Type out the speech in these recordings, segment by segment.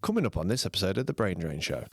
Coming up on this episode of The Brain Drain Show.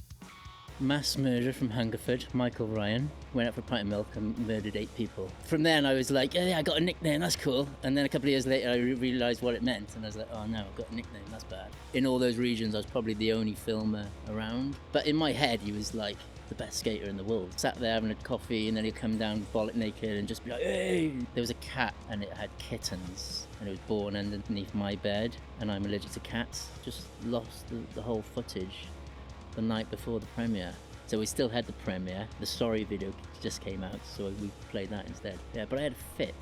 Mass murder from Hungerford, Michael Ryan, went out for a pint of milk and murdered 8 people. From then I was like, yeah, I got a nickname, that's cool. And then a couple of years later I realised what it meant and I was like, oh no, I've got a nickname, that's bad. In all those regions I was probably the only filmer around. But in my head he was like the best skater in the world. Sat there having a coffee and then he'd come down bollock naked and just be like, hey! There was a cat and it had kittens and it was born underneath my bed and I'm allergic to cats. Just lost the whole footage the night before the premiere. So we still had the premiere. The story video just came out, so we played that instead. Yeah, but I had a fit.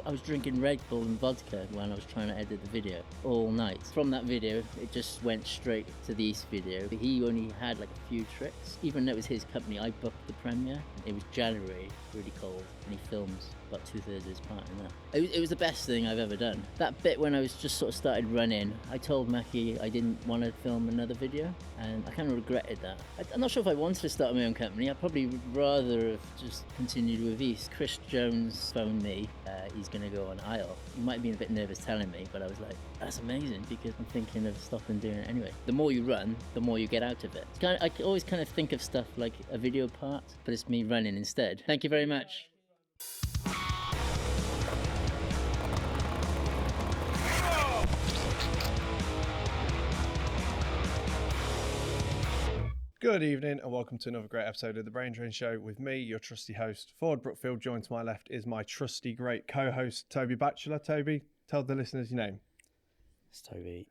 I was drinking Red Bull and vodka when I was trying to edit the video all night. From that video, it just went straight to the East video. He only had like a few tricks. Even though it was his company, I booked the premiere. It was January, really cold, and he films about 2/3 of his part in that. It was the best thing I've ever done. That bit when I was just sort of started running, I told Mackey I didn't want to film another video, and I kind of regretted that. I'm not sure if I wanted to start my own company. I'd probably rather have just continued with East. Chris Jones phoned me. He's going to go on Isle. He might have been a bit nervous telling me, but I was like, that's amazing, because I'm thinking of stopping doing it anyway. The more you run, the more you get out of it. I always kind of think of stuff like a video part, but it's me running instead. Thank you very much. Good evening and welcome to another great episode of The Brain Drain Show with me, your trusty host, Forde Brookfield. Joined to my left is my trusty great co-host, Toby Batchelor. Toby, tell the listeners your name. It's Toby.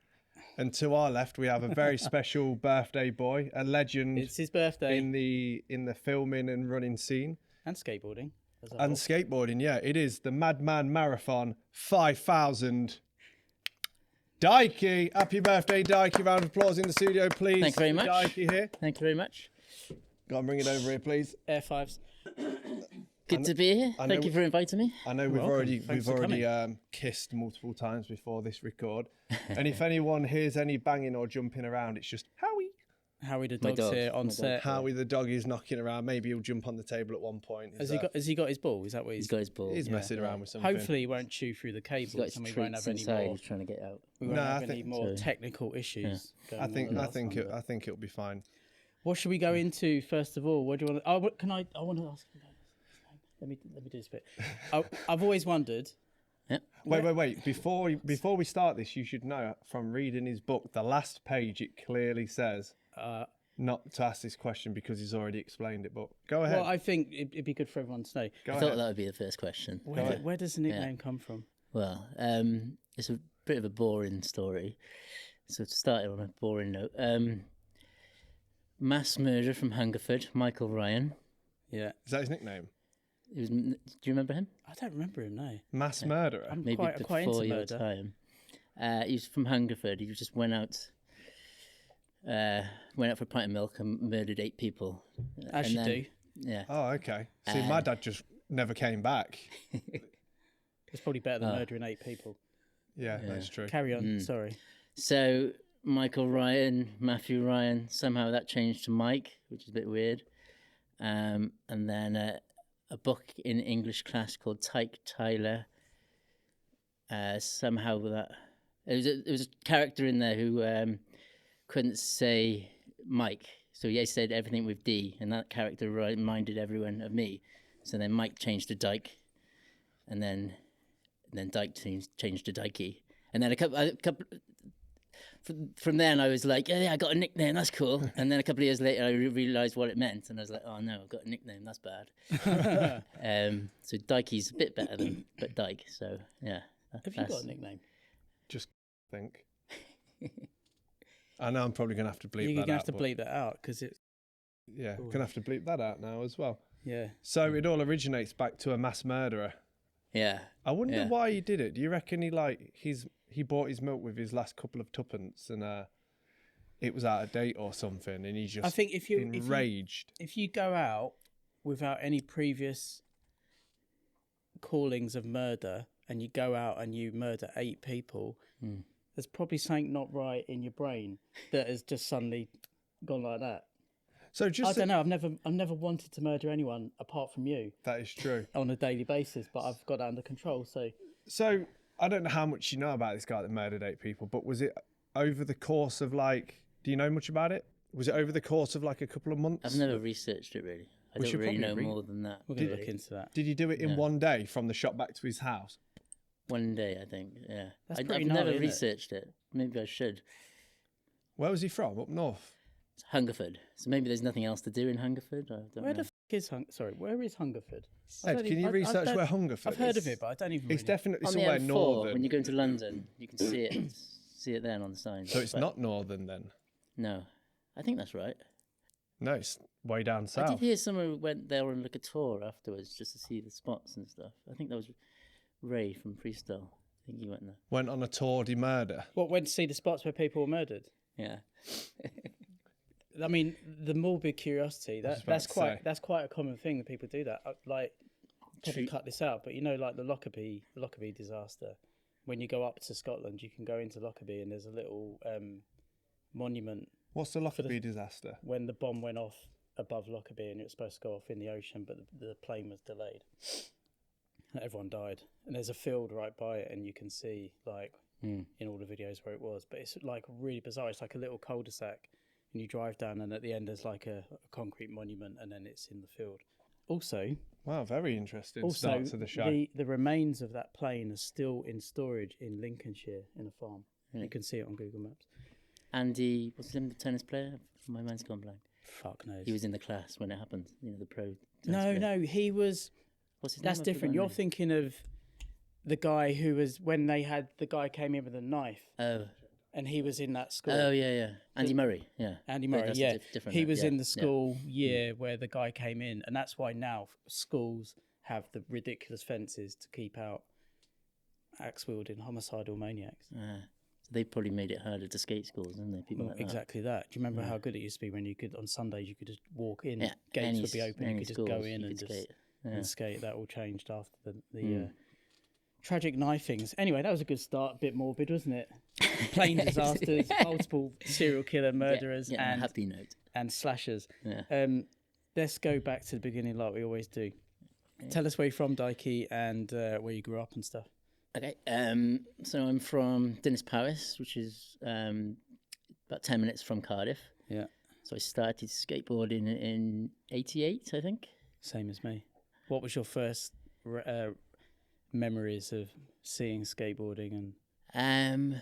And to our left, we have a very special birthday boy, a legend. It's his birthday. In the filming and running scene. And skateboarding. And skateboarding, yeah. It is the Madman Marathon 5,000. Dykie, happy birthday, Dykie. Round of applause in the studio, please. Thank you very much. Dykie here. Thank you very much. Go on, bring it over here, please. Air fives. Good to be here. Thank you for inviting me. I know we've already kissed multiple times before this record. And if anyone hears any banging or jumping around, it's just Howie. Howie the dog's here on set. Howie the dog is knocking around. Maybe he'll jump on the table at one point. Has he got his ball? Is that what he's got his ball? He's messing around with something. Hopefully he won't chew through the cables. He's got his and we won't have any inside. more. He's trying to get out. We won't have any more technical issues. I think it'll be fine. What should we go into first of all? What do you want? I want to ask. Let me do this bit. I've always wondered. Yeah. Wait. Before we start this, you should know from reading his book, the last page, it clearly says not to ask this question because he's already explained it. But go ahead. Well, I think it'd be good for everyone to know. I thought that would be the first question. Where does the nickname come from? Well, it's a bit of a boring story. So to start it on a boring note, mass murder from Hungerford, Michael Ryan. Yeah. Is that his nickname? Do you remember him? I don't remember him, no. Mass murderer? I'm Maybe quite before into your murder. time. He's from Hungerford. He just went out for a pint of milk and murdered 8 people. As you do. Yeah. Oh, okay. See, my dad just never came back. It's probably better than murdering 8 people. Yeah, that's true. Carry on. Sorry. So Michael Ryan, Matthew Ryan, somehow that changed to Mike, which is a bit weird. And then a book in English class called Tyke Tyler. Somehow that there was a character in there who couldn't say Mike, so he said everything with D, and that character reminded everyone of me. So then Mike changed to Dyke, and then Dyke changed to Dykie, and then a couple. From then I was like, yeah, I got a nickname, that's cool. And then a couple of years later I realised what it meant, and I was like, oh no, I've got a nickname, that's bad. So Dykie's a bit better than but Dyke. So yeah. Have you got a nickname? Just think. I know I'm probably going to have to bleep that out. You're going to have to bleep that out because it's... Yeah, going to have to bleep that out now as well. Yeah. So it all originates back to a mass murderer. Yeah. I wonder why he did it. Do you reckon he bought his milk with his last couple of tuppence and it was out of date or something and he just I think enraged? If you go out without any previous callings of murder and you go out and you murder 8 people... There's probably something not right in your brain that has just suddenly gone like that. So I don't know. I've never wanted to murder anyone apart from you. That is true. On a daily basis, but I've got that under control. So I don't know how much you know about this guy that murdered 8 people, but was it over the course of like Do you know much about it? Was it over the course of like a couple of months? I've never researched it really. I We don't should really know probably more than that. We're going to really. look into that. Did you do it in one day from the shop back to his house? One day, I think. Yeah, That's I've pretty never gnarly, isn't it? researched it. Maybe I should. Where was he from? Up north? It's Hungerford, so maybe there's nothing else to do in Hungerford. I don't Where know. the is Sorry, where is Hungerford? I Ed, don't can even- you I research don't- where Hungerford I've heard is? of it, but I don't even. It's really... definitely On somewhere the M4, northern. when you go into London, you can see it. See it there on the sign. So it's But not northern then? No, I think that's right. No, it's way down I south. did hear someone who went there on like a tour afterwards just to see the spots and stuff. I think that was Ray from Freestyle. I think he went there. Went on a tour de murder. What, went to see the spots where people were murdered? Yeah. I mean, the morbid curiosity. was about That's to quite say. that's quite a common thing that people do. That like probably cut this out, but you know, like the Lockerbie disaster. When you go up to Scotland, you can go into Lockerbie, and there's a little monument What's the Lockerbie disaster? when the bomb went off above Lockerbie, and it was supposed to go off in the ocean, but the plane was delayed. And everyone died, and there's a field right by it, and you can see like in all the videos where it was. But it's like really bizarre. It's like a little cul-de-sac, and you drive down, and at the end there's like a concrete monument, and then it's in the field. Also, Wow, very interesting start to the show. the remains of that plane are still in storage in Lincolnshire in a farm. Really? You can see it on Google Maps. Andy, what's his name, the tennis player? My mind's gone blank. Fuck knows. He was in the class when it happened. You know, the pro. tennis No, player. no, he was. What's his That's name? I've different. forgotten You're now. thinking of the guy who was when they had the guy came in with a knife, Oh, and he was in that school. oh yeah, yeah. Andy Murray, yeah. Andy But Murray, that's yeah. different. He now, was yeah, in the yeah. school year where the guy came in, and that's why now schools have the ridiculous fences to keep out axe-wielding homicidal maniacs. So they probably made it harder to skate schools, didn't they? People Well, like that. exactly that. Do you remember how good it used to be when you could on Sundays you could just walk in, Yeah, gates would be open, you any could just go schools, in you and could just skate. Yeah. and skate. That all changed after the tragic knifings. Anyway, that was a good start. A bit morbid, wasn't it? Plane disasters, multiple serial killer murderers, yeah, on a and happy note. slashers. Yeah. Let's go back to the beginning like we always do. Tell us where you're from, Dykie, and where you grew up and stuff. Okay, so I'm from Dinas Powys, which is about 10 minutes from Cardiff. Yeah. So I started skateboarding in 88, I think. Same as me. What was your first memories of seeing skateboarding, and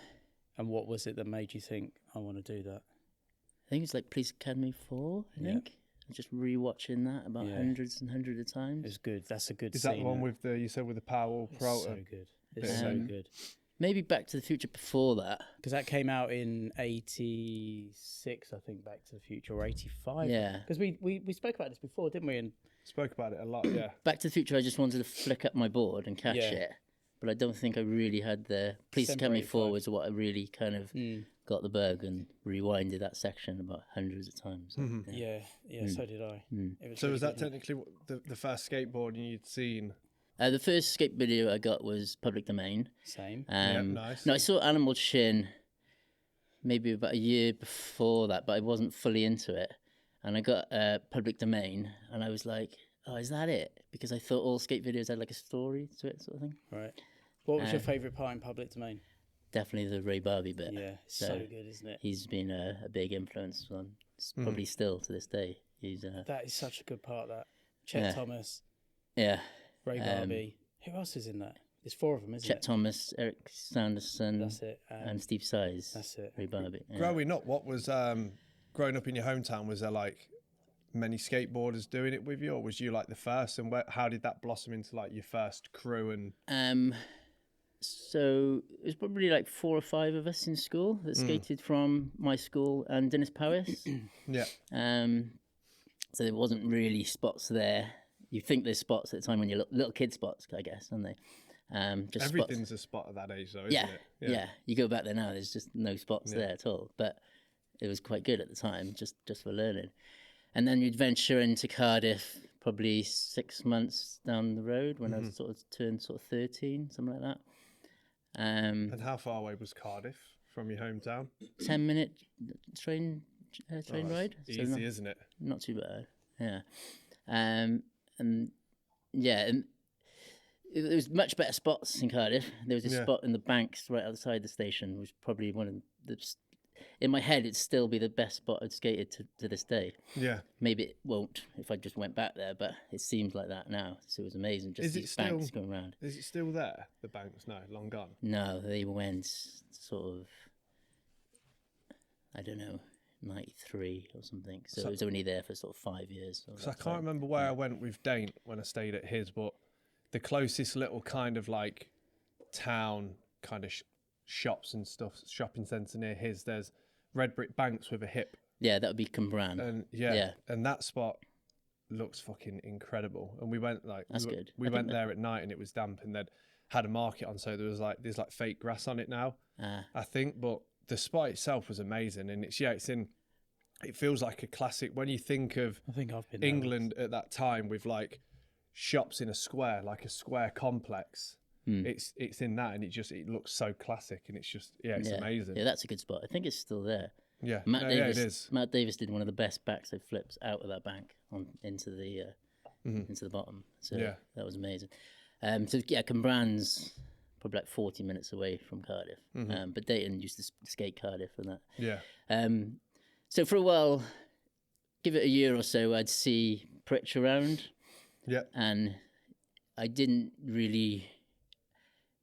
what was it that made you think, I want to do that? I think it's like Police Academy 4, I Yeah. think. I'm just rewatching that about hundreds and hundreds of times. It's good. That's a good Is scene. that the one with the, you said with the Powell It's Pro? so good. It's so Um, good. Maybe Back to the Future before that. Because that came out in 86, I think, Back to the Future, or 85. Yeah. Because we spoke about this before, didn't we? And Spoke about it a lot, yeah. Back to the Future, I just wanted to flick up my board and catch Yeah. it. But I don't think I really had the... Police Academy 4 85. was what I really kind of got the bug and rewinded that section about hundreds of times. yeah, so did I. It So really was that good. technically the first skateboarding you'd seen? The first skate video I got was Public Domain. Same. Nice. No, I saw Animal Chin maybe about a year before that, but I wasn't fully into it. And I got Public Domain, and I was like, oh, is that it? Because I thought all skate videos had like a story to it, sort of thing. Right. What was your favourite part in Public Domain? Definitely the Ray Barbie bit. Yeah, it's so good, isn't it? He's been a big influence on, probably still to this day. He's That is such a good part, that. Chet Thomas, yeah. Ray Barbie. Who else is in that? There's 4 of them, isn't Chet it? Thomas, Eric Sanderson, That's it. and Steve Size. That's it. Ray Barbie. Yeah. Growing up, what was growing up in your hometown? Was there like many skateboarders doing it with you, or was you like the first? And how did that blossom into like your first crew? And So it was probably like 4 or 5 of us in school that skated from my school and Dinas Powys. yeah, So there wasn't really spots there. You think there's spots at the time when you're little kid spots, I guess, aren't they? Just everything's spots. a spot at that age, though, isn't Yeah, it? yeah. You go back there now, there's just no spots there at all. But it was quite good at the time, just for learning. And then you'd venture into Cardiff probably 6 months down the road when I was turned 13, something like that. And how far away was Cardiff from your hometown? 10-minute train ride. Easy, isn't it? Not too bad. Yeah. And it was much better spots in Cardiff. There was a spot in the banks right outside the station, which was probably one of the in my head, it'd still be the best spot I'd skated to this day. Yeah. Maybe it won't if I just went back there, but it seems like that now. So it was amazing. Just Is it these banks still- going around. Is it still there? The banks? No, long gone. No, they went sort of, I don't know, 93 or something. So it was only there for sort of 5 years. Because I can't remember where I went with Daint when I stayed at his, but the closest little kind of like town kind of shops and stuff, shopping centre near his, there's red brick banks with a hip. Yeah, that would be Cymru. And and that spot looks fucking incredible. And we went like, That's good. We went there at night and it was damp and they'd had a market on. So there's like fake grass on it now, I think, but the spot itself was amazing. And it feels like a classic when you think of I think I've been there England at that time with like shops in a square, like a square complex. It's in that and it looks so classic and it's amazing. Yeah, that's a good spot. I think it's still there. Yeah, Davis, it is. Matt Davis did one of the best backside flips out of that bank into the bottom. So that was amazing. Cymru's probably like 40 minutes away from Cardiff. But Dainton used to skate Cardiff and that. Yeah. So for a while, give it a year or so, I'd see Pritch around. Yeah. And I didn't really.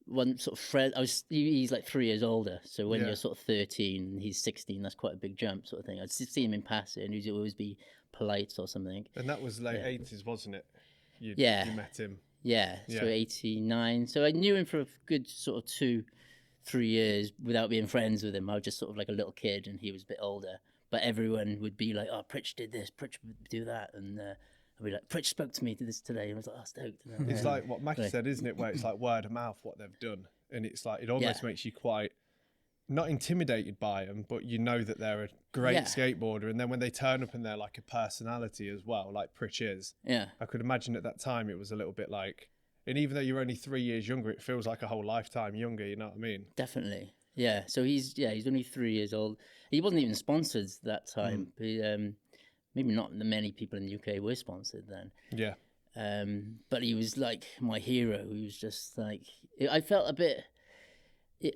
One sort of friend, he's like 3 years older. So when you're sort of 13 and he's 16, that's quite a big jump sort of thing. I'd see him in passing and he'd always be polite or something. And that was late 80s, wasn't it? You met him. Yeah, so 89. So I knew him for a good sort of 2-3 years without being friends with him. I was just sort of like a little kid and he was a bit older. But everyone would be like, oh, Pritch did this, Pritch would do that. And I'd be like, Pritch spoke to me to this today. And I was like, oh, stoked. It's like what Mackey said, isn't it? Where it's like word of mouth, what they've done. And it's like, it almost makes you quite, not intimidated by them, but you know that they're a great skateboarder. And then when they turn up and they're like a personality as well, like Pritch is. Yeah. I could imagine at that time it was a little bit like, and even though you're only 3 years younger, it feels like a whole lifetime younger, you know what I mean? Definitely. Yeah. So he's only 3 years old. He wasn't even sponsored that time. Maybe not many people in the UK were sponsored then. Yeah. But he was like my hero. He was just like, I felt a bit,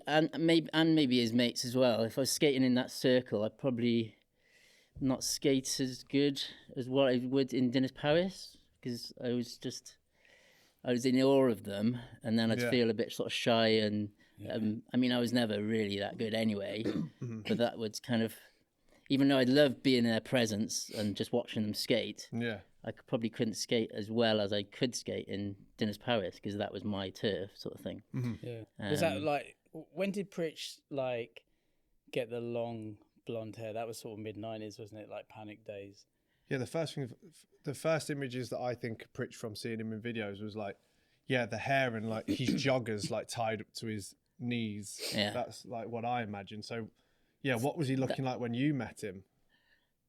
and maybe his mates as well. If I was skating in that circle, I'd probably not skate as good as what I would in Dennis Paris because I was in awe of them, and then I'd feel a bit sort of shy and. I mean, I was never really that good anyway, but that was kind of, even though I loved being in their presence and just watching them skate, I probably couldn't skate as well as I could skate in Dennis Paris because that was my turf sort of thing. Yeah. Was that like, when did Pritch like get the long blonde hair? That was sort of mid-90s, wasn't it? Like Panic days. Yeah, the first images that I think of Pritch from seeing him in videos was like, the hair and like his joggers like tied up to his knees. Yeah, that's like what I imagine. So what was he looking like when you met him?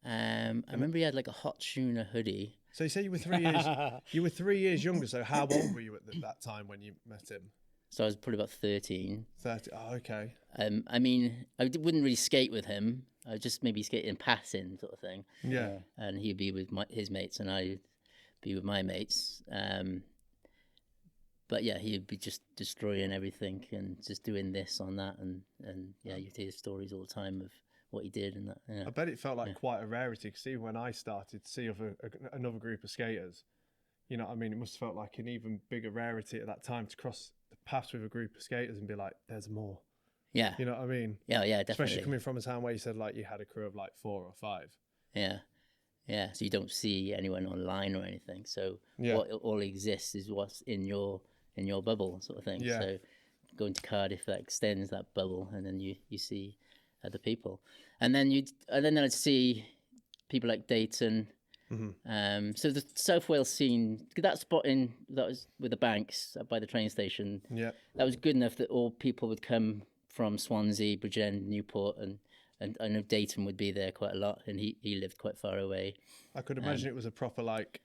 I remember he had like a hot tuna hoodie. So you say you were 3 years you were 3 years younger, so how old were you at that time when you met him? So I was probably about 13. 30. Oh, okay. I mean, wouldn't really skate with him. I would just maybe skate in passing sort of thing. Yeah. And he'd be with his mates and I'd be with my mates. But yeah, he'd be just destroying everything and just doing this on that, and you'd hear stories all the time of what he did and that. Yeah. I bet it felt like quite a rarity because even when I started to see another group of skaters, you know what I mean, it must have felt like an even bigger rarity at that time to cross the paths with a group of skaters and be like, there's more. Yeah. You know what I mean? Yeah, definitely. Especially coming from a town where you said like you had a crew of like 4 or 5. Yeah. Yeah, so you don't see anyone online or anything. So what all exists is what's in your bubble sort of thing. So going to Cardiff, that extends that bubble, and then you see other people, and then I'd see people like Dainton. So the South Wales scene, that spot that was with the banks by the train station. Yeah, that was good enough that all people would come from Swansea, Bridgend, Newport, and I know Dainton would be there quite a lot, and he lived quite far away. I could imagine it was a proper like.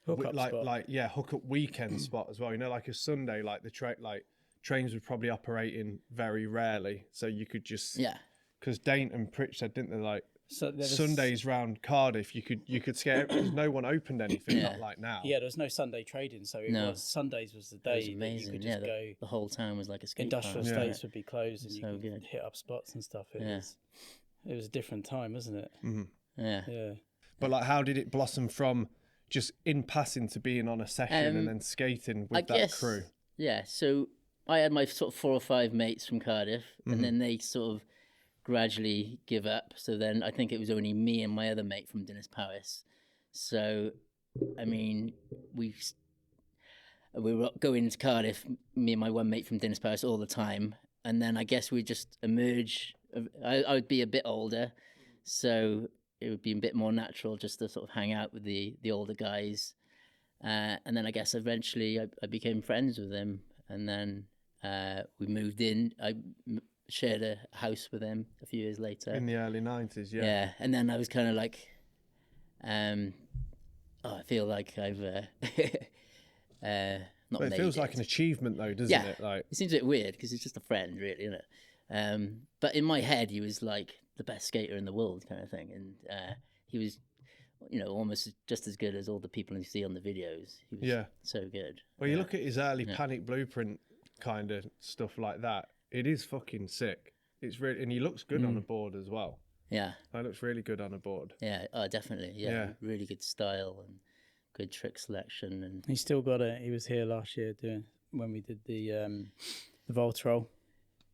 Hook-up spot. Hook-up weekend spot as well. You know, like a Sunday, like trains would probably operate in very rarely, so you could just because Dainton and Pritch said, didn't they? Like Sundays round Cardiff, you could skate because no one opened anything, not like now. Yeah, there was no Sunday trading, so Sundays was the day that you could just go. The whole town was like a skate Industrial park. estates would be closed, and you could hit up spots and stuff. It was a different time, wasn't it? Mm-hmm. Yeah. But like, how did it blossom from just in passing to being on a session and then skating with that crew? Yeah, so I had my sort of 4 or 5 mates from Cardiff, and then they sort of gradually give up. So then I think it was only me and my other mate from Dinas Powys. So, I mean, we were going to Cardiff, me and my one mate from Dinas Powys all the time. And then I guess we just emerge. I would be a bit older, so it would be a bit more natural just to sort of hang out with the older guys. And then I guess eventually I became friends with them. And then we moved in. I shared a house with him a few years later. In the early 90s, yeah. Yeah, and then I was kind of like, I feel like I've not But it feels like an achievement though, doesn't it? Like, it seems a bit weird because he's just a friend, really, isn't it? But in my head, he was like the best skater in the world kind of thing. And he was, almost just as good as all the people you see on the videos. He was so good. Well, you look at his early Panic Blueprint kind of stuff like that. It is fucking sick. It's really, and he looks good on a board as well. Yeah. He looks really good on a board. Yeah, definitely. Yeah. Really good style and good trick selection. And he still got it. He was here last year when we did the vault roll.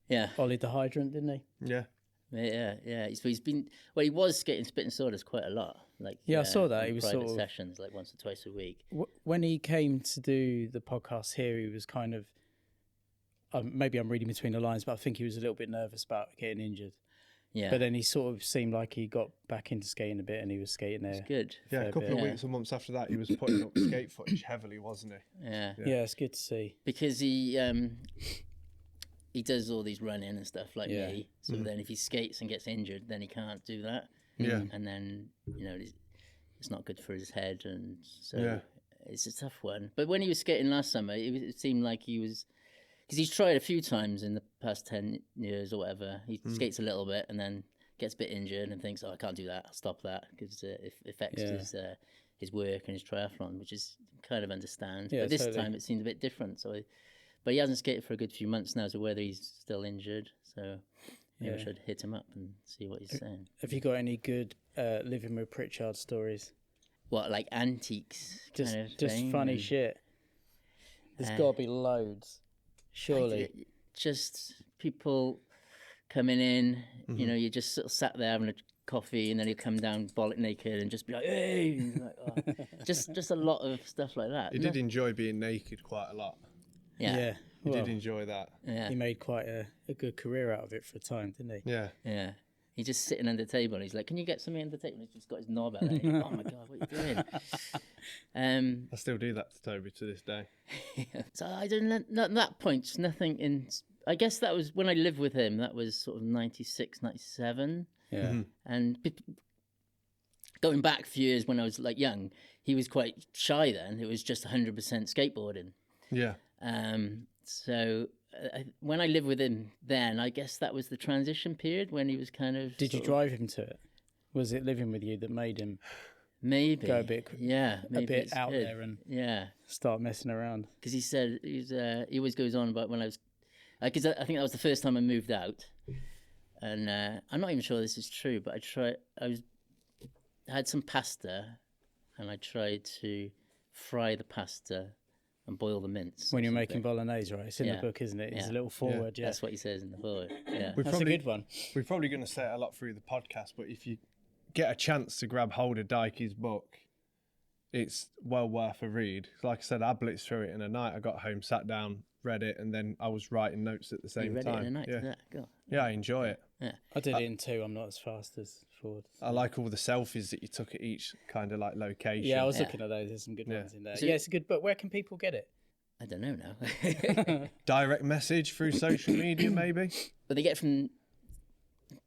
Yeah. Ollied the hydrant, didn't he? Yeah. Yeah. He's been, he was skating spit and sawdust quite a lot. Like, I saw that. He was private sort of sessions like once or twice a week. When he came to do the podcast here, he was kind of, maybe I'm reading between the lines, but I think he was a little bit nervous about getting injured. Yeah. But then he sort of seemed like he got back into skating a bit, and he was skating there. It's good. Yeah, a couple of weeks or months after that, he was putting up skate footage heavily, wasn't he? Yeah. Yeah, it's good to see. Because he does all these running and stuff like me. So then if he skates and gets injured, then he can't do that. Yeah. And then, it's not good for his head. And so it's a tough one. But when he was skating last summer, it seemed like he was... Because he's tried a few times in the past 10 years or whatever. He skates a little bit and then gets a bit injured and thinks, I can't do that. I'll stop that because it affects his work and his triathlon, which is kind of understand. Yeah, but this time it seemed a bit different. But he hasn't skated for a good few months now, so whether he's still injured. So maybe I should hit him up and see what he's saying. Have you got any good living with Pritchard stories? What, like antiques? Just thing? funny shit. There's got to be loads. Surely. Just people coming in, you just sort of sat there having a coffee and then he'd come down bollock naked and just be like, hey! And like, just a lot of stuff like that. He did enjoy being naked quite a lot. Yeah. He did enjoy that. Yeah. He made quite a good career out of it for a time, didn't he? Yeah. Yeah. He's just sitting under the table and he's like, can you get something under the table? And he's just got his knob out there. Oh my God, what are you doing? I still do that to Toby to this day. So I don't know, at that point, nothing in, I guess that was when I lived with him, that was sort of 96, 97. Yeah. Mm-hmm. And going back a few years when I was like young, he was quite shy then. It was just 100% skateboarding. Yeah. So when I lived with him then, I guess that was the transition period when he was kind of... Did you drive him to it? Was it living with you that made him maybe go a bit out good. there and start messing around? Because he said he always goes on about when I was... Because I think that was the first time I moved out. And I'm not even sure this is true, but I had some pasta and I tried to fry the pasta and boil the mince. When you're making bolognese, right? It's in the book, isn't it? It's a little forward, That's what he says in the forward, That's a good one. We're probably going to say it a lot through the podcast, but if you get a chance to grab hold of Dykie's book, it's well worth a read. Like I said, I blitzed through it in a night. I got home, sat down, read it, and then I was writing notes at the same read time. It in a night, Yeah, I enjoy it. Yeah. I did it in 2. I'm not as fast as Forde. I like all the selfies that you took at each kind of like location. Yeah, I was looking at those. There's some good ones in there. It's a good book. Where can people get it? I don't know now. Direct message through social media, maybe? But they get it from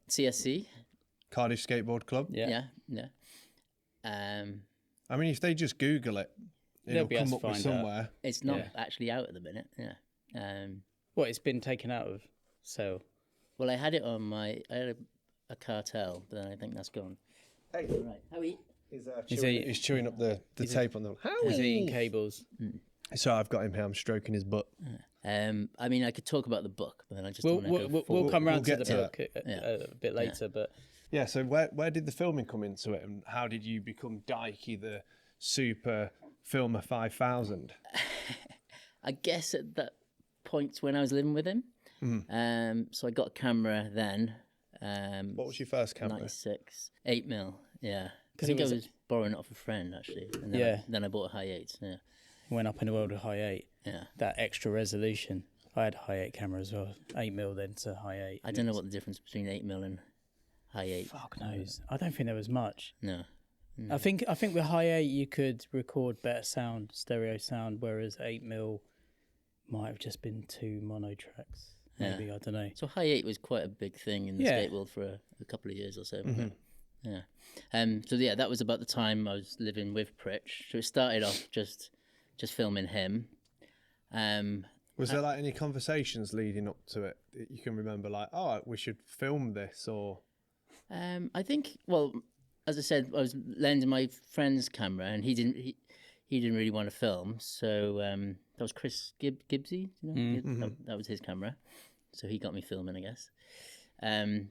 CSC. Cardiff Skateboard Club. Yeah. I mean, if they just Google it, it'll come up with somewhere. It's not actually out at the minute. Yeah. What, it's been taken out of sale? Well, I had it on my... I had a cartel, but then I think that's gone. Hey, Right, Howie. He's chewing up the tape on them. He's eating cables. So I've got him here. I'm stroking his butt. I mean, I could talk about the book, but then I just We'll come around to the to book a bit later. But yeah, so where did the filming come into it, and how did you become Dykie, the super filmer 5000? I guess at that point when I was living with him. So I got a camera then. What was your first camera? 96, 8mm. Yeah, I think I was borrowing it off a friend actually. And then I bought a high 8. Yeah. Went up in the world of high 8. Yeah. That extra resolution. I had a high 8 camera as well. 8mm then to high 8. I don't know what the difference between 8mm and high 8. Fuck knows. I don't think there was much. No. I think with high 8 you could record better sound, stereo sound, whereas 8mm might have just been 2 mono tracks. Maybe, I don't know. So high 8 was quite a big thing in the skate world for a couple of years or so. Yeah. So yeah, that was about the time I was living with Pritch. So it started off just filming him. Was there like any conversations leading up to it that you can remember, like, oh, we should film this, or? I think, well, as I said, I was lending my friend's camera, and he didn't really want to film. So that was Chris Gibbsy, you know? That was his camera. So he got me filming, I guess. And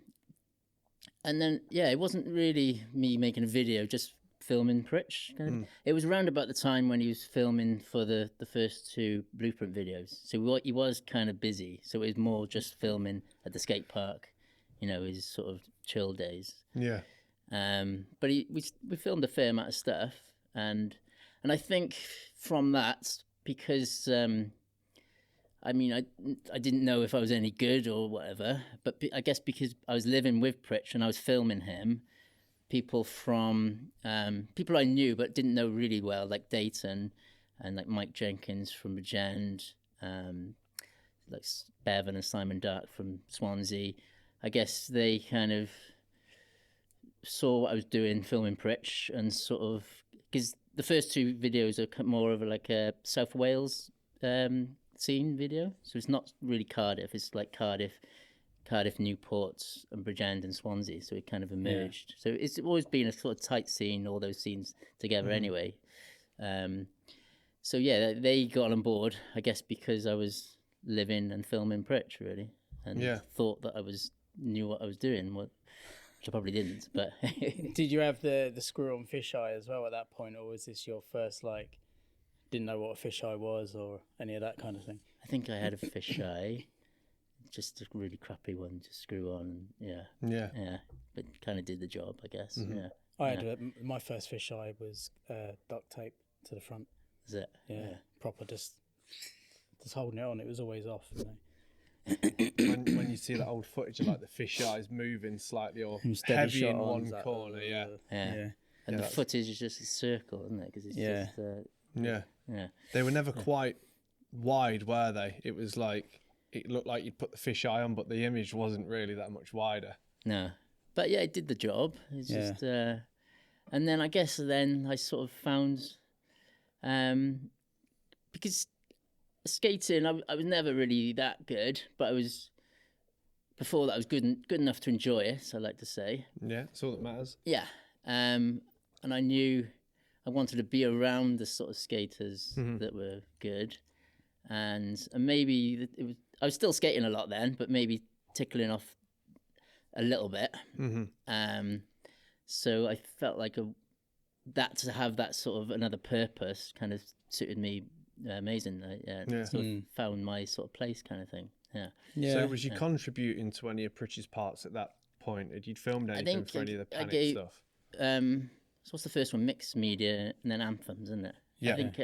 then, yeah, it wasn't really me making a video, just filming Pritch. It was around about the time when he was filming for the first 2 Blueprint videos. So he was kind of busy. So it was more just filming at the skate park, you know, his sort of chill days. Yeah. But we filmed a fair amount of stuff. And I think from that, because... I mean, I didn't know if I was any good or whatever, but I guess because I was living with Pritch and I was filming him, people I knew but didn't know really well, like Dainton and like Mike Jenkins from Regend, like Bevan and Simon Dark from Swansea, I guess they kind of saw what I was doing filming Pritch, and sort of, because the first 2 videos are more of like a South Wales scene video, so it's not really Cardiff, it's like Cardiff, Newport and Bridgend and Swansea, so it kind of emerged. So it's always been a sort of tight scene, all those scenes together anyway. So yeah, they got on board, I guess, because I was living and filming Pritch, really, and thought that I knew what I was doing, which I probably didn't. But did you have the screw on fisheye as well at that point, or was this your first, like, didn't know what a fisheye was or any of that kind of thing? I think I had a fisheye, just a really crappy one to screw on. Yeah, but kind of did the job, I guess. I had my first fisheye was duct tape to the front. Is it? Yeah, proper, just holding it on. It was always off. You know? when you see that old footage of like the fisheyes moving slightly or heavy in one corner, and the footage is just a circle, isn't it? Because it's just. Yeah. They were never quite wide, were they? It was like, it looked like you'd put the fisheye on, but the image wasn't really that much wider. No. But yeah, it did the job. It's just, and then I guess then I sort of found, because skating, I was never really that good, but before that I was good enough to enjoy it, I like to say. Yeah, that's all that matters. Yeah. And I knew I wanted to be around the sort of skaters that were good, and maybe I was still skating a lot then, but maybe tickling off a little bit. So I felt like that to have that sort of another purpose kind of suited me amazing. Sort of found my sort of place kind of thing. Yeah. So was you contributing to any of Pritch's parts at that point? Had you filmed anything for any of the Panic stuff? So what's the first one? Mixed media, and then anthems, isn't it? Yeah. I think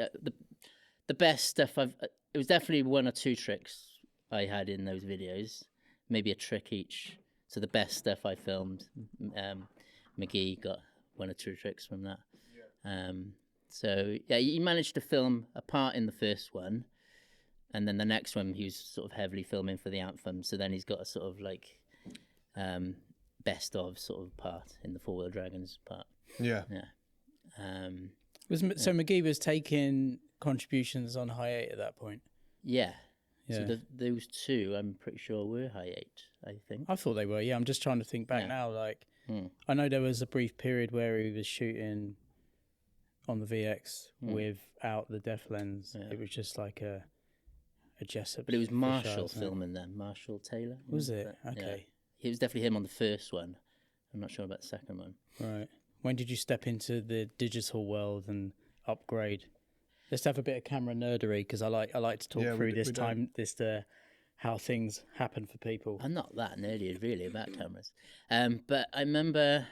the best stuff it was definitely 1 or 2 tricks I had in those videos, maybe a trick each. So the best stuff I filmed, McGee got 1 or 2 tricks from that. So yeah, he managed to film a part in the first one, and then the next one he was sort of heavily filming for the anthem. So then he's got a sort of like best of sort of part in the 4 Wheel Dragons part. Yeah. So McGee was taking contributions on high 8 at that point? Yeah. Yeah. So those two, I'm pretty sure were high 8, I think. I thought they were. Yeah, I'm just trying to think back now. Like, I know there was a brief period where he was shooting on the VX without the depth lens. Yeah. It was just like a Jessup. But it was Marshall filming them. Marshall Taylor. Was it? Okay. Yeah. It was definitely him on the first one. I'm not sure about the second one. Right. When did you step into the digital world and upgrade? Let's have a bit of camera nerdery, because I like to talk through how things happen for people. I'm not that nerdy really about cameras, but I remember.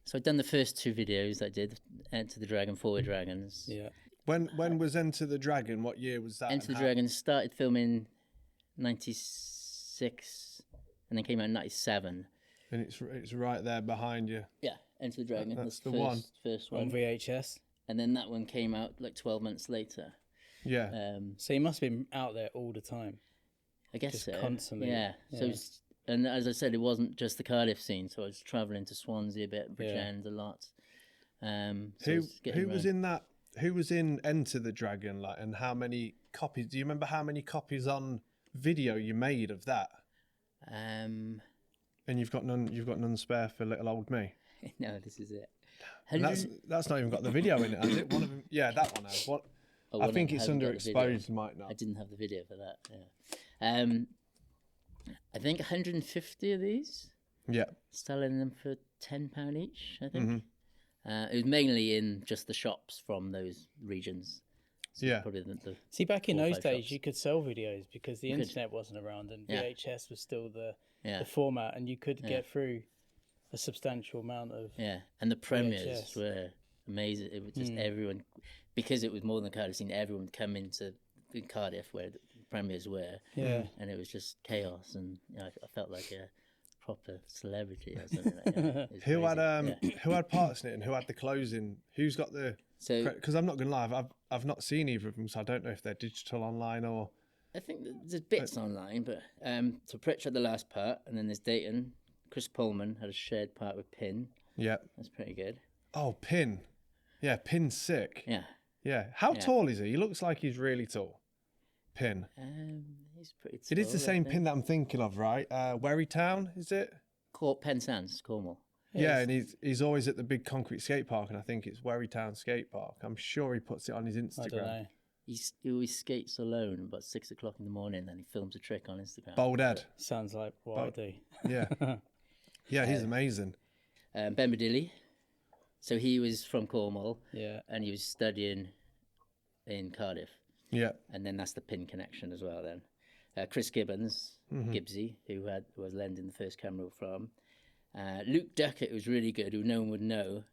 So I'd done the first 2 videos I did, Enter the Dragon, Forward Dragons. Yeah. When was Enter the Dragon? What year was that? Enter the Dragon started filming 96, and then came out in 97. And it's right there behind you. Yeah, Enter the Dragon. That's the first one on VHS. And then that one came out like 12 months later. Yeah. So you must have been out there all the time. I guess just so. Constantly. Yeah. So, and as I said, it wasn't just the Cardiff scene. So I was travelling to Swansea a bit, Bridgend a lot. Who was in that? Who was in Enter the Dragon? Like, and how many copies? Do you remember how many copies on video you made of that? And you've got none spare for little old me. No, this is it. That's not even got the video in it, has it? One of them, yeah, that one has. What? I think it's Underexposed. Might not. I didn't have the video for that. Yeah. I think 150 of these. Yeah. Selling them for £10 each, I think. It was mainly in just the shops from those regions. So probably See, back in those days, you could sell videos because the internet wasn't around, and VHS was still the format, and you could get through a substantial amount of and the premieres were amazing. It was just everyone, because it was more than Cardiff scene, everyone would come into Cardiff where the premieres were, and it was just chaos, and I felt like a proper celebrity or something like that. Who had parts in it, and who had the closing? Who's got the? Because I'm not gonna lie, I've not seen either of them, so I don't know if they're digital online or. I think there's bits online, but so Pritchard had the last part, and then there's Dainton. Chris Pullman had a shared part with Pin. Yeah. That's pretty good. Oh, Pin. Yeah, Pin's sick. Yeah. Yeah. How tall is he? He looks like he's really tall. Pin. He's pretty tall. It is the same Pin that I'm thinking of, right? Werrytown, is it? Penn Sands, Cornwall. Yeah, and he's always at the big concrete skate park, and I think it's Werrytown Skate Park. I'm sure he puts it on his Instagram. I don't know. He always skates alone about 6 o'clock in the morning, and then he films a trick on Instagram. Bold Ed. Sounds like what I do. Yeah. Yeah, he's amazing. Ben Badilli. So he was from Cornwall. Yeah. And he was studying in Cardiff. Yeah. And then that's the Pin connection as well then. Chris Gibbons, Gibbsy, who was lending the first camera from. Luke Duckett was really good, who no one would know.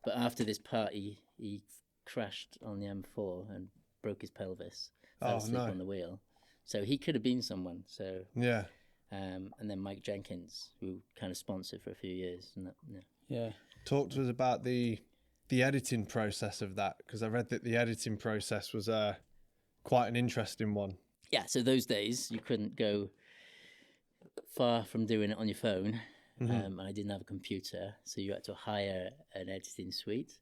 But after this party, he crashed on the M4 and broke his pelvis. Fell asleep on the wheel. So he could have been someone. So yeah. And then Mike Jenkins, who kind of sponsored for a few years. And Talk to us about the editing process of that, because I read that the editing process was quite an interesting one. Yeah, so those days you couldn't go far from doing it on your phone, and I didn't have a computer, so you had to hire an editing suite,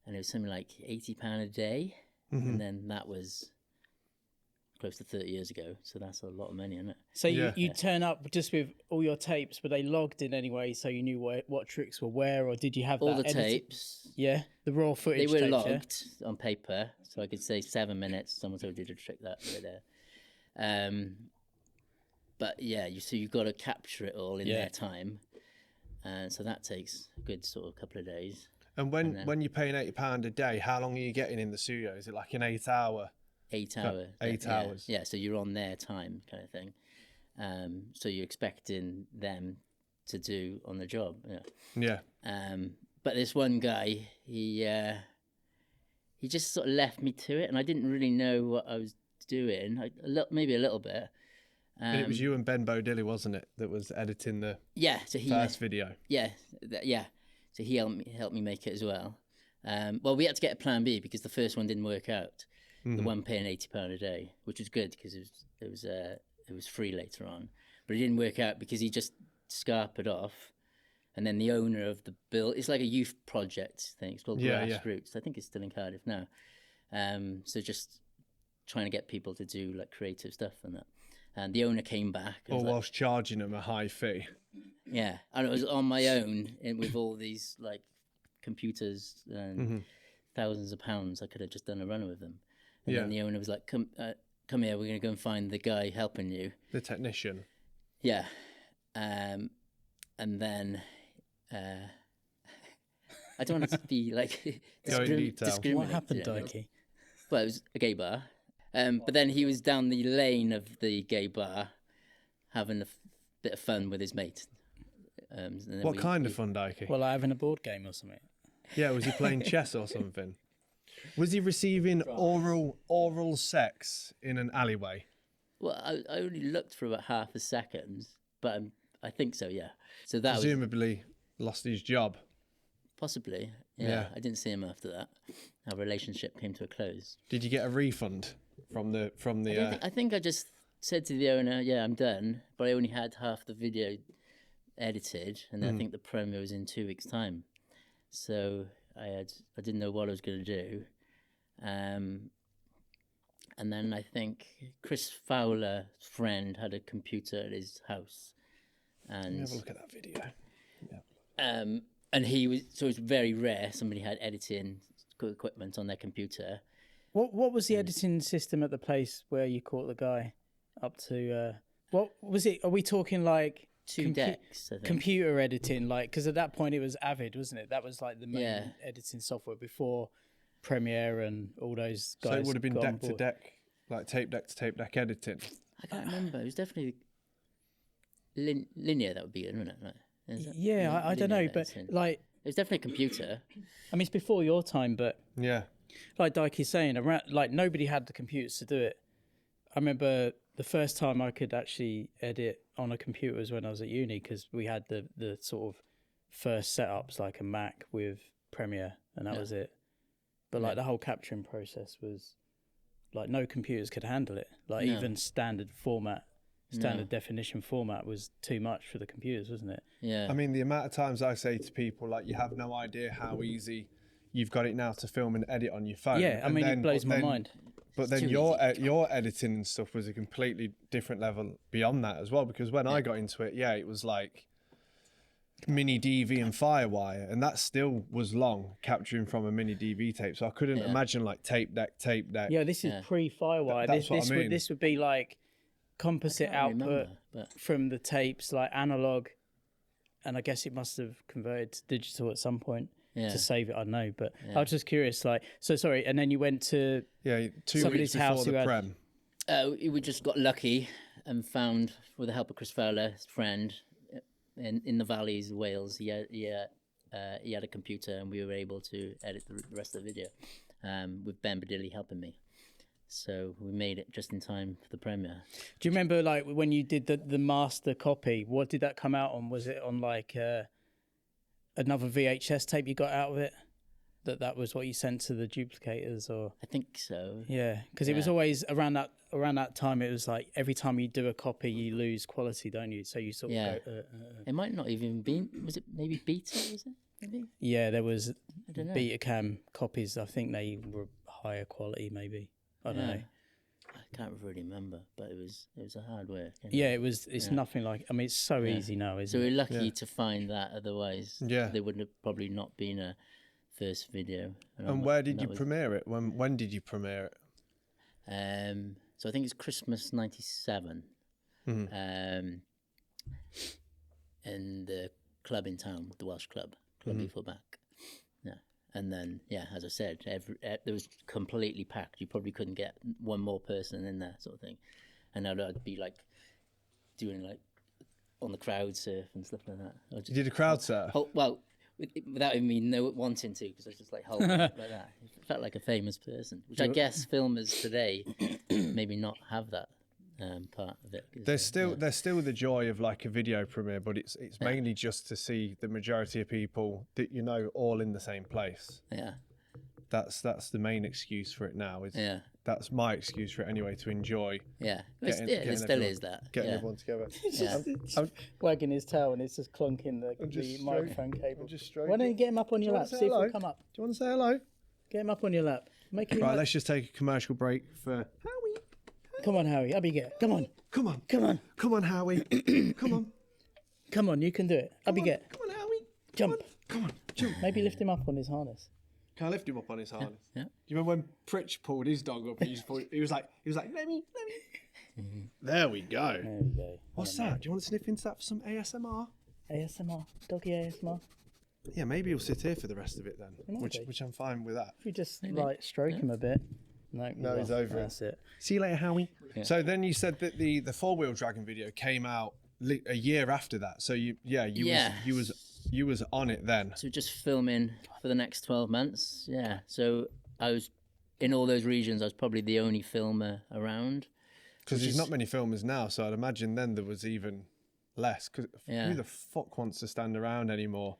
and it was something like £80 a day, and then that was close to 30 years ago, so that's a lot of money, isn't it? So you turn up just with all your tapes, but they logged in anyway, so you knew what tricks were where, or did you have all the tapes? Yeah, the raw footage. They were tapes, logged on paper, so I could say 7 minutes. Someone told you to trick that right there. But yeah, you've got to capture it all in their time, and so that takes a good sort of couple of days. And when you're paying £80 a day, how long are you getting in the studio? Is it like an 8 hour? 8 hours. 8 hours. Yeah, so you're on their time kind of thing. So you're expecting them to do on the job. Yeah. But this one guy, he just sort of left me to it, and I didn't really know what I was doing. Maybe a little bit. And it was you and Ben Bodilly, wasn't it, that was editing the first video? Yeah. So he helped me make it as well. Well, we had to get a plan B because the first one didn't work out. The one paying £80 a day, which was good because it was free later on, but it didn't work out because he just scarpered off, and then the owner of the it's like a youth project thing. It's called Grassroots. I think it's still in Cardiff now. So just trying to get people to do like creative stuff and that. And the owner came back. Or whilst charging them a high fee. Yeah, and it was on my own with all these like computers and thousands of pounds. I could have just done a run with them. And then the owner was like, come here, we're going to go and find the guy helping you. The technician. Yeah. And then... I don't want it to be like discriminating. What happened, Dykie? Well, it was a gay bar. But then he was down the lane of the gay bar having a bit of fun with his mate. What kind of fun, Dykie? Well, having a board game or something. Yeah, was he playing chess or something? Was he receiving oral sex in an alleyway? Well, I only looked for about half a second, but I think so, yeah. So that presumably lost his job. Possibly, yeah. I didn't see him after that. Our relationship came to a close. Did you get a refund from the? I think I just said to the owner, "Yeah, I'm done," but I only had half the video edited, and I think the premiere was in 2 weeks' time. So I didn't know what I was going to do, and then I think Chris Fowler's friend had a computer at his house, and have a look at that video. Yeah. And it was very rare somebody had editing equipment on their computer. What was the editing system at the place where you caught the guy up to? What was it? Are we talking like two decks? I think. Computer editing, like, because at that point it was Avid, wasn't it? That was like the main editing software before Premiere and all those guys. So it would have been deck to deck, like tape deck to tape deck editing. I can't remember. It was definitely linear. That would be good, wouldn't it? Like, yeah, I don't know, but like it's definitely a computer. I mean, it's before your time, but yeah, like Dykie's saying, around like nobody had the computers to do it. I remember the first time I could actually edit on a computer was when I was at uni, because we had the sort of first setups like a Mac with Premiere, and that was it. But like the whole capturing process was like no computers could handle it. Like even standard definition format was too much for the computers, wasn't it? Yeah. I mean, the amount of times I say to people, like, you have no idea how easy you've got it now to film and edit on your phone. Yeah, I mean, it blows my mind. But then your editing and stuff was a completely different level beyond that as well, because when I got into it, it was like MiniDV and Firewire, and that still was long, capturing from a MiniDV tape. So I couldn't imagine like tape deck. Yeah, this is pre-Firewire. That's what I mean. This would be like composite output from the tapes, like analog, and I guess it must have converted to digital at some point to save it. I don't know, but I was just curious. Like, so sorry, and then you went to 2 weeks before the Prem. We just got lucky and found, with the help of Chris Fowler's friend in the valleys of Wales, he had a computer, and we were able to edit the rest of the video with Ben Badilli helping me. So we made it just in time for the premiere. Do you remember, like, when you did the master copy, what did that come out on? Was it on like another VHS tape you got out of it? That was what you sent to the duplicators, or? I think so. Yeah, because it was always around that time. It was like every time you do a copy, you lose quality, don't you? So you sort of go. It might not even be. Was it maybe beta? Was it maybe? Yeah, there was Betacam copies. I think they were higher quality, maybe. I don't know. I can't really remember, but it was a hard work. Yeah, it was. It's nothing like. I mean, it's so easy now, isn't it? So we're lucky to find that. Otherwise, there would have probably not been a first video. And where did you premiere it? When did you premiere it? So I think it's Christmas '97. In the club in town, the Welsh club, Before Back. And then, as I said, there was completely packed. You probably couldn't get one more person in there, sort of thing. And I'd be like doing like on the crowd surf and stuff like that. You did a crowd surf? Well, without even me wanting to, because I was just like holding it like that. It felt like a famous person, which I guess filmers today maybe not have that part of it. There's still the joy of like a video premiere, but it's mainly just to see the majority of people that you know all in the same place. Yeah, that's the main excuse for it now. That's my excuse for it anyway, to enjoy. Yeah, it still is that. Getting everyone together. I'm wagging his tail and it's just clunking the microphone cable. Why don't you get him up on your lap? See if he'll come up. Do you want to say hello? Get him up on your lap. Right, let's just take a commercial break for how we Come on, Howie. Up you get. Come on. Come on. Come on. Come on, Howie. Come on. Come on, you can do it. Up you get. Come on, Howie. Jump. Come on. Jump. Maybe lift him up on his harness. Can I lift him up on his harness? Yeah. You remember when Pritch pulled his dog up? He was like, let me. There we go. There we go. What's that? Do you want to sniff into that for some ASMR? ASMR. Doggy ASMR. Yeah, maybe he'll sit here for the rest of it then, which I'm fine with that. If you just like stroke him a bit. No, he's over it. That's it. See you later, Howie. Yeah. So then you said that the 4-wheel dragon video came out a year after that. So you was on it then. So just filming for the next 12 months. Yeah. So I was in all those regions. I was probably the only filmer around. Because there's not many filmers now, so I'd imagine then there was even less. Because who the fuck wants to stand around anymore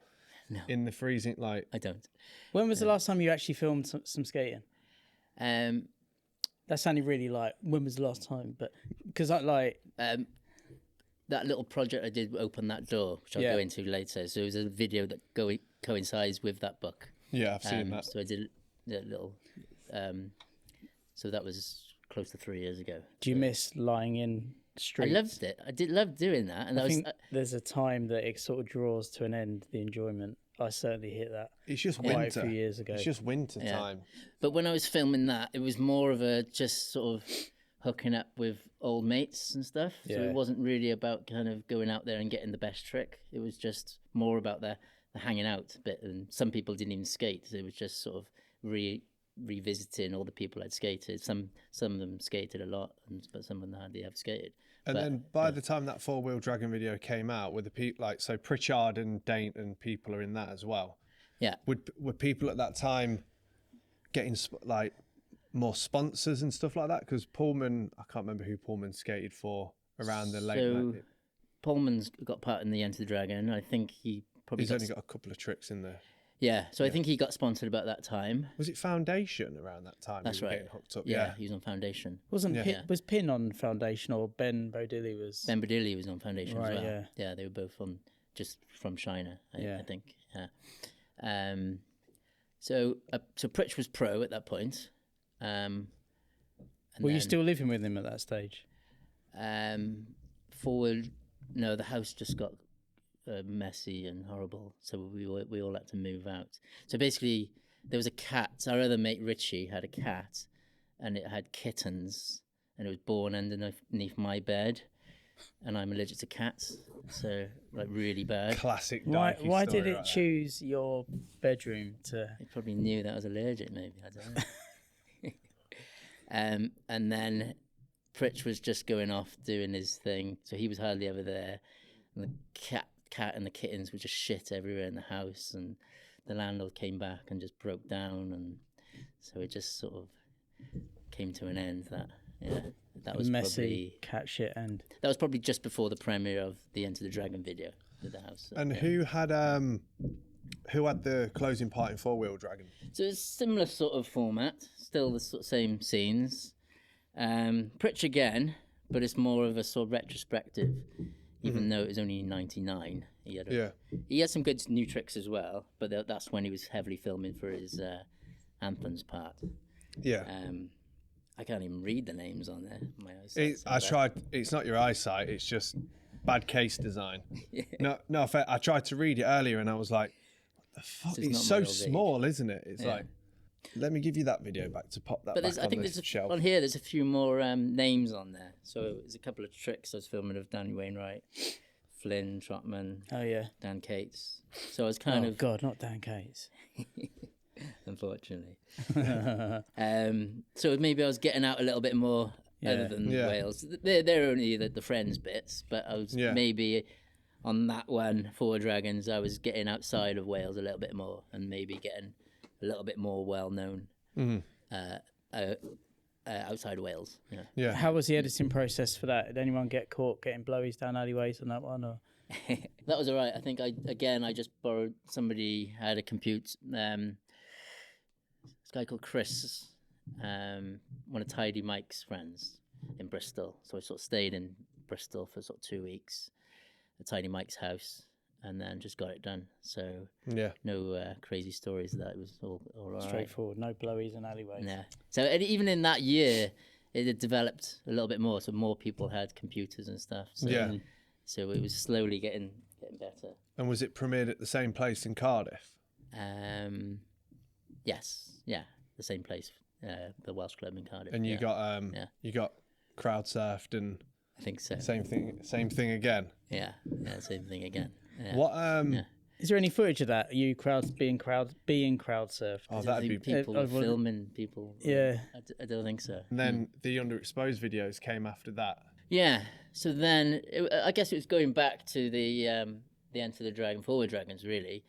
in the freezing? Like I don't. When was the last time you actually filmed some skating? That sounded really like, when was the last time? But because I like that little project I did, Open That Door, which I'll go into later. So it was a video that coincides with that book. Yeah, I've seen that. So I did a little. So that was close to 3 years ago. Do you miss lying in streets? I loved it. I did love doing that, and I think there's a time that it sort of draws to an end, the enjoyment. I certainly hit that. It's just quite winter. A few years ago. It's just winter time. But when I was filming that, it was more of a just sort of hooking up with old mates and stuff. So it wasn't really about kind of going out there and getting the best trick. It was just more about the hanging out bit. And some people didn't even skate. So it was just sort of revisiting all the people I'd skated. Some of them skated a lot, but some of them hardly ever skated. And then by the time that 4-wheel dragon video came out, with the people like Pritchard and Dainton people are in that as well. Yeah. Were people at that time getting like more sponsors and stuff like that? Because Pullman, I can't remember who Pullman skated for around the late. So Pullman's got part in the Enter the Dragon. I think he's only got a couple of tricks in there. Yeah, so I think he got sponsored about that time. Was it Foundation around that time? That's right. Getting hooked up? Yeah, he was on Foundation. Was Pin on Foundation, or Ben Bodilli was? Ben Bodilli was on Foundation as well. Yeah. Yeah, they were both on just from China, I think. Yeah. So Pritch was pro at that point. Were you still living with him at that stage? Forward, no, the house just got messy and horrible, so we all had to move out. So basically there was a cat. Our other mate Richie had a cat, and it had kittens, and it was born underneath my bed, and I'm allergic to cats, so like really bad. Classic Dykie story. Why did it choose your bedroom to? It probably knew that I was allergic, maybe, I don't know. And then Pritch was just going off doing his thing, so he was hardly ever there, and the cat and the kittens were just shit everywhere in the house, and the landlord came back and just broke down, and so it just sort of came to an end. That was messy probably cat shit end. That was probably just before the premiere of the Enter the Dragon video at the house. And who had the closing part in 4-wheel dragon? So it's a similar sort of format, still the sort of same scenes. Pritch again, but it's more of a sort of retrospective. Even though it was only in 99, he had some good new tricks as well, but that's when he was heavily filming for his anthems part. Yeah. I can't even read the names on there. My eyesight. I tried. It's not your eyesight. It's just bad case design. No. I tried to read it earlier, and I was like, "What the fuck? So it's so small, isn't it?" It's like, let me give you that video back to pop that. But back I think there's shelf. On here. There's a few more names on there. So there's a couple of tricks I was filming of Danny Wainwright, Flynn Trotman. Oh yeah. Dan Cates. So I was kind of. Oh God, not Dan Cates. Unfortunately. So maybe I was getting out a little bit more other than Wales. They're only the friends bits, but I was maybe on that one, 4 Dragons, I was getting outside of Wales a little bit more, and maybe getting a little bit more well known outside Wales. Yeah. How was the editing process for that? Did anyone get caught getting blowies down alleyways on that one? Or? That was all right. I think I just borrowed, somebody had a compute. This guy called Chris, one of Tidy Mike's friends in Bristol. So I sort of stayed in Bristol for sort of 2 weeks at Tidy Mike's house, and then just got it done. So no crazy stories. That it was all right. Straightforward. No blowies and alleyways. Yeah. So even in that year, it had developed a little bit more, so more people had computers and stuff. So, yeah. So it was slowly getting better. And was it premiered at the same place in Cardiff? Yes, yeah, the same place, the Welsh club in Cardiff. And you got crowd surfed and I think so. Same thing again. Yeah, same thing again. Yeah. What Is there any footage of that? You being crowd surfed? Oh, that'd be people filming people. Yeah, I don't think so. And then the Underexposed videos came after that. Yeah. So then I guess it was going back to the Enter the Dragon, Forward Dragons, really.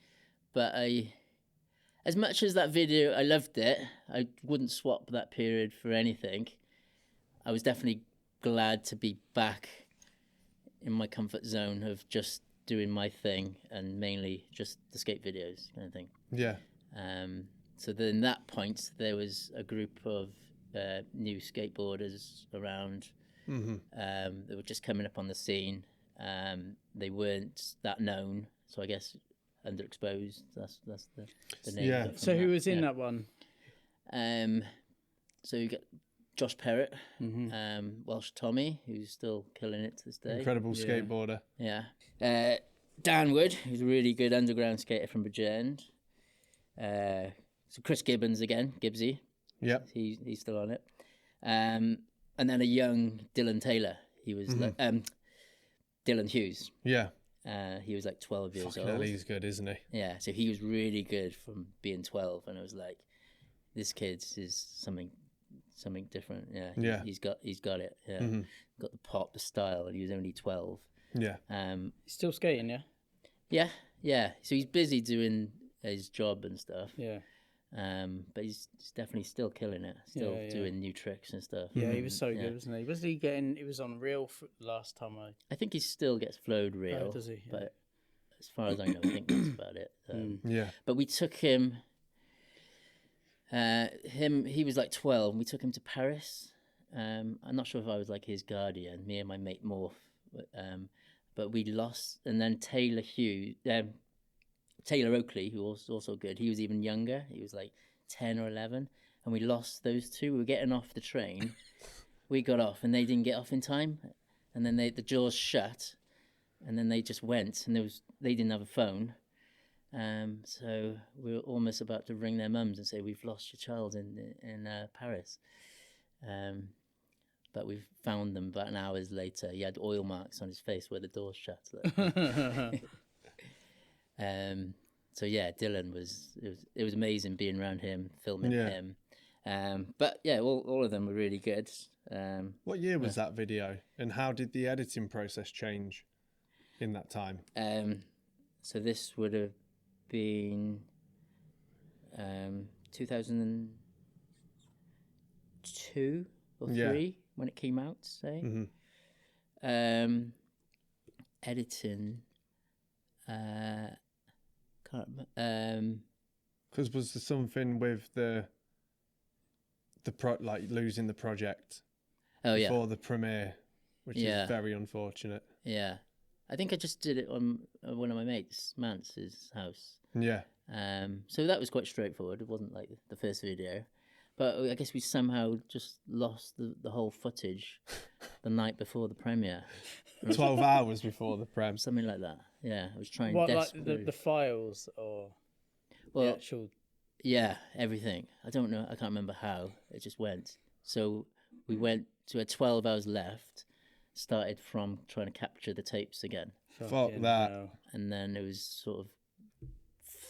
But as much as that video, I loved it. I wouldn't swap that period for anything. I was definitely glad to be back in my comfort zone of just doing my thing and mainly just the skate videos kind of thing. Yeah. So then that point, there was a group of new skateboarders around. They were just coming up on the scene. They weren't that known, so I guess Underexposed. That's the name. Yeah. So who was in that one? So you get Josh Perrott, Welsh Tommy, who's still killing it to this day. Incredible skateboarder. Yeah. Dan Wood, who's a really good underground skater from Bridgend. So Chris Gibbons again, Gibbsy. Yep. He's still on it. And then a young Dylan Taylor. He was Dylan Hughes. Yeah. He was like 12 years Fucking hell, old. he's good, isn't he? Yeah, so he was really good from being 12, and I was like, this kid is something different. Yeah, he's got it. Yeah, got the pop, the style, and he was only 12. Yeah. He's still skating, yeah. Yeah. So he's busy doing his job and stuff. Yeah. But he's definitely still killing it. Still doing new tricks and stuff. Yeah, he was so good, wasn't he? Was he getting? He was on reel last time I think he still gets flowed reel. Oh, does he? Yeah. But as far as I know, I think that's about it. Yeah. But we took him. He was like 12. And we took him to Paris. I'm not sure if I was like his guardian. Me and my mate Morph. But we lost, and then Taylor Oakley, who was also good. He was even younger. He was like 10 or 11, and we lost those two. We were getting off the train. We got off, and they didn't get off in time. And then the doors shut, and then they just went, and they didn't have a phone. So we were almost about to ring their mums and say, "We've lost your child in Paris." But we found them about an hour later. He had oil marks on his face where the doors shut. So yeah, Dylan it was amazing being around him, filming him. But yeah, all of them were really good. What year was that video, and how did the editing process change in that time? So this would have been 2002 or 3 when it came out, say. Editing, can't remember. Because was there something with the losing the project before the premiere, which is very unfortunate. Yeah, I think I just did it on one of my mates, Mance's house. Yeah. So that was quite straightforward. It wasn't like the first video. But I guess we somehow just lost the whole footage the night before the premiere. 12 hours before the prem. Something like that. Yeah, I was trying desperately. Like the files or the actual... Yeah, everything. I don't know. I can't remember how. It just went. So we went to 12 hours left, started from trying to capture the tapes again. Fuck that. Hell. And then it was sort of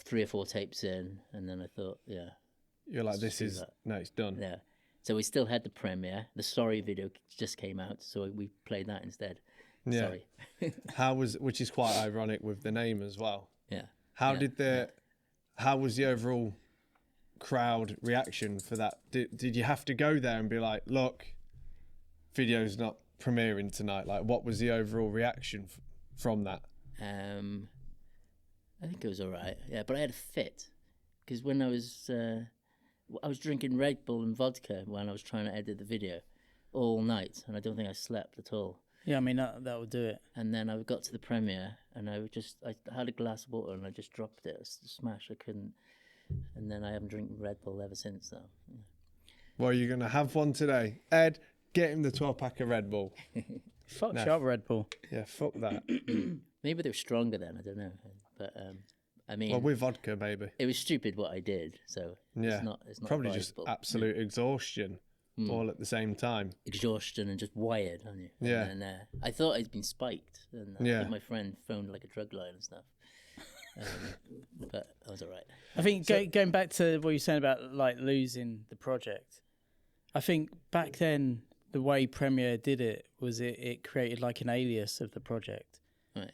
3 or 4 tapes in, and then I thought, you're like, it's done. Yeah. So we still had the premiere. The Sorry video just came out, so we played that instead. Yeah. Sorry. Which is quite ironic with the name as well. Yeah. How was the overall crowd reaction for that? Did you have to go there and be like, look, video's not premiering tonight? Like, what was the overall reaction from that? I think it was all right. Yeah, but I had a fit because when I was drinking Red Bull and vodka when I was trying to edit the video all night, and I don't think I slept at all. Yeah, I mean that would do it. And then I got to the premiere, and I had a glass of water, and I just dropped it, smash. I couldn't, and then I haven't drinking Red Bull ever since. Though. Well, you're gonna have one today, Ed. Get him the 12-pack of Red Bull. Fuck sharp Red Bull. Yeah, fuck that. Maybe they were stronger then. I don't know. But I mean, Well, with vodka, maybe. it was stupid what I did. So Yeah, it's not probably just advisable. absolute exhaustion all at the same time. Exhaustion and just wired on you. Yeah. And I thought I'd been spiked, and I Yeah. think my friend phoned like a drug line and stuff. But I was all right. I think going back to what you were saying about like losing the project, I think back then the way Premiere did it was it created like an alias of the project, Right.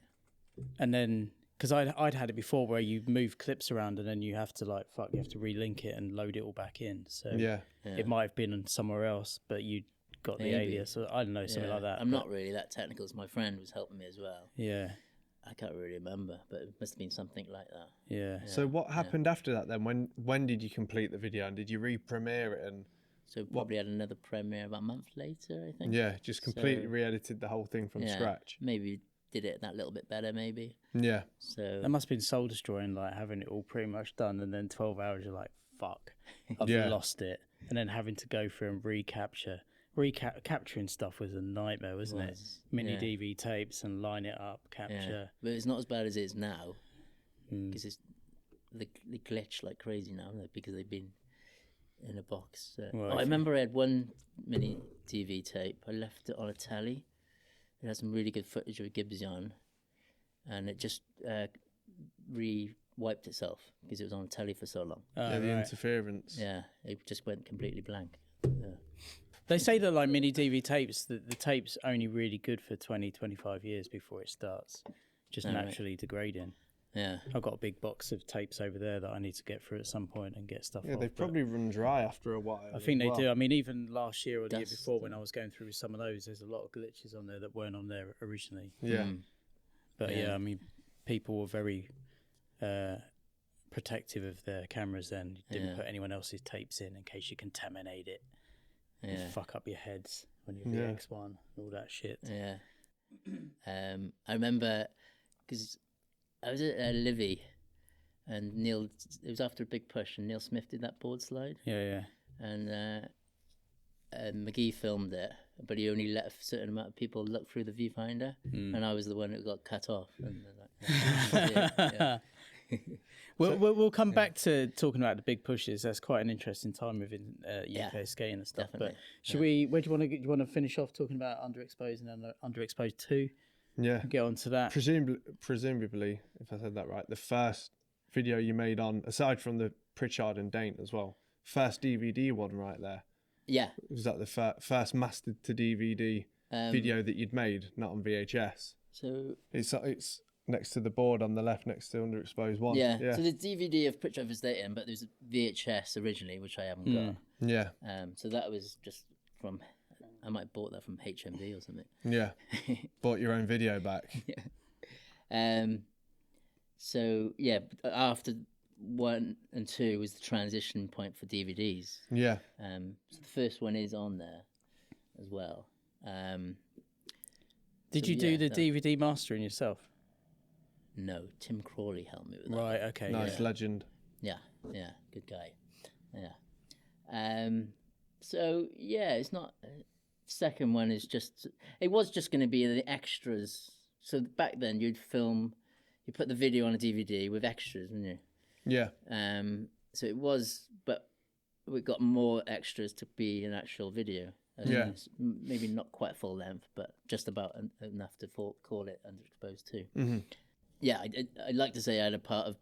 and then because I'd had it before where you move clips around and then you have to you have to relink it and load it all back in. So Yeah. it might have been somewhere else, but you got the alias. Or I don't know, something like that. I'm not really that technical. So my friend was helping me as well. Yeah. I can't really remember, but it must have been something like that. Yeah. So what happened after that then? When did you complete the video and did you re-premiere it? And So probably had another premiere about a month later, I think. yeah, just completely re-edited the whole thing from scratch. Maybe did it that little bit better, maybe. Yeah. So That must have been soul destroying, like having it all pretty much done, and then 12 hours you're like, fuck, I've Yeah. lost it, and then having to go through and capturing stuff was a nightmare, wasn't it? Mini DV tapes and line it up, capture. but it's not as bad as it is now, because it's they glitch like crazy now, because they've been in a box. I remember I had one mini DV tape. I left it on a telly. It had some really good footage of Gibbsy on, and it just wiped itself because it was on a telly for so long. The interference. Yeah, it just went completely blank. They say that like mini DV tapes, that the tape's only really good for 20, 25 years before it starts just naturally degrading. Yeah. I've got a big box of tapes over there that I need to get through at some point and get stuff Yeah, off, they probably run dry after a while. I think they do. I mean, even last year or the year before when I was going through some of those, there's a lot of glitches on there that weren't on there originally. Yeah. But yeah, I mean, people were very protective of their cameras then. You didn't put anyone else's tapes in case you contaminate it. And fuck up your heads when you're VX1, all that shit. Yeah. I remember because I was at Livy and Neil, it was after a big push and Neil Smith did that board slide. Yeah. And McGee filmed it, but he only let a certain amount of people look through the viewfinder, and I was the one that got cut off. And We'll come back to talking about the big pushes. That's quite an interesting time within UK skating and stuff. Definitely. But should we? Where do you want to finish off talking about Underexposed and then Underexposed 2? Yeah. Get on to that. Presumably, if I said that right, the first video you made on, aside from the Pritchard and Dainton as well, first DVD one right there. Yeah. Was that the first mastered to DVD video that you'd made, not on VHS? So it's next to the board on the left, next to Underexposed 1. Yeah. So the DVD of Pritchard and Dainton, but there's a VHS originally, which I haven't got. Yeah. So that was just from, I might have bought that from HMV or something. Yeah. Bought your own video back. Yeah. So yeah, after 1 and 2 was the transition point for DVDs. Yeah. So the first one is on there as well. Did you do the DVD mastering yourself? No, Tim Crawley helped me with that. Right. Okay. Nice legend. Yeah. Good guy. Yeah. So yeah, it's not. Second one is just. It was just going to be the extras. So back then you'd put the video on a DVD with extras, wouldn't you? Yeah. So it was, but we got more extras to be an actual video. Yeah. Maybe not quite full length, but just about enough to call it Underexposed 2. Mm-hmm. Yeah, I'd like to say I had a part of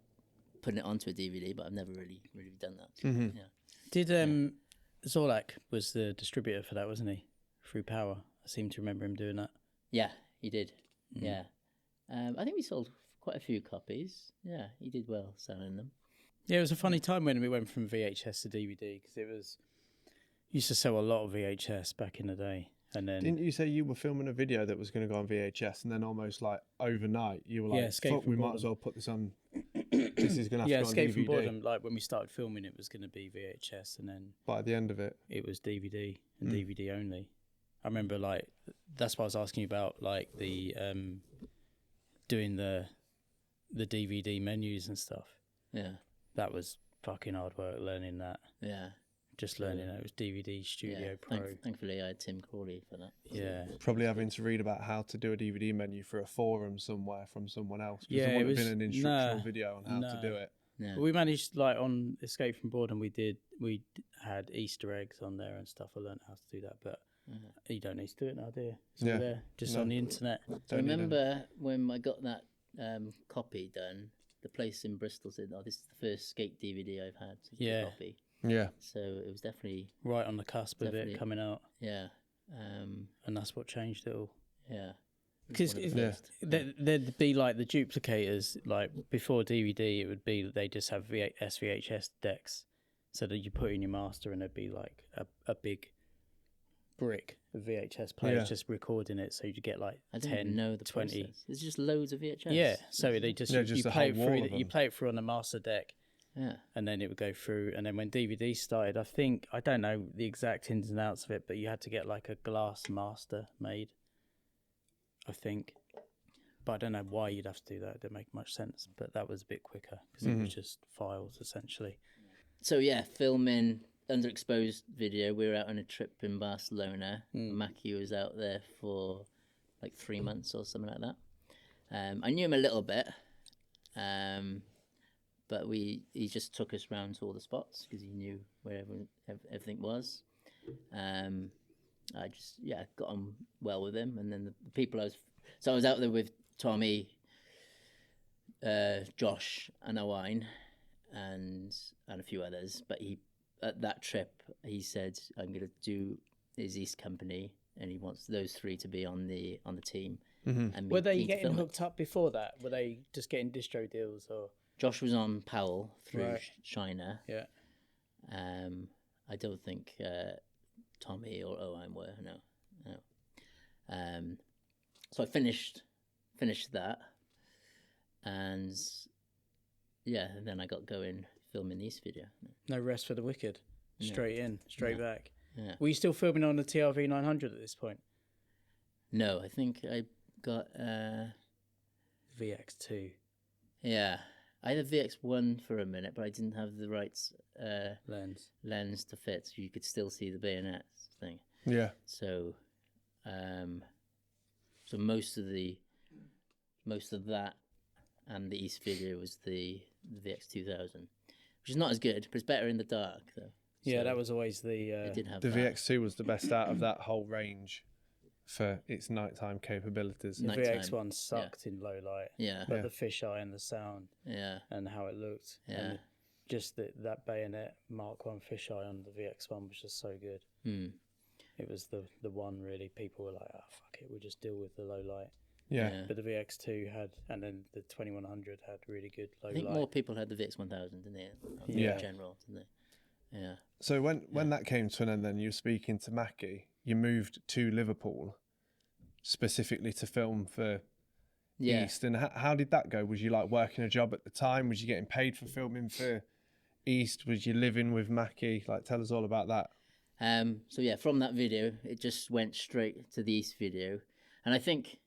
putting it onto a DVD, but I've never really done that. Mm-hmm. Yeah. Did Zorlak was the distributor for that, wasn't he? Through Power. I seem to remember him doing that. Yeah, he did. Yeah. I think we sold quite a few copies. Yeah, he did well selling them. Yeah, it was a funny time when we went from VHS to DVD because used to sell a lot of VHS back in the day. And then Didn't you say you were filming a video that was going to go on VHS, and then almost like overnight you were like, "Fuck, we might as well put this on. This is going to have to go on Escape DVD." from Boredom. Like when we started filming, it was going to be VHS, and then But at the end of it, it was DVD and DVD only. I remember like that's why I was asking you about like the doing the DVD menus and stuff. Yeah. That was fucking hard work learning that. Yeah. just learning it was DVD Studio Pro. Thankfully, I had Tim Crawley for that. Yeah. Probably having to read about how to do a DVD menu for a forum somewhere from someone else. Yeah, there wouldn't have been an instructional video on how to do it. Yeah. We managed, like on Escape from Boredom, we had Easter eggs on there and stuff. I learned how to do that, but you don't need to do it now, do you? It's all there, just on the internet. I remember when I got that copy done, the place in Bristol said, "Oh, this is the first skate DVD I've had." Yeah. Copy. Yeah. So it was definitely right on the cusp of it coming out. Yeah. And that's what changed it all. Yeah. Because there'd be like the duplicators, like before DVD, it would be they just have SVHS decks, so that you put in your master and there'd be like a big brick of VHS players just recording it, so you get like 10, know the 20. Process. There's just loads of VHS. Yeah, so they just you play it through. You play it through on the master deck. Yeah. And then it would go through, and then when DVD started, I don't know the exact ins and outs of it, but you had to get like a glass master made, I think. But I don't know why you'd have to do that. It didn't make much sense, but that was a bit quicker because it was just files essentially. So yeah, filming Underexposed video. We were out on a trip in Barcelona. Mackey was out there for like 3 months or something like that. I knew him a little bit. But he just took us round to all the spots because he knew where everything was. I just got on well with him, and then the people I was out there with Tommy, Josh, and Owain, and a few others. But at that trip he said, "I'm going to do his East company," and he wants those 3 to be on the team. And were they getting hooked up before that? Were they just getting distro deals or? Josh was on Powell through China. Yeah. I don't think Tommy or Owen were. No. So I finished that, and then I got going filming the East video. No rest for the wicked. Straight in, straight back. Yeah. Were you still filming on the TRV 900 at this point? No, I think I got VX2. Yeah. I had a VX1 for a minute, but I didn't have the right lens to fit, so you could still see the bayonet thing. Yeah. So, so most of that and the East video was the VX2000, which is not as good, but it's better in the dark though. Yeah, so that was always the. It did have the that. VX2 was the best out of that whole range for its nighttime capabilities. The VX1 sucked in low light. Yeah. But the fisheye and the sound. Yeah. And how it looked. Yeah. And just that bayonet Mark 1 fisheye on the VX1 was just so good. It was the one really. People were like, "Oh fuck it, we'll just deal with the low light." Yeah. But the VX2 had, and then the 2100 had really good low light. I think more people had the VX1000, didn't they? In general, didn't they? Yeah. So when that came to an end, then you were speaking to Mackey. You moved to Liverpool specifically to film for East. And how did that go? Was you like working a job at the time? Was you getting paid for filming for East? Was you living with Mackey? Like, tell us all about that. So yeah, from that video, it just went straight to the East video. And I think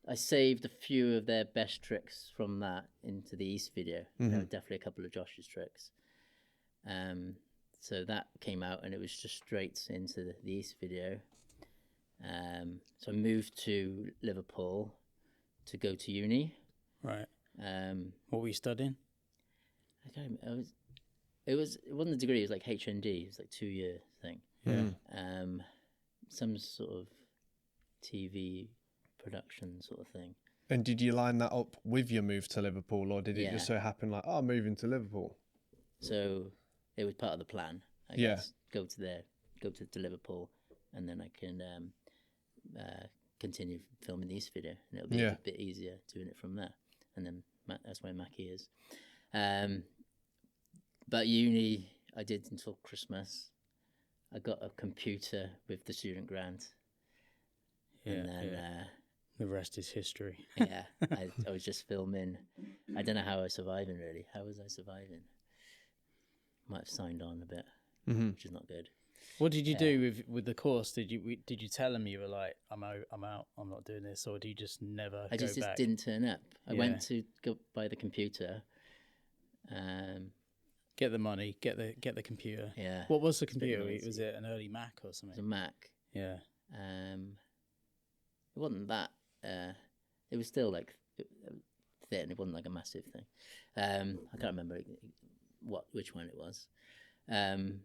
I saved a few of their best tricks from that into the East video. Definitely a couple of Josh's tricks. So that came out and it was just straight into the East video. So I moved to Liverpool to go to uni. Right. What were you studying? It wasn't a degree, it was like HND, it was like 2-year thing. Yeah. Some sort of TV production sort of thing. And did you line that up with your move to Liverpool, or did it just so happen like, oh, moving to Liverpool? So it was part of the plan, I guess. Go to Liverpool, and then I can continue filming the East video, and it'll be a bit easier doing it from there. And then that's where Mackey is. But uni, I did until Christmas. I got a computer with the student grant. And then the rest is history. I was just filming. I don't know how I was surviving, really. How was I surviving? Might have signed on a bit, which is not good. What did you do with the course? Did you tell them you were like, I'm out, I'm not doing this, or do you just never I go just back? didn't turn up. I went to go buy the computer, get the money, get the computer. Yeah. What was the computer? Was it an early Mac or something? It was a Mac. Yeah. It wasn't that. It was still like thin. It wasn't like a massive thing. I can't remember which one it was. And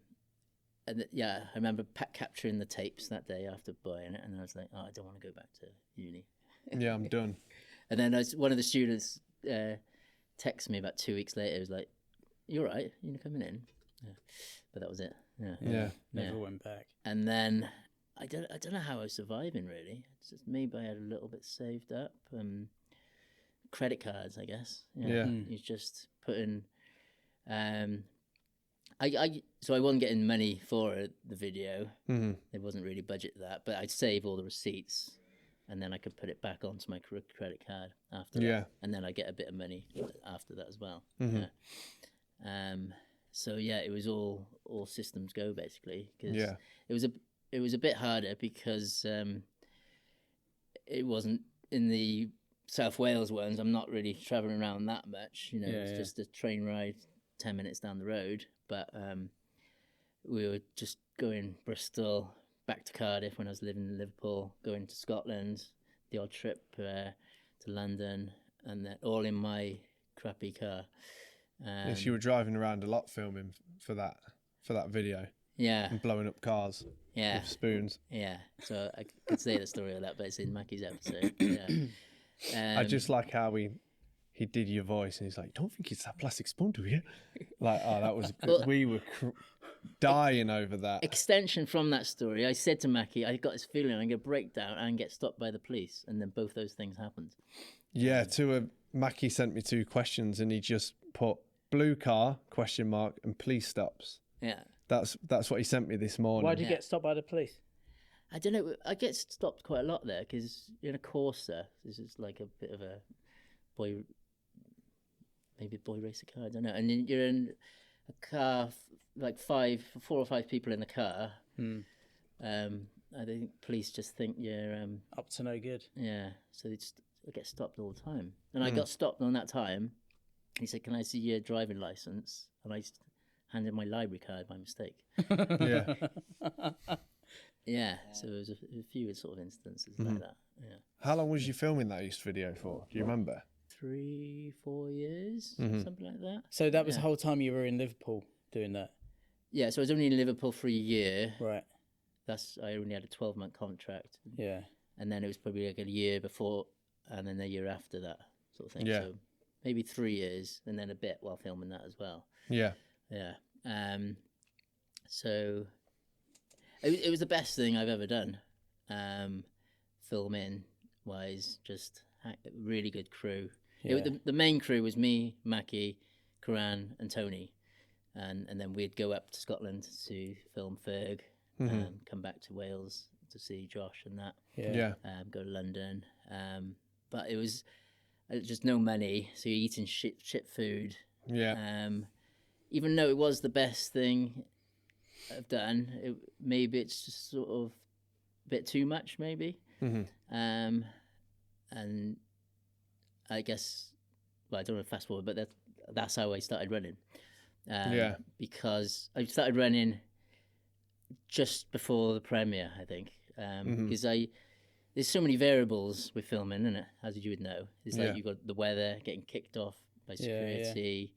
I remember capturing the tapes that day after buying it, and I was like, oh, I don't want to go back to uni. Yeah, I'm done. And then one of the students texted me about 2 weeks later. He was like, "You all right? You're coming in?" Yeah. But that was it. Yeah. Never went back. And then I don't know how I was surviving really. It's just maybe I had a little bit saved up. Credit cards, I guess. Yeah. You just put in. So I wasn't getting money for the video. Mm-hmm. It wasn't really budget that, but I'd save all the receipts, and then I could put it back onto my credit card after that, and then I get a bit of money after that as well. Mm-hmm. Yeah. So yeah, it was all systems go basically, because it was a bit harder because it wasn't in the South Wales ones. I'm not really traveling around that much. It's just a train ride 10 minutes down the road. But we were just going Bristol, back to Cardiff when I was living in Liverpool, going to Scotland, the odd trip to London, and then all in my crappy car. Yes, you were driving around a lot filming for that video. Yeah. And blowing up cars. Yeah. With spoons. Yeah. So I could say the story of that, but it's in Mackey's episode. Yeah. I just like how he did your voice, and he's like, "Don't think it's that plastic spoon, do you?" Like, oh, that was we were dying over that. Extension from that story, I said to Mackey, I got this feeling I'm going to break down and get stopped by the police, and then both those things happened. Yeah, Mackey sent me 2 questions, and he just put blue car ? And police stops. Yeah, that's what he sent me this morning. Why did you get stopped by the police? I don't know. I get stopped quite a lot there because in a Corsa, this is like a bit of a boy racer car. I don't know. And you're in a car, like 4 or 5 people in the car. I think police just think you're up to no good. Yeah, so I get stopped all the time. And I got stopped on that time. He said, "Can I see your driving license?" And I handed my library card by mistake. Yeah. Yeah, so there was a few sort of instances like that. Yeah. How long was you filming that East video for? Do you remember? 3-4 years, something like that. So that was the whole time you were in Liverpool doing that? Yeah, so I was only in Liverpool for a year. Right. I only had a 12-month contract. Yeah. And then it was probably like a year before, and then a year after that sort of thing. Yeah. So maybe 3 years, and then a bit while filming that as well. Yeah. Yeah. So it was the best thing I've ever done. Filming wise, just really good crew. Yeah. The main crew was me, Mackey, Korahn, and Tony, and then we'd go up to Scotland to film Ferg, come back to Wales to see Josh and that. Yeah. Go to London, but it was just no money, so you're eating shit food. Yeah. Even though it was the best thing I've done, maybe it's just sort of a bit too much, maybe. And I guess, well, I don't want to fast forward, but that's how I started running. Because I started running just before the premiere, I think, because there's so many variables with filming, isn't it? As you would know, it's like you've got the weather, getting kicked off by security,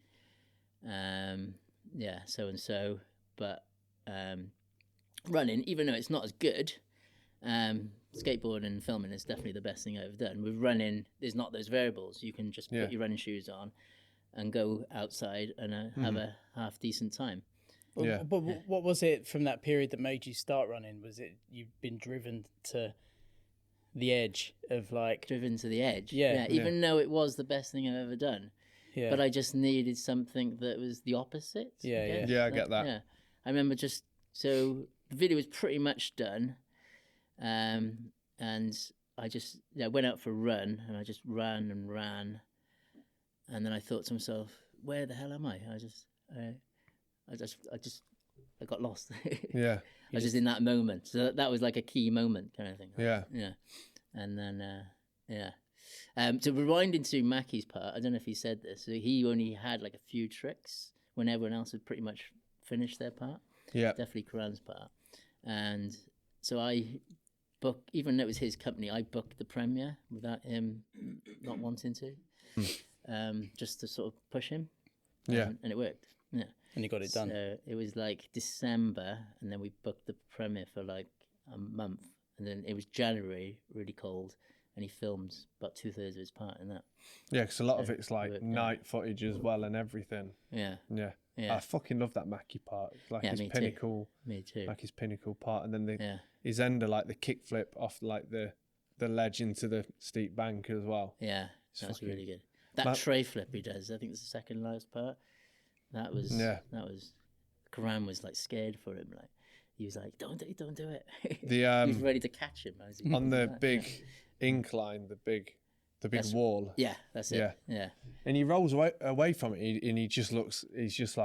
so and so. But running, even though it's not as good, skateboarding and filming is definitely the best thing I've done. With running, there's not those variables. You can just put your running shoes on and go outside and have a half decent time. But what was it from that period that made you start running? Was it you've been driven to the edge of like... Driven to the edge. Yeah. Even though it was the best thing I've ever done. Yeah. But I just needed something that was the opposite. I get that. Yeah. I remember so the video was pretty much done. And I just went out for a run, and I just ran and ran. And then I thought to myself, where the hell am I? I got lost. Yeah. I was just in that moment. So that was like a key moment kind of thing. Yeah. Yeah. And then, to rewind into Mackey's part, I don't know if he said this. So he only had like a few tricks when everyone else had pretty much finished their part. Yeah. Definitely Korahn's part. And so I booked, even though it was his company, I booked the premiere without him not wanting to, just to sort of push him. Yeah. And it worked. Yeah. And you got it done. So it was like December, and then we booked the premiere for like a month. And then it was January, really cold, and he filmed about 2/3 of his part in that. Yeah, because a lot of it's like night footage as well and everything. Yeah. Yeah. Yeah. I fucking love that Mackey part. It's like his me pinnacle. Too. Me too. Like his pinnacle part. And then his ender, like the kickflip off like the ledge into the steep bank as well. Yeah, that's really good. That tray flip he does, I think it's the second last part. That was, Korahn was like scared for him. Like, he was like, don't do it. He was ready to catch him. On the big incline, the big wall. Yeah, that's it. Yeah. And he rolls away from it, and he's just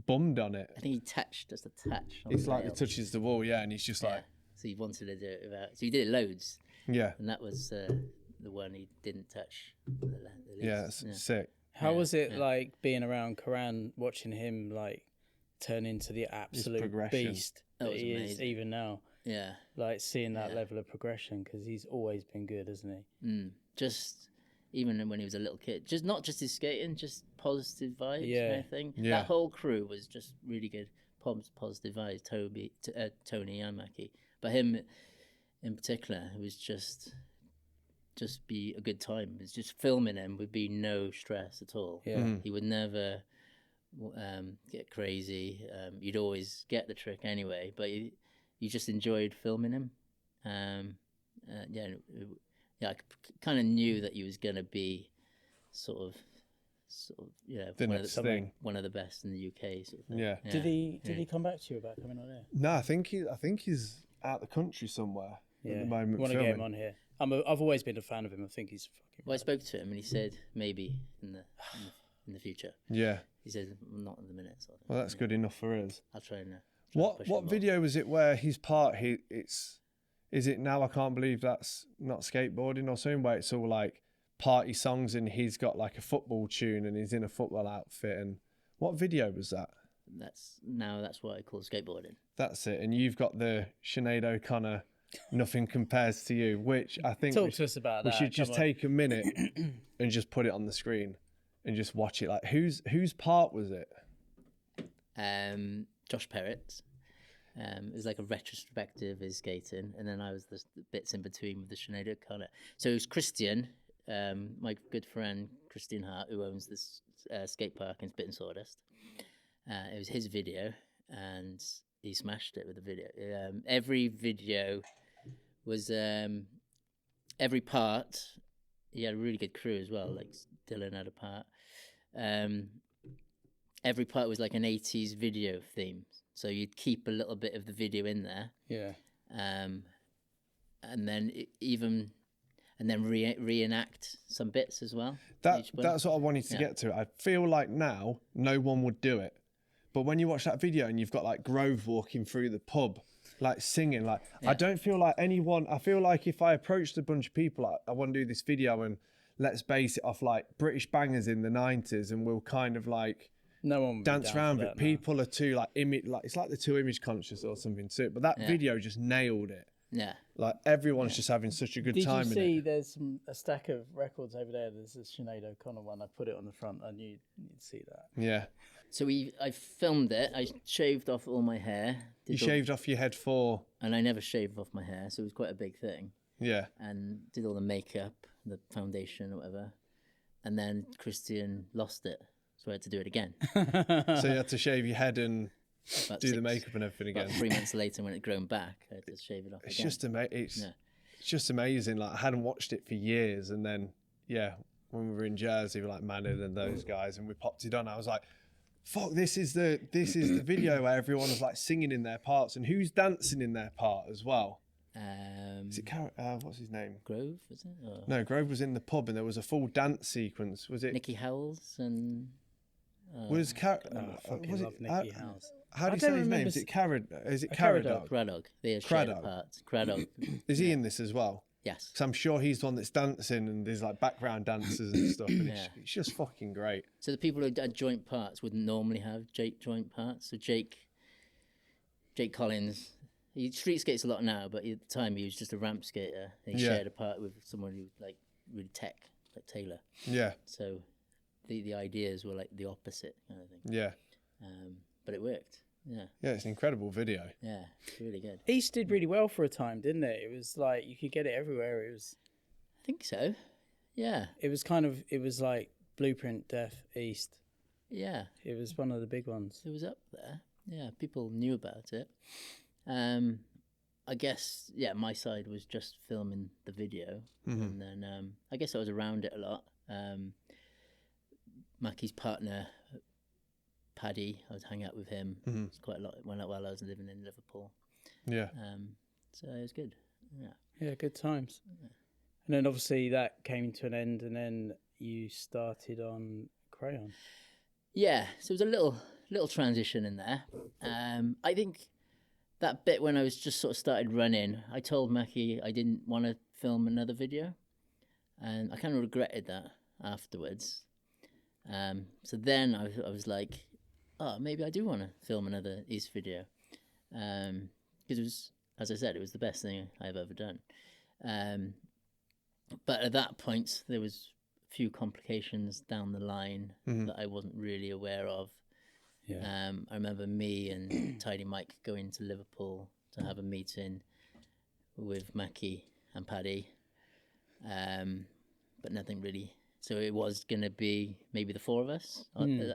bummed on it. I think he touched, just a touch. It's like he touches the wall, and he's just like. So he wanted to do it without. So he did it loads. Yeah. And that was the one he didn't touch. The least. Yeah, that's sick. How was it like being around Korahn, watching him like turn into the absolute beast that he is even now? Yeah. Like seeing that level of progression, because he's always been good, hasn't he? Just even when he was a little kid, just not just his skating, just positive vibes. Yeah. Kind of thing. Yeah. That whole crew was just really good. Positive vibes. Toby, Tony, and Mackey. But him in particular, it was just be a good time. It's just filming him would be no stress at all. Yeah. He would never get crazy. You'd always get the trick anyway, but you just enjoyed filming him. I kind of knew that he was going to be sort of the next thing, one of the best in the UK. Sort of thing. Yeah. Did he come back to you about coming on here? No, I think he's out the country somewhere at the moment. Want to get him on here? I've always been a fan of him. I think he's fucking. Well, I spoke to him and he said maybe in the future. Yeah. He said not in the minute. So well, that's good enough for us. I'll try and. What video was it where his part? Is it Now I Can't Believe That's Not Skateboarding or something, where it's all like party songs and he's got like a football tune and he's in a football outfit, and what video was that? That's what I call skateboarding. That's it. And you've got the Sinead O'Connor Nothing Compares to You, which I think talk to us about that. We should just take a minute and just put it on the screen and just watch it. Like whose part was it? Josh Perrett's. It was like a retrospective of his skating, and then I was the bits in between with the Sinead O'Connor. So it was Christian, my good friend Christian Hart, who owns this skate park in Spit and Sawdust. It was his video, and he smashed it with the video. Every video was every part. He had a really good crew as well. Like Dylan had a part. Every part was like an 80s video theme. So you'd keep a little bit of the video in there. Yeah. And then reenact some bits as well. That's what I wanted to get to. I feel like now no one would do it. But when you watch that video and you've got like Grove walking through the pub, like singing, like I don't feel like anyone. I feel like if I approached a bunch of people, like I want to do this video and let's base it off like British bangers in the 90s, and we'll kind of like no one dance around it. People are too like it's like they're too image conscious or something too. But that video just nailed it. Yeah. Like everyone's just having such a good time. Did you see there's a stack of records over there? There's this Sinead O'Connor one. I put it on the front. I knew you'd see that. Yeah. So I filmed it. I shaved off all my hair. You shaved off your head for? And I never shaved off my hair, so it was quite a big thing. Yeah. And did all the makeup, the foundation or whatever. And then Christian lost it, so I had to do it again. So you had to shave your head and do the makeup and everything again. 3 months later, when it grown back, I had to shave it off again. It's just amazing. Like I hadn't watched it for years, and then when we were in Jersey with like Manon and those guys, and we popped it on, I was like, fuck, this is the video where everyone was like singing in their parts, and who's dancing in their part as well. Is it what's his name? Grove, was it? Or... No, Grove was in the pub and there was a full dance sequence. Was it Nicky Howells and was I fucking love Nicky Howells. How do you say his name? Is it Caradoc? Craddock. They had shared parts. Craddock. Is he in this as well? Yes. Because I'm sure he's the one that's dancing and there's like background dancers and stuff. And it's just fucking great. So the people who had joint parts wouldn't normally have joint parts. So Jake Collins, he street skates a lot now, but at the time he was just a ramp skater. And he shared a part with someone who like really tech, like Taylor. Yeah. So the ideas were like the opposite kind of thing. Yeah. But it worked. Yeah. Yeah, it's an incredible video. Yeah, it's really good. East did really well for a time, didn't it? It was like you could get it everywhere. I think so. Yeah. It was like Blueprint Def East. Yeah. It was one of the big ones. It was up there. Yeah, people knew about it. I guess, my side was just filming the video. And then I guess I was around it a lot. Mackey's partner, Paddy, I would hang out with him. It was quite a lot while I was living in Liverpool. Yeah. So it was good. Yeah. Yeah, good times. Yeah. And then obviously that came to an end, and then you started on Crayon. Yeah, so it was a little transition in there. I think that bit when I was just sort of started running, I told Mackey I didn't want to film another video, and I kind of regretted that afterwards. So then I was like, oh, maybe I do want to film another East video, because it was, as I said, it was the best thing I've ever done. But at that point, there was a few complications down the line that I wasn't really aware of. Yeah. I remember me and Tidy Mike going to Liverpool to have a meeting with Mackey and Paddy, but nothing really. So it was going to be maybe the four of us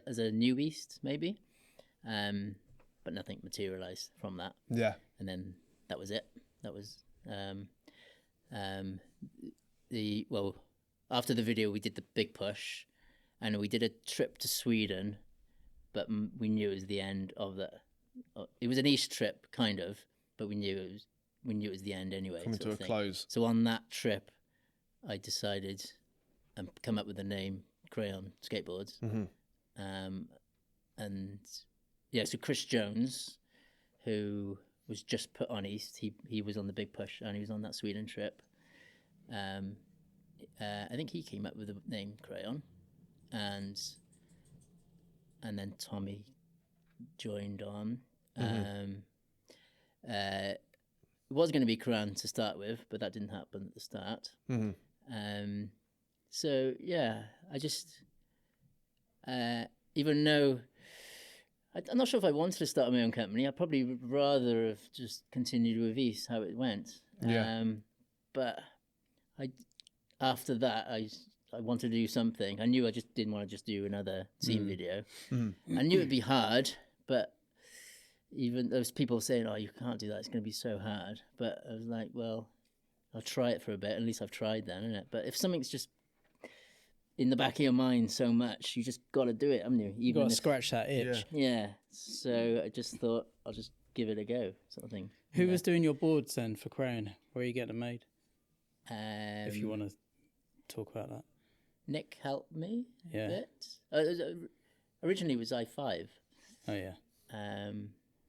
as a new East, maybe, but nothing materialised from that. Yeah. And then that was it. That was after the video, we did the big push, and we did a trip to Sweden, but we knew it was the end of the. It was an East trip, kind of, but we knew it was the end anyway. Coming to a close. So on that trip, I decided and come up with the name Crayon Skateboards. So Chris Jones, who was just put on East, he was on the big push and he was on that Sweden trip. I think he came up with the name Crayon, and then Tommy joined on. It was going to be Korahn to start with, but that didn't happen at the start. So yeah, I just even though I'm not sure if I wanted to start my own company, I'd probably rather have just continued with East how it went. But after that, I wanted to do something. I knew I just didn't want to just do another scene video. I knew it'd be hard, but even those people saying, "Oh, you can't do that; it's going to be so hard." But I was like, "Well, I'll try it for a bit. At least I've tried then, isn't it?" But if something's just in the back of your mind so much, you just got to do it, haven't you? You got to scratch that itch. Yeah. So I just thought I'll just give it a go, sort of thing. Who was doing your boards then for Crayon? Where are you getting them made? If you want to talk about that. Nick helped me a bit. Originally it was I5. Oh yeah.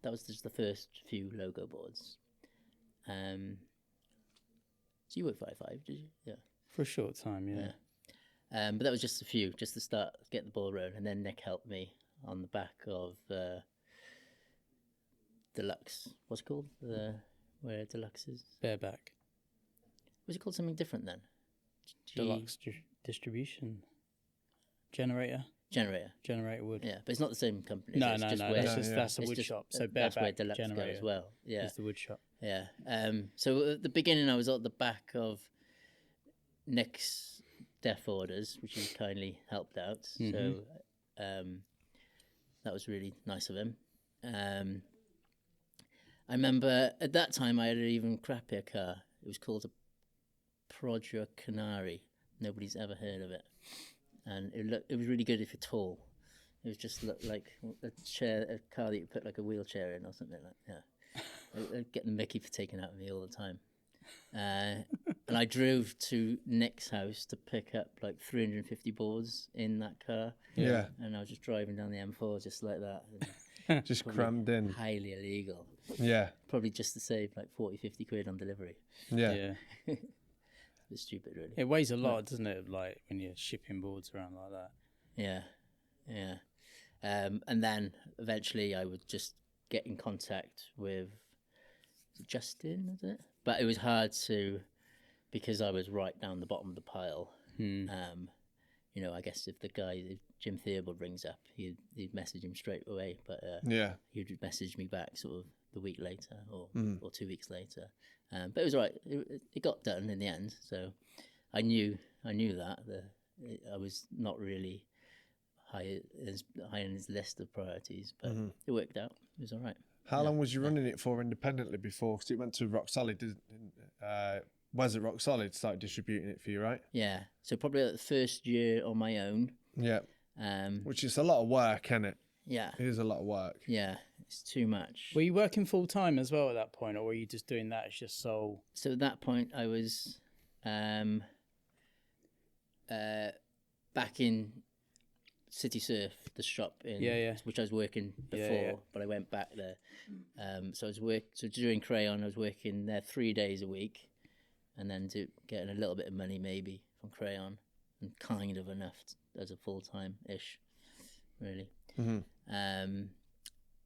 That was just the first few logo boards. So you worked for I5, did you? Yeah. For a short time, yeah. But that was just a few, just to start, get the ball rolling. And then Nick helped me on the back of Deluxe. What's it called? Where Deluxe is? Bareback. Was it called something different then? Deluxe Distribution. Generator wood. Yeah, but it's not the same company. No. That's the wood shop. So that's where Deluxe Generator go as well. Yeah, it's the wood shop. Yeah. So at the beginning, I was at the back of Nick's deaf orders, which he kindly helped out. So that was really nice of him. I remember at that time I had an even crappier car. It was called a Prodger Canary. Nobody's ever heard of it. And it was really good if you're tall. It was just like a car that you put like a wheelchair in or something like that. Yeah. I'd get the Mickey for taking out of me all the time. And I drove to Nick's house to pick up like 350 boards in that car. Yeah. And I was just driving down the M4 just like that. Just crammed in. Highly illegal. Yeah. Probably just to save like 40, 50 quid on delivery. Yeah. bit stupid, really. It weighs a lot, doesn't it? Like when you're shipping boards around like that. Yeah. And then eventually I would just get in contact with Justin, was it? But it was hard because I was right down the bottom of the pile. You know, I guess if Jim Theobald rings up, he'd message him straight away. But he'd message me back sort of the week later or 2 weeks later. But it was all right. It got done in the end. So I knew that I was not really high in his list of priorities, but it worked out. It was all right. How long was you running it for independently before? Because it went to Rock Solid. Was it Rock Solid started distributing it for you, right? Yeah. So probably the first year on my own. Yeah. Which is a lot of work, isn't it? Yeah. It is a lot of work. Yeah. It's too much. Were you working full time as well at that point, or were you just doing that as your sole? So at that point, I was back in City Surf, the shop which I was working before, but I went back there. So during Crayon, I was working there 3 days a week, and then getting a little bit of money maybe from Crayon, and kind of enough as a full time ish, really.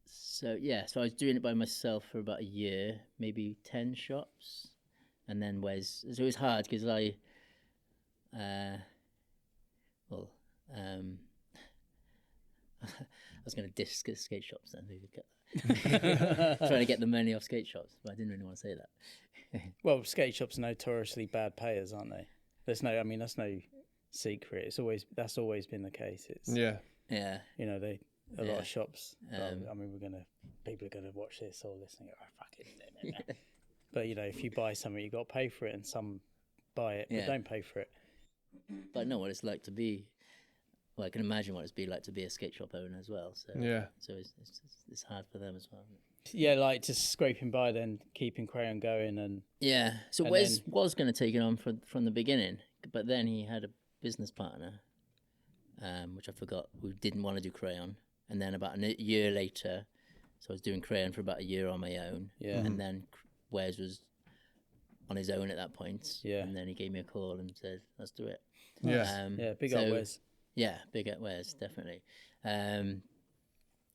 So I was doing it by myself for about a year, maybe 10 shops, and then Wes. So it was hard because I was going to diss skate shops then. Trying to get the money off skate shops, but I didn't really want to say that. Well, skate shops are notoriously bad payers, aren't they? That's no secret. That's always been the case. Yeah. You know, a lot of shops. People are gonna watch this or listen. Oh, fuck it. But you know, if you buy something, you got to pay for it, and some buy it but don't pay for it. But I know what it's like to be. Well, I can imagine what it's like to be a skate shop owner as well. So so it's hard for them as well. Yeah, like just scraping by, then keeping Crayon going, and So Wes was going to take it on from the beginning, but then he had a business partner, which I forgot, who didn't want to do Crayon, and then about a year later, so I was doing Crayon for about a year on my own, and then Wes was on his own at that point, and then he gave me a call and said, "Let's do it." Big up Wes. Yeah, big at Wes, definitely.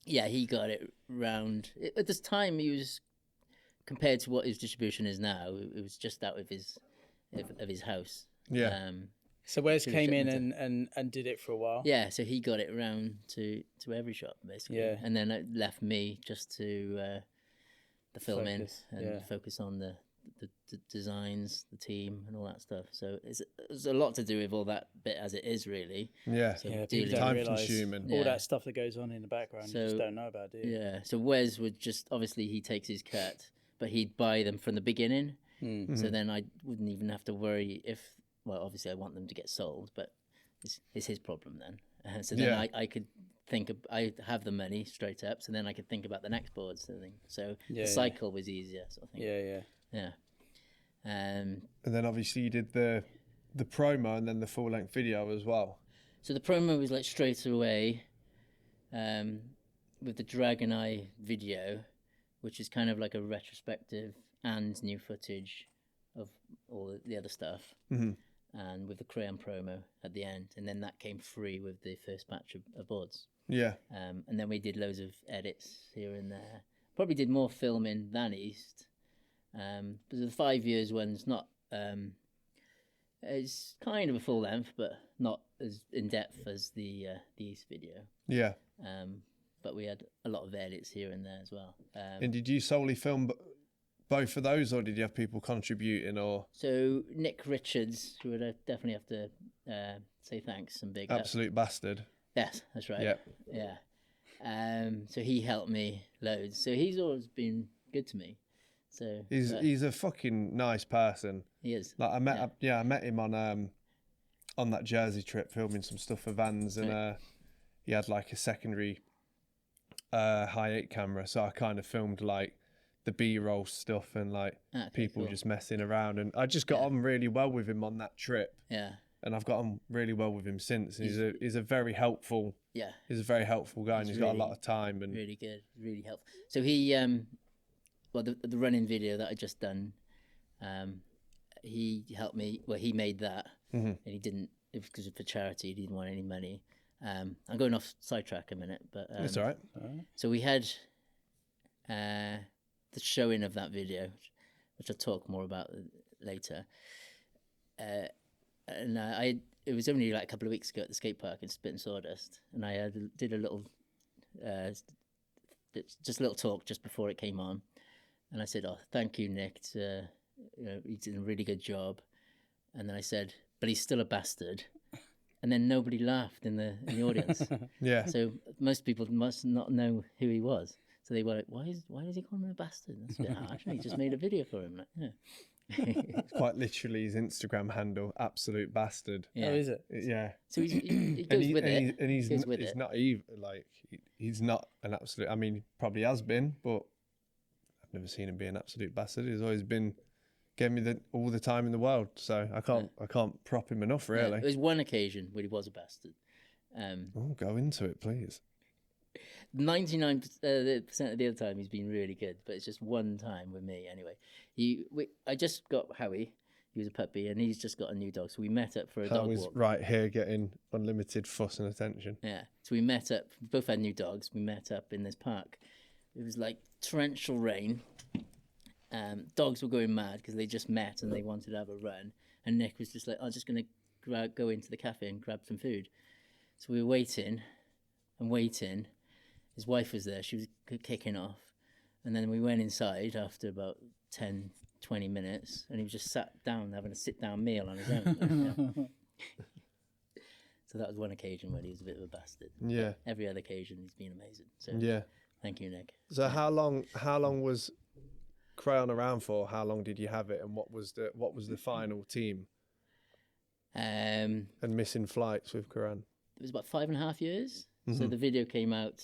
He got it round. At this time, he was, compared to what his distribution is now, it was just out of his house. Yeah. So Wes came in and did it for a while? Yeah, so he got it round to every shop, basically. Yeah. And then it left me just to the filming and focus on the designs, the team, and all that stuff. So it's a lot to do with all that bit as it is, really. Yeah, so people time don't consuming. All that stuff that goes on in the background, you just don't know about, do you? Yeah, so Wes would just, obviously he takes his cut, but he'd buy them from the beginning. So then I wouldn't even have to worry obviously I want them to get sold, but it's his problem then. So then I could I have the money straight up, so then I could think about the next board sort of thing. So the cycle was easier, sort of thing. Yeah. And then obviously you did the promo and then the full length video as well. So the promo was like straight away with the Dragon Eye video, which is kind of like a retrospective and new footage of all the other stuff, and with the Crayon promo at the end, and then that came free with the first batch of boards. Yeah. And then we did loads of edits here and there. Probably did more filming than East. But the 5 years one's not. It's kind of a full length, but not as in depth as the East video. Yeah. But we had a lot of edits here and there as well. And did you solely film both of those, or did you have people contributing? Or so Nick Richards, who would definitely have to say thanks and big absolute bastard. Yes, that's right. Yeah. So he helped me loads. So he's always been good to me. So he's a fucking nice person. He is. Like I met him on that Jersey trip filming some stuff for Vans, and he had like a secondary high 8 camera, so I kind of filmed like the B-roll stuff and like people just messing around, and I just got on really well with him on that trip. Yeah. And I've got on really well with him since. He's a very helpful. Yeah. He's a very helpful guy, and he's got a lot of time and really good, really helpful. So he the running video that I just done, he helped me. Well, he made that, Mm-hmm. and he didn't. It was because for charity. He didn't want any money. I'm going off sidetrack a minute, but It's all right. so we had the showing of that video, which I'll talk more about later. And it was only like a couple of weeks ago at the skate park in Spit and Sawdust, and I did a little, just a little talk just before it came on, and I said, "Oh, thank you, Nick. He did a really good job." And then I said, "But he's still a bastard." And then nobody laughed in the audience. Yeah. So most people must not know who he was. So they were like, why does he call him a bastard? That's a bit harsh. He just made a video for him. Like, yeah. It's quite literally his Instagram handle, absolute bastard. Yeah. Oh, is it? Yeah. So he goes with it. And he's goes with it's it. not even like he's not an absolute. I mean, he probably has been, but I've never seen him be an absolute bastard. He's always been. Gave me all the time in the world, so I can't prop him enough, really. There was one occasion where he was a bastard. Go into it, please. 99% of the other time he's been really good, but it's just one time with me anyway. I just got Howie. He was a puppy, and he's just got a new dog. So we met up for a dog was walk. right here getting unlimited fuss and attention. Yeah. So we met up. We both had new dogs. We met up in this park. It was like torrential rain. Dogs were going mad because they just met and they wanted to have a run. And Nick was just like, I'm just going to go into the cafe and grab some food. So we were waiting and waiting. His wife was there. She was kicking off. And then we went inside after about 10, 20 minutes. And he was just sat down having a sit-down meal on his own. So that was one occasion when he was a bit of a bastard. Yeah. Every other occasion he's been amazing. So Yeah. thank you, Nick. So how long was Crayon around for? How long did you have it, and what was the final team? And missing flights with Korahn. It was about 5.5 years. Mm-hmm. So the video came out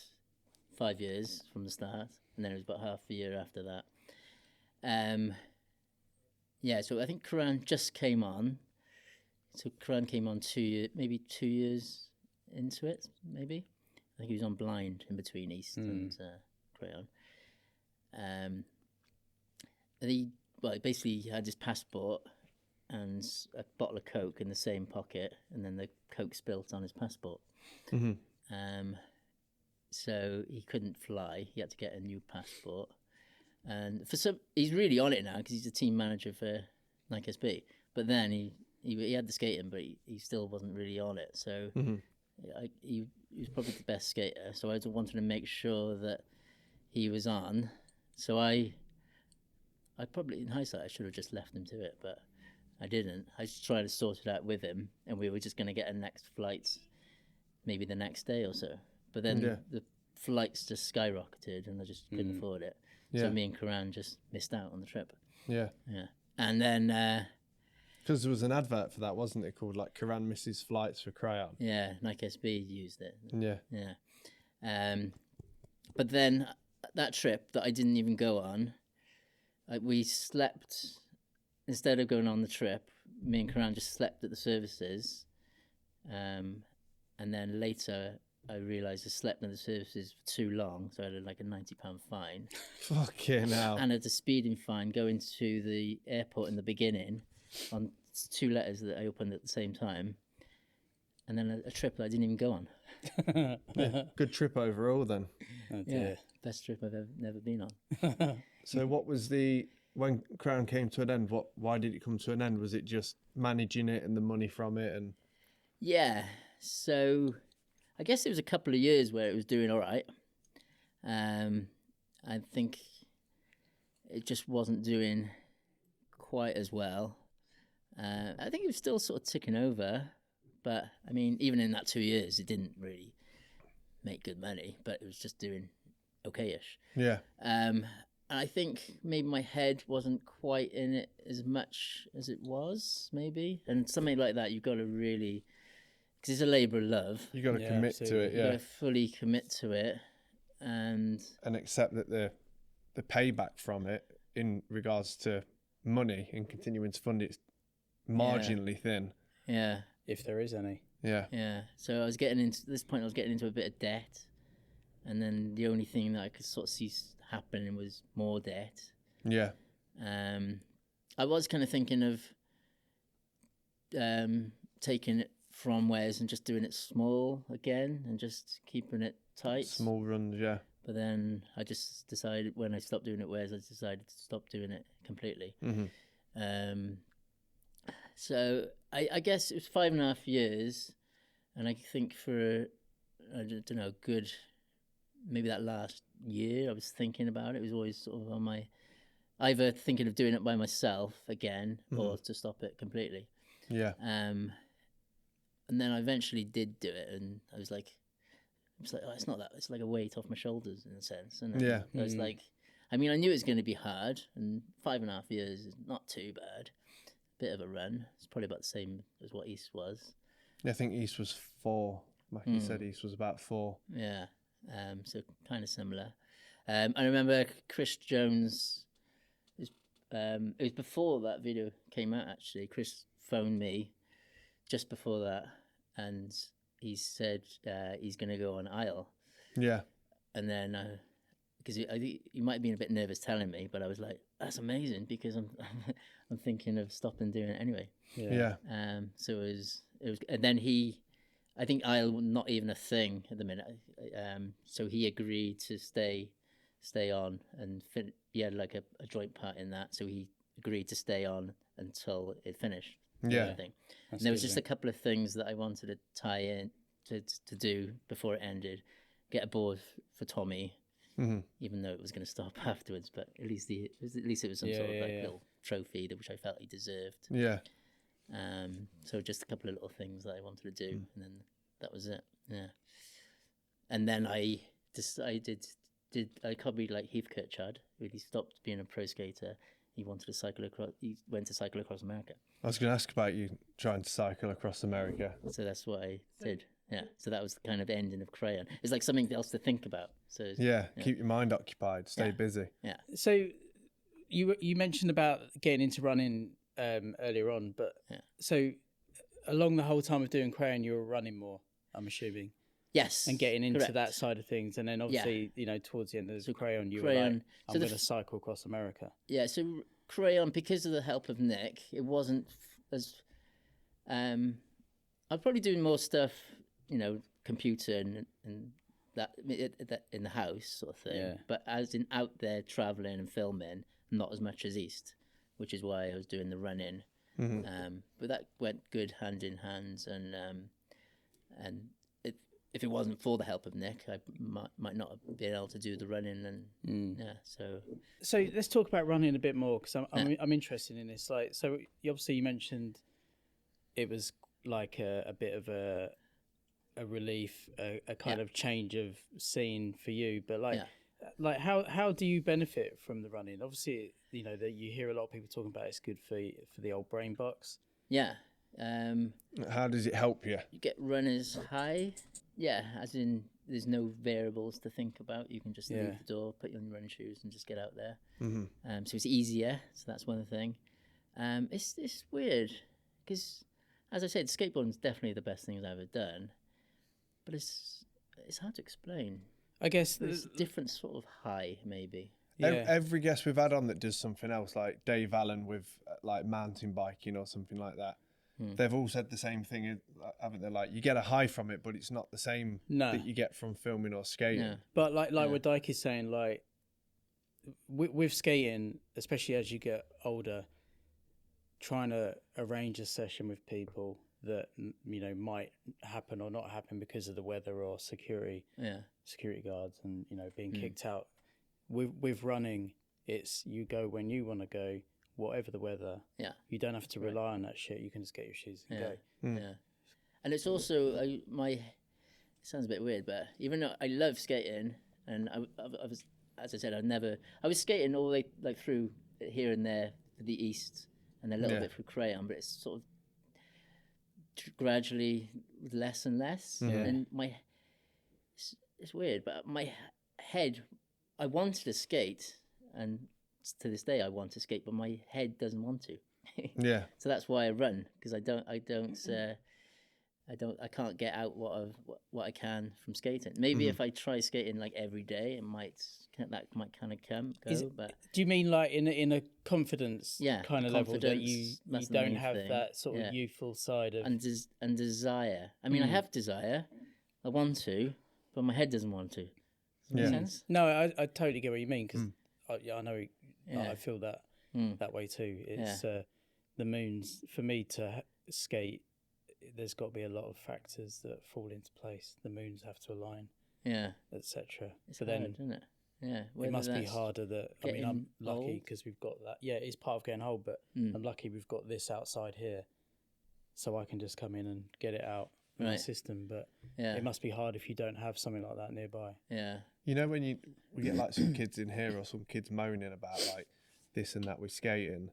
5 years from the start, and then it was about half a year after that. Yeah, so I think Korahn just came on. So Korahn came on 2 years into it, maybe. I think he was on Blind in between East and Crayon. He basically had his passport and a bottle of Coke in the same pocket, and then the Coke spilt on his passport. Mm-hmm. So he couldn't fly. He had to get a new passport. And he's really on it now because he's the team manager for Nike SB. But then he had the skating, but he still wasn't really on it. So he was probably the best skater. So I wanted to make sure that he was on. So I probably, in hindsight, I should have just left him to it, but I didn't. I was trying to sort it out with him, and we were just going to get a next flight maybe the next day or so. But then the flights just skyrocketed, and I just couldn't afford it. Yeah. So me and Korahn just missed out on the trip. Yeah. Yeah. And then... Because there was an advert for that, wasn't it, called like Korahn misses flights for Crayon? Yeah, Nike SB used it. Yeah. Yeah. But then that trip that I didn't even go on, we slept, instead of going on the trip, me and Korahn just slept at the services. And then later I realised I slept at the services for too long, so I had like a £90 fine. Fucking hell. And had a speeding fine going to the airport in the beginning on 2 letters that I opened at the same time. And then a trip that I didn't even go on. Yeah, good trip overall then. Oh dear. Yeah, best trip I've never been on. So what was when Crayon came to an end, why did it come to an end? Was it just managing it and the money from it? And Yeah, so I guess it was a couple of years where it was doing all right. I think it just wasn't doing quite as well. I think it was still sort of ticking over, but I mean, even in that 2 years, it didn't really make good money, but it was just doing okay-ish. Yeah. And I think maybe my head wasn't quite in it as much as it was, maybe. And something like that, you've got to really, because it's a labour of love. You got to commit to it, You've got to fully commit to it, and accept that the payback from it in regards to money and continuing to fund it's marginally thin. Yeah. If there is any. Yeah. Yeah. So I was getting into this point. I was getting into a bit of debt, and then the only thing that I could sort of see happening was more debt. Yeah. I was kind of thinking of taking it from Wales and just doing it small again and just keeping it tight. Small runs, yeah. But then I just decided when I stopped doing it Wales, I decided to stop doing it completely. So I guess it was 5.5 years, and I think for, I don't know, good, maybe that last year I was thinking about it. It was always sort of on my, either thinking of doing it by myself again or to stop it completely. Yeah. And then I eventually did do it, and I was like, oh, it's not that, it's like a weight off my shoulders in a sense. And yeah. I was like, I mean, I knew it was going to be hard, and 5.5 years is not too bad. Bit of a run. It's probably about the same as what East was. I think East was 4. Mackey said East was about 4. Yeah. So kind of similar. I remember Chris Jones, it was before that video came out actually. Chris phoned me just before that, and he said he's going to go on aisle. Yeah. And then, because I think he might have been a bit nervous telling me, but I was like, that's amazing, because I'm I'm thinking of stopping doing it anyway. Yeah. So it was, and then I think aisle not even a thing at the minute. So he agreed to stay on, and he had like a joint part in that, so he agreed to stay on until it finished. Yeah. And there was just a couple of things that I wanted to tie in to do before it ended. Get a board for Tommy, even though it was going to stop afterwards, but at least it was some sort of like little trophy which I felt he deserved. Yeah. So just a couple of little things that I wanted to do, and then that was it. Yeah. And then I decided, I copied like Heath Pritchard, when he stopped being a pro skater. He wanted to cycle across. He went to cycle across America. I was going to ask about you trying to cycle across America. So that's what I did. Yeah. So that was the kind of ending of Crayon. It's like something else to think about. So keep your mind occupied, stay busy. Yeah. So you mentioned about getting into running earlier on, but so along the whole time of doing Crayon, you were running more, I'm assuming. Yes. And getting into correct. that side of things, and then obviously towards the end of Crayon, you were Crayon, like, I'm going to cycle across America. Yeah. So Crayon, because of the help of Nick, it wasn't as I'm probably doing more stuff, computer and that in the house sort of thing. Yeah. But as in out there traveling and filming, not as much as East, which is why I was doing the running. But that went good hand in hand, and if it wasn't for the help of Nick, I might not have been able to do the running. And So let's talk about running a bit more, because I'm interested in this. Like, so you mentioned it was like a bit of a relief, a kind of change of scene for you. But like how do you benefit from the running? Obviously, that you hear a lot of people talking about it's good for the old brain box. Yeah. How does it help you? You get runner's high. Yeah, as in there's no variables to think about. You can just leave the door, put you on your running shoes, and just get out there. So it's easier. So that's one thing. It's weird because, as I said, skateboarding is definitely the best thing I've ever done, but it's hard to explain. I guess it's a different sort of high, maybe. Yeah. Every guest we've had on that does something else, like Dave Allen with like mountain biking or something like that, they've all said the same thing, haven't they? Like, you get a high from it, but it's not the same that you get from filming or skating. No. But like what Dyke is saying, like with skating, especially as you get older, trying to arrange a session with people that might happen or not happen because of the weather or security guards and being kicked out. With running, it's you go when you want to go, whatever the weather. Yeah, you don't have to rely on that shit. You can just get your shoes and go. Yeah, and it's also it sounds a bit weird, but even though I love skating, and I was, as I said, I was skating all the way like through here and there for the East, and a little bit through Crayon, but it's sort of gradually less and less. And it's weird, but my head, I wanted to skate, and to this day I want to skate, but my head doesn't want to. So that's why I run, because I don't I can't get out what I can from skating. Maybe if I try skating like every day, that might kind of go. But do you mean like in a confidence kind of level that you don't have that sort of youthful side of and desire? I mean, I have desire. I want to, but my head doesn't want to. Does that make sense? No, I totally get what you mean, because I know I feel that way too. It's the moons for me to skate. There's got to be a lot of factors that fall into place. The moons have to align, etc. It's hard, isn't it? Yeah, it must be harder. I'm lucky because we've got that. Yeah, it's part of getting old, but I'm lucky we've got this outside here, so I can just come in and get it out in the system. But it must be hard if you don't have something like that nearby. Yeah, you know, when we get like some kids in here or some kids moaning about like this and that with skating,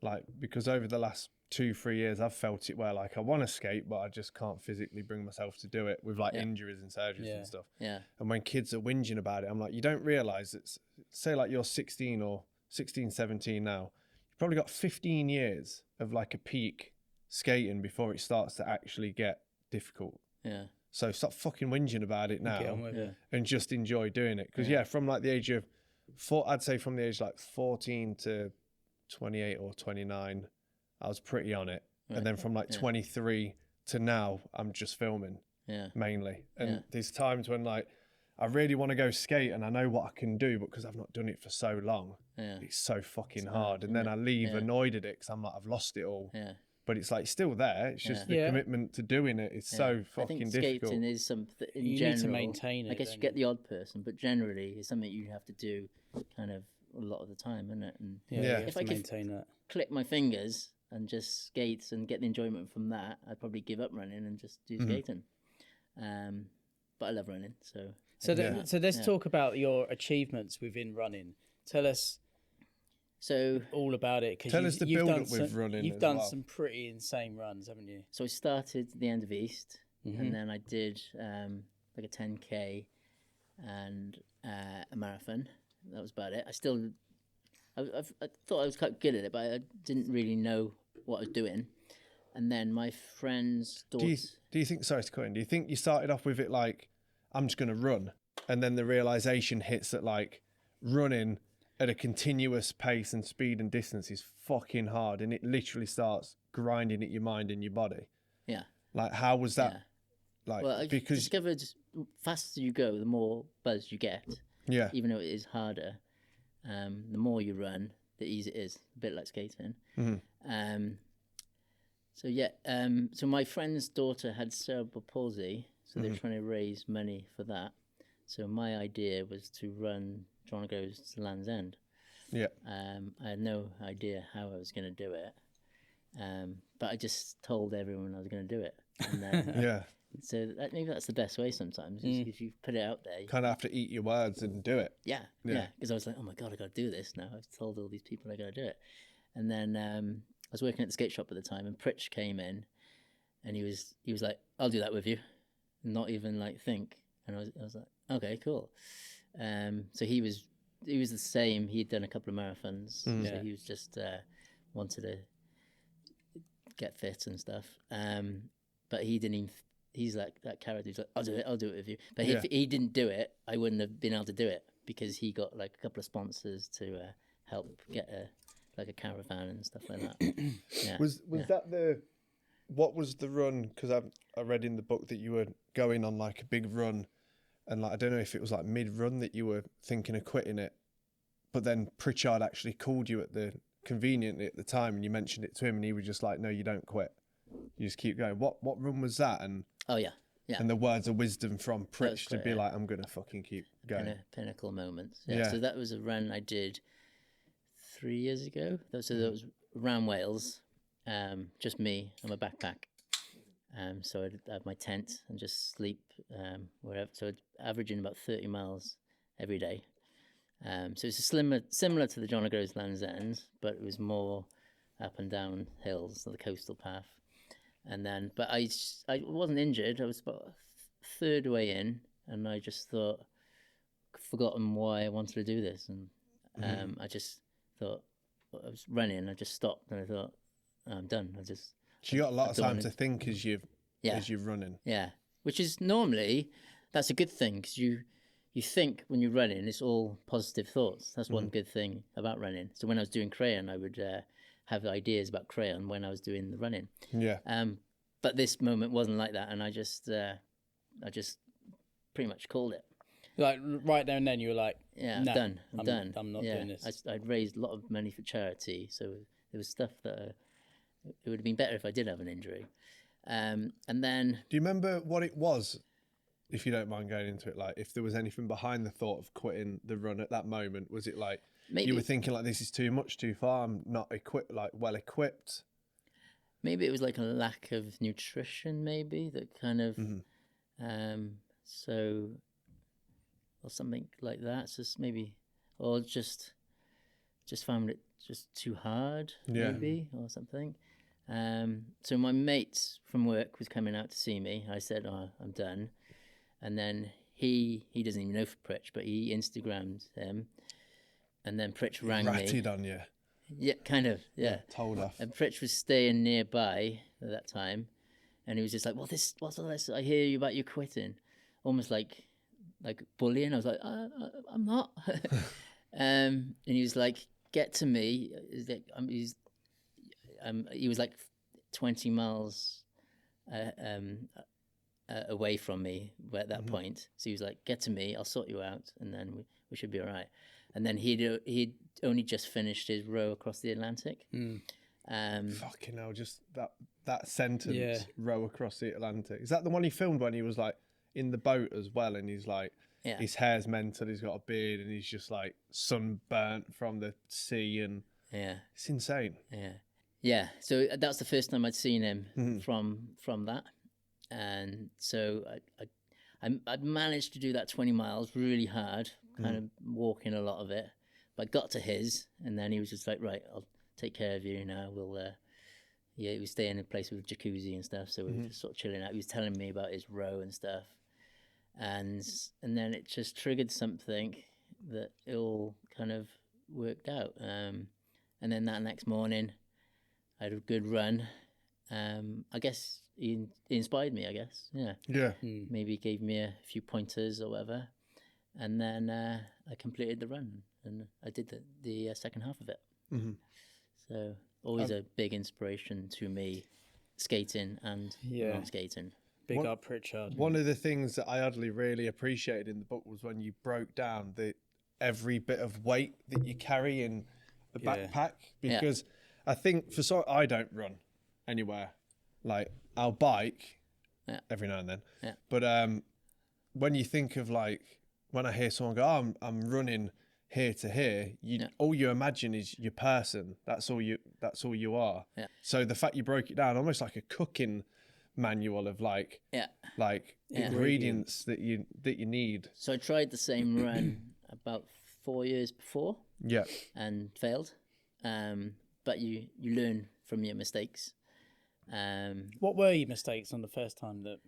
like, because over the last 2-3 years I've felt it where like I want to skate but I just can't physically bring myself to do it with like injuries and surgeries and stuff. And when kids are whinging about it, I'm like, you don't realize it's, say like you're 16 or 16, 17 now, you've probably got 15 years of like a peak skating before it starts to actually get difficult. So stop fucking whinging about it now and just enjoy doing it, because from like the age of I'd say from the age like 14 to 28 or 29 I was pretty on it. And then from like 23 to now, I'm just filming mainly. And there's times when like, I really want to go skate and I know what I can do, but because I've not done it for so long, it's so fucking hard. And then I leave annoyed at it because I'm like, I've lost it all. But it's like still there. It's just the commitment to doing it is so fucking difficult. I think skating is something in you general. Need to maintain it. I guess you get the odd person, but generally it's something you have to do kind of a lot of the time, isn't it? And if I could click my fingers and just skate and get the enjoyment from that, I'd probably give up running and just do skating. But I love running, so let's talk about your achievements within running. Tell us all about it. Tell us the build up with running. You've done some pretty insane runs, haven't you? So I started at the end of East, and then I did like a 10k and a marathon. That was about it. I thought I was quite good at it, but I didn't really know what I was doing. And then my friend's daughter... Do you think, sorry to cut in, do you think you started off with it like, I'm just going to run, and then the realisation hits that like running at a continuous pace and speed and distance is fucking hard, and it literally starts grinding at your mind and your body? Yeah. Like, how was that? Like, well, I because discovered the faster you go, the more buzz you get. Yeah. Even though it is harder. The more you run, the easier it is. A bit like skating. So my friend's daughter had cerebral palsy, so they're trying to raise money for that. So my idea was to run John Goes to Land's End. Yeah. I had no idea how I was going to do it, but I just told everyone I was going to do it. And then, so maybe that's the best way sometimes, if you put it out there. You kind of have to eat your words and do it. Yeah. Because I was like, oh my God, I got to do this now. I've told all these people I got to do it. And then I was working at the skate shop at the time, and Pritch came in, and he was like, I'll do that with you, not even like think. And I was like, okay, cool. So he was the same. He'd done a couple of marathons, so he was just wanted to get fit and stuff. But he didn't even. He's like that character. He's like, I'll do it with you. But if he didn't do it, I wouldn't have been able to do it, because he got like a couple of sponsors to help get a caravan and stuff like that. Was that what was the run? Because I read in the book that you were going on like a big run, and like I don't know if it was like mid-run that you were thinking of quitting it, but then Pritchard actually called you conveniently at the time, and you mentioned it to him, and he was just like, no, you don't quit. You just keep going. What run was that? And and the words of wisdom from Pritch to be like, I'm gonna fucking keep going. Pinnacle moments. So that was a run I did 3 years ago. So that was around Wales, just me and my backpack. So I'd have my tent and just sleep wherever. So I'd averaging about 30 miles every day. So it's similar to the John O'Groats Land's End, but it was more up and down hills, so the coastal path. And then, but I wasn't injured. I was about a third way in, and I just forgotten why I wanted to do this. And I just thought, I was running, I just stopped, and I thought, I'm done. So you got a lot of time to think as you're as you're running. Yeah, which is normally, that's a good thing, because you think when you're running, it's all positive thoughts. That's one good thing about running. So when I was doing Crayon, I would have ideas about Crayon when I was doing the running. Yeah. But this moment wasn't like that, and I just pretty much called it. Like right there and then, you were like, "Yeah, nah, I'm done. I'm not doing this." I'd raised a lot of money for charity, so there was stuff that it would have been better if I did have an injury. And then, do you remember what it was? If you don't mind going into it, like if there was anything behind the thought of quitting the run at that moment, was it like you were thinking like, this is too much, too far, I'm not well equipped? Maybe it was like a lack of nutrition, maybe that kind of, or something like that. So maybe, or just found it just too hard, maybe, or something. So my mate from work was coming out to see me. I said, "Oh, I'm done." And then he doesn't even know for Pritch, but he Instagrammed him. And then Pritch rang me. Ratted on you. Yeah, kind of, yeah. Told off. And Pritch was staying nearby at that time. And he was just like, what's all this? I hear you about you quitting. Almost like bullying. I was like, I'm not. And he was like, get to me. He was like 20 miles away from me at that point. So he was like, get to me, I'll sort you out, and then we should be all right. And then he'd only just finished his row across the Atlantic. Fucking hell, just that sentence, row across the Atlantic. Is that the one he filmed when he was like in the boat as well, and he's like, his hair's mental, he's got a beard, and he's just like sunburnt from the sea, and it's insane. Yeah, so that's the first time I'd seen him from that. And so I managed to do that 20 miles really hard, kind of walking a lot of it. But I got to his, and then he was just like, right, I'll take care of you now. We'll, he was staying in a place with jacuzzi and stuff, so we were just sort of chilling out. He was telling me about his row and stuff. And then it just triggered something that it all kind of worked out. And then that next morning, I had a good run. I guess he inspired me, I guess. Yeah. Maybe he gave me a few pointers or whatever. And then I completed the run, and I did the second half of it. So always a big inspiration to me, skating and non-skating. Big up Pritchard. One of the things that I oddly really appreciated in the book was when you broke down every bit of weight that you carry in the backpack, because I think I don't run anywhere. Like, I'll bike every now and then. But when you think of like, when I hear someone go, oh, I'm running here to here, all you imagine is your person. That's all you are. So the fact you broke it down, almost like a cooking manual of like ingredients that you need. So I tried the same run about 4 years before. And failed. But you learn from your mistakes. What were your mistakes on the first time that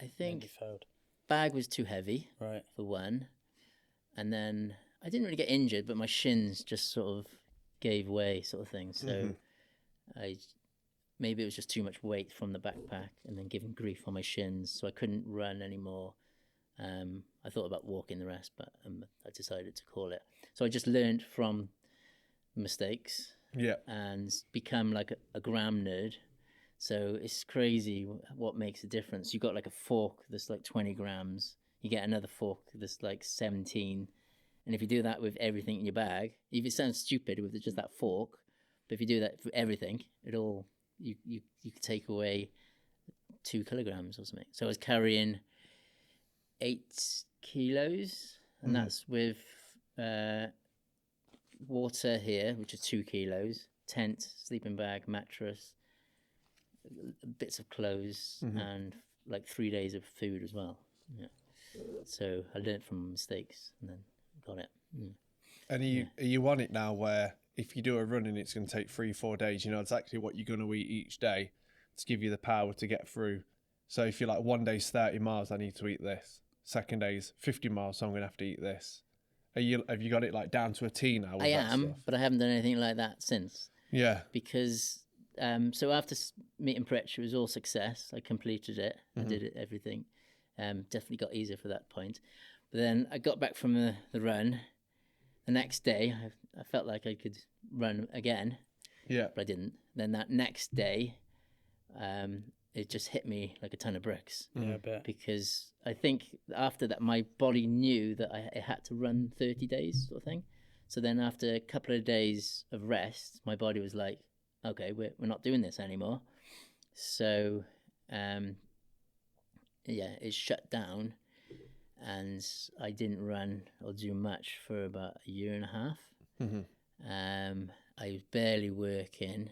I think you failed? Bag was too heavy, right, for one. And then I didn't really get injured, but my shins just sort of gave way, sort of thing. So maybe it was just too much weight from the backpack and then giving grief on my shins, so I couldn't run anymore. I thought about walking the rest, but I decided to call it. So I just learned from mistakes and become like a gram nerd. So it's crazy what makes a difference. You got like a fork that's like 20 grams. You get another fork that's like 17. And if you do that with everything in your bag, if it sounds stupid with just that fork, but if you do that for everything, you could take away 2 kilograms or something. So I was carrying 8 kilos, and that's with water here, which is 2 kilos, tent, sleeping bag, mattress, bits of clothes, and like 3 days of food as well. So I learned from mistakes and then got it. And are you on it now where if you do a run and it's going to take 3-4 days, you know exactly what you're going to eat each day to give you the power to get through? So if you're like, one day's 30 miles, I need to eat this. Second day's 50 miles, so I'm going to have to eat this. Have you got it like down to a T now? I am, but I haven't done anything like that since. Yeah. Because So after meeting Pritch, it was all success. I completed it. I did it, everything. Definitely got easier for that point. But then I got back from the run. The next day, I felt like I could run again. Yeah. But I didn't. Then that next day, it just hit me like a ton of bricks. Yeah, I bet. Because I think after that, my body knew that I had to run 30 days sort of thing. So then after a couple of days of rest, my body was like, okay, we're not doing this anymore. So, it shut down. And I didn't run or do much for about a year and a half. I was barely working.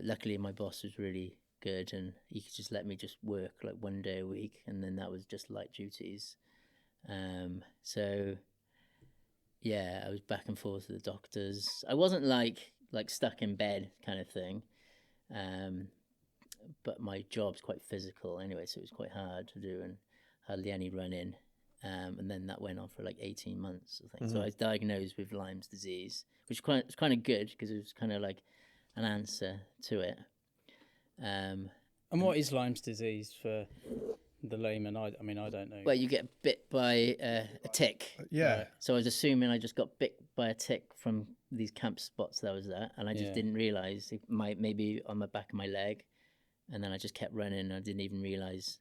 Luckily, my boss was really good, and he could just let me just work like 1 day a week, and then that was just light duties. So, yeah, I was back and forth to the doctors. I wasn't like stuck in bed kind of thing, but my job's quite physical anyway, so it was quite hard to do, and hardly any running. And then that went on for like 18 months, I think. So I was diagnosed with Lyme's disease, which was kind of good because it was kind of like an answer to it. And what is Lyme's disease for the layman? I mean, I don't know. Well, you get bit by a tick. Yeah. Right. So I was assuming I just got bit by a tick from these camp spots that I was at, and I just didn't realise it might maybe on the back of my leg, and then I just kept running, and I didn't even realise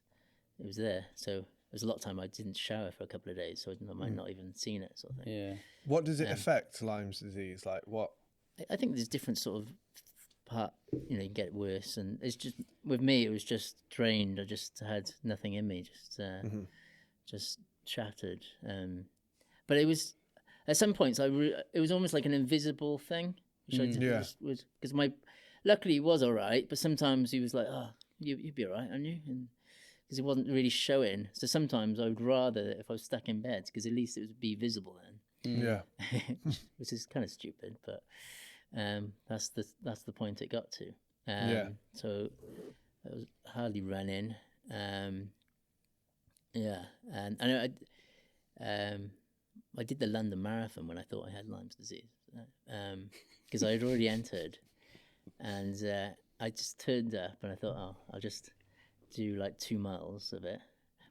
it was there. So there's a lot of time I didn't shower for a couple of days, so I might not even seen it, sort of thing. Yeah. What does it affect, Lyme's disease? Like what? I think there's different sort of part, you can get worse, and it's just with me it was just drained. I just had nothing in me, just shattered. But it was at some points it was almost like an invisible thing, which I did, was because luckily he was all right, but sometimes he was like, oh, you'd be all right, aren't you? And because it wasn't really showing, so sometimes I would rather if I was stuck in bed, because at least it would be visible then. Yeah. Which is kind of stupid, but that's the point it got to. So I was hardly running. And I know I did the London Marathon when I thought I had Lyme's disease, because I had already entered, and I just turned up and I thought, oh, I'll just do like 2 miles of it.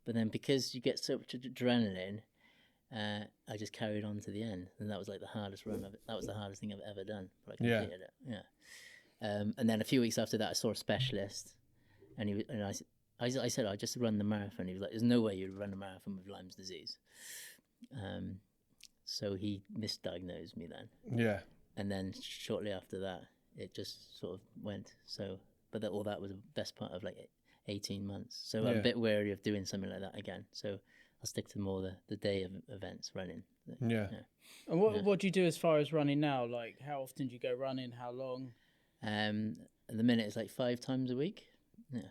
But then because you get so much adrenaline, I just carried on to the end, and that was like the hardest run of it. That was the hardest thing I've ever done. But I completed it. Yeah. And then a few weeks after that, I saw a specialist, and I said I just run the marathon. He was like, "There's no way you'd run a marathon with Lyme's disease." So he misdiagnosed me then. Yeah. And then shortly after that, it just sort of went. So, but that was the best part of like 18 months. So I'm a bit wary of doing something like that again. So I'll stick to more the day of events running. Yeah. And what do you do as far as running now? Like, how often do you go running? How long? At the minute, it's like 5 times a week. Yeah.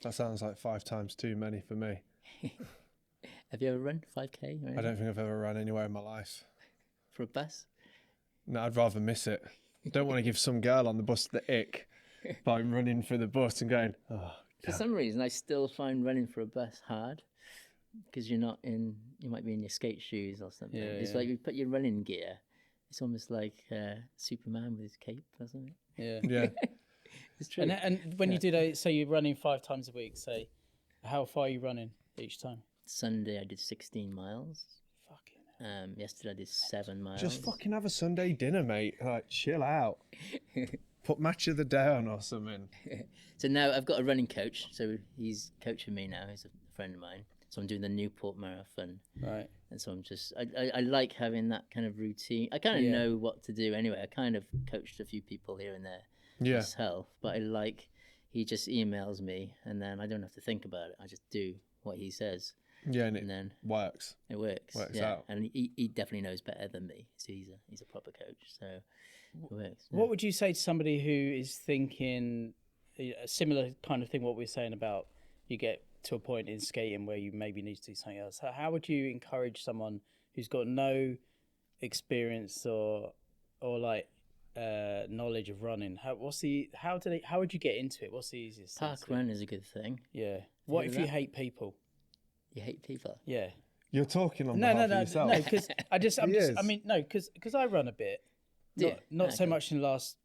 That sounds like 5 times too many for me. Have you ever run 5K? I don't think I've ever run anywhere in my life. For a bus? No, I'd rather miss it. Don't want to give some girl on the bus the ick by running for the bus and going, oh. For some reason, I still find running for a bus hard, because you might be in your skate shoes or something. It's like you put your running gear. It's almost like Superman with his cape or something. Yeah. Yeah. It's true. And when you do so you're running 5 times a week, say, how far are you running each time? Sunday I did 16 miles. Fucking hell. Yesterday I did 7 miles. Just fucking have a Sunday dinner, mate. Like, chill out. Put match of the day on or something. So now I've got a running coach. So he's coaching me now. He's a friend of mine. So I'm doing the Newport Marathon. Right. And so I'm just, I like having that kind of routine. I kind of know what to do anyway. I kind of coached a few people here and there myself. But he just emails me, and then I don't have to think about it. I just do what he says. Yeah, and then works. It works. Works out. And he definitely knows better than me. So he's a proper coach. So it works. What would you say to somebody who is thinking a similar kind of thing, what we're saying about you get to a point in skating where you maybe need to do something else? How would you encourage someone who's got no experience or like knowledge of running? How would you get into it? What's the easiest? Park run is a good thing. Yeah. What if you hate people? You hate people? Yeah. You're talking on behalf of yourself. No, because because I run a bit. Not so much in the last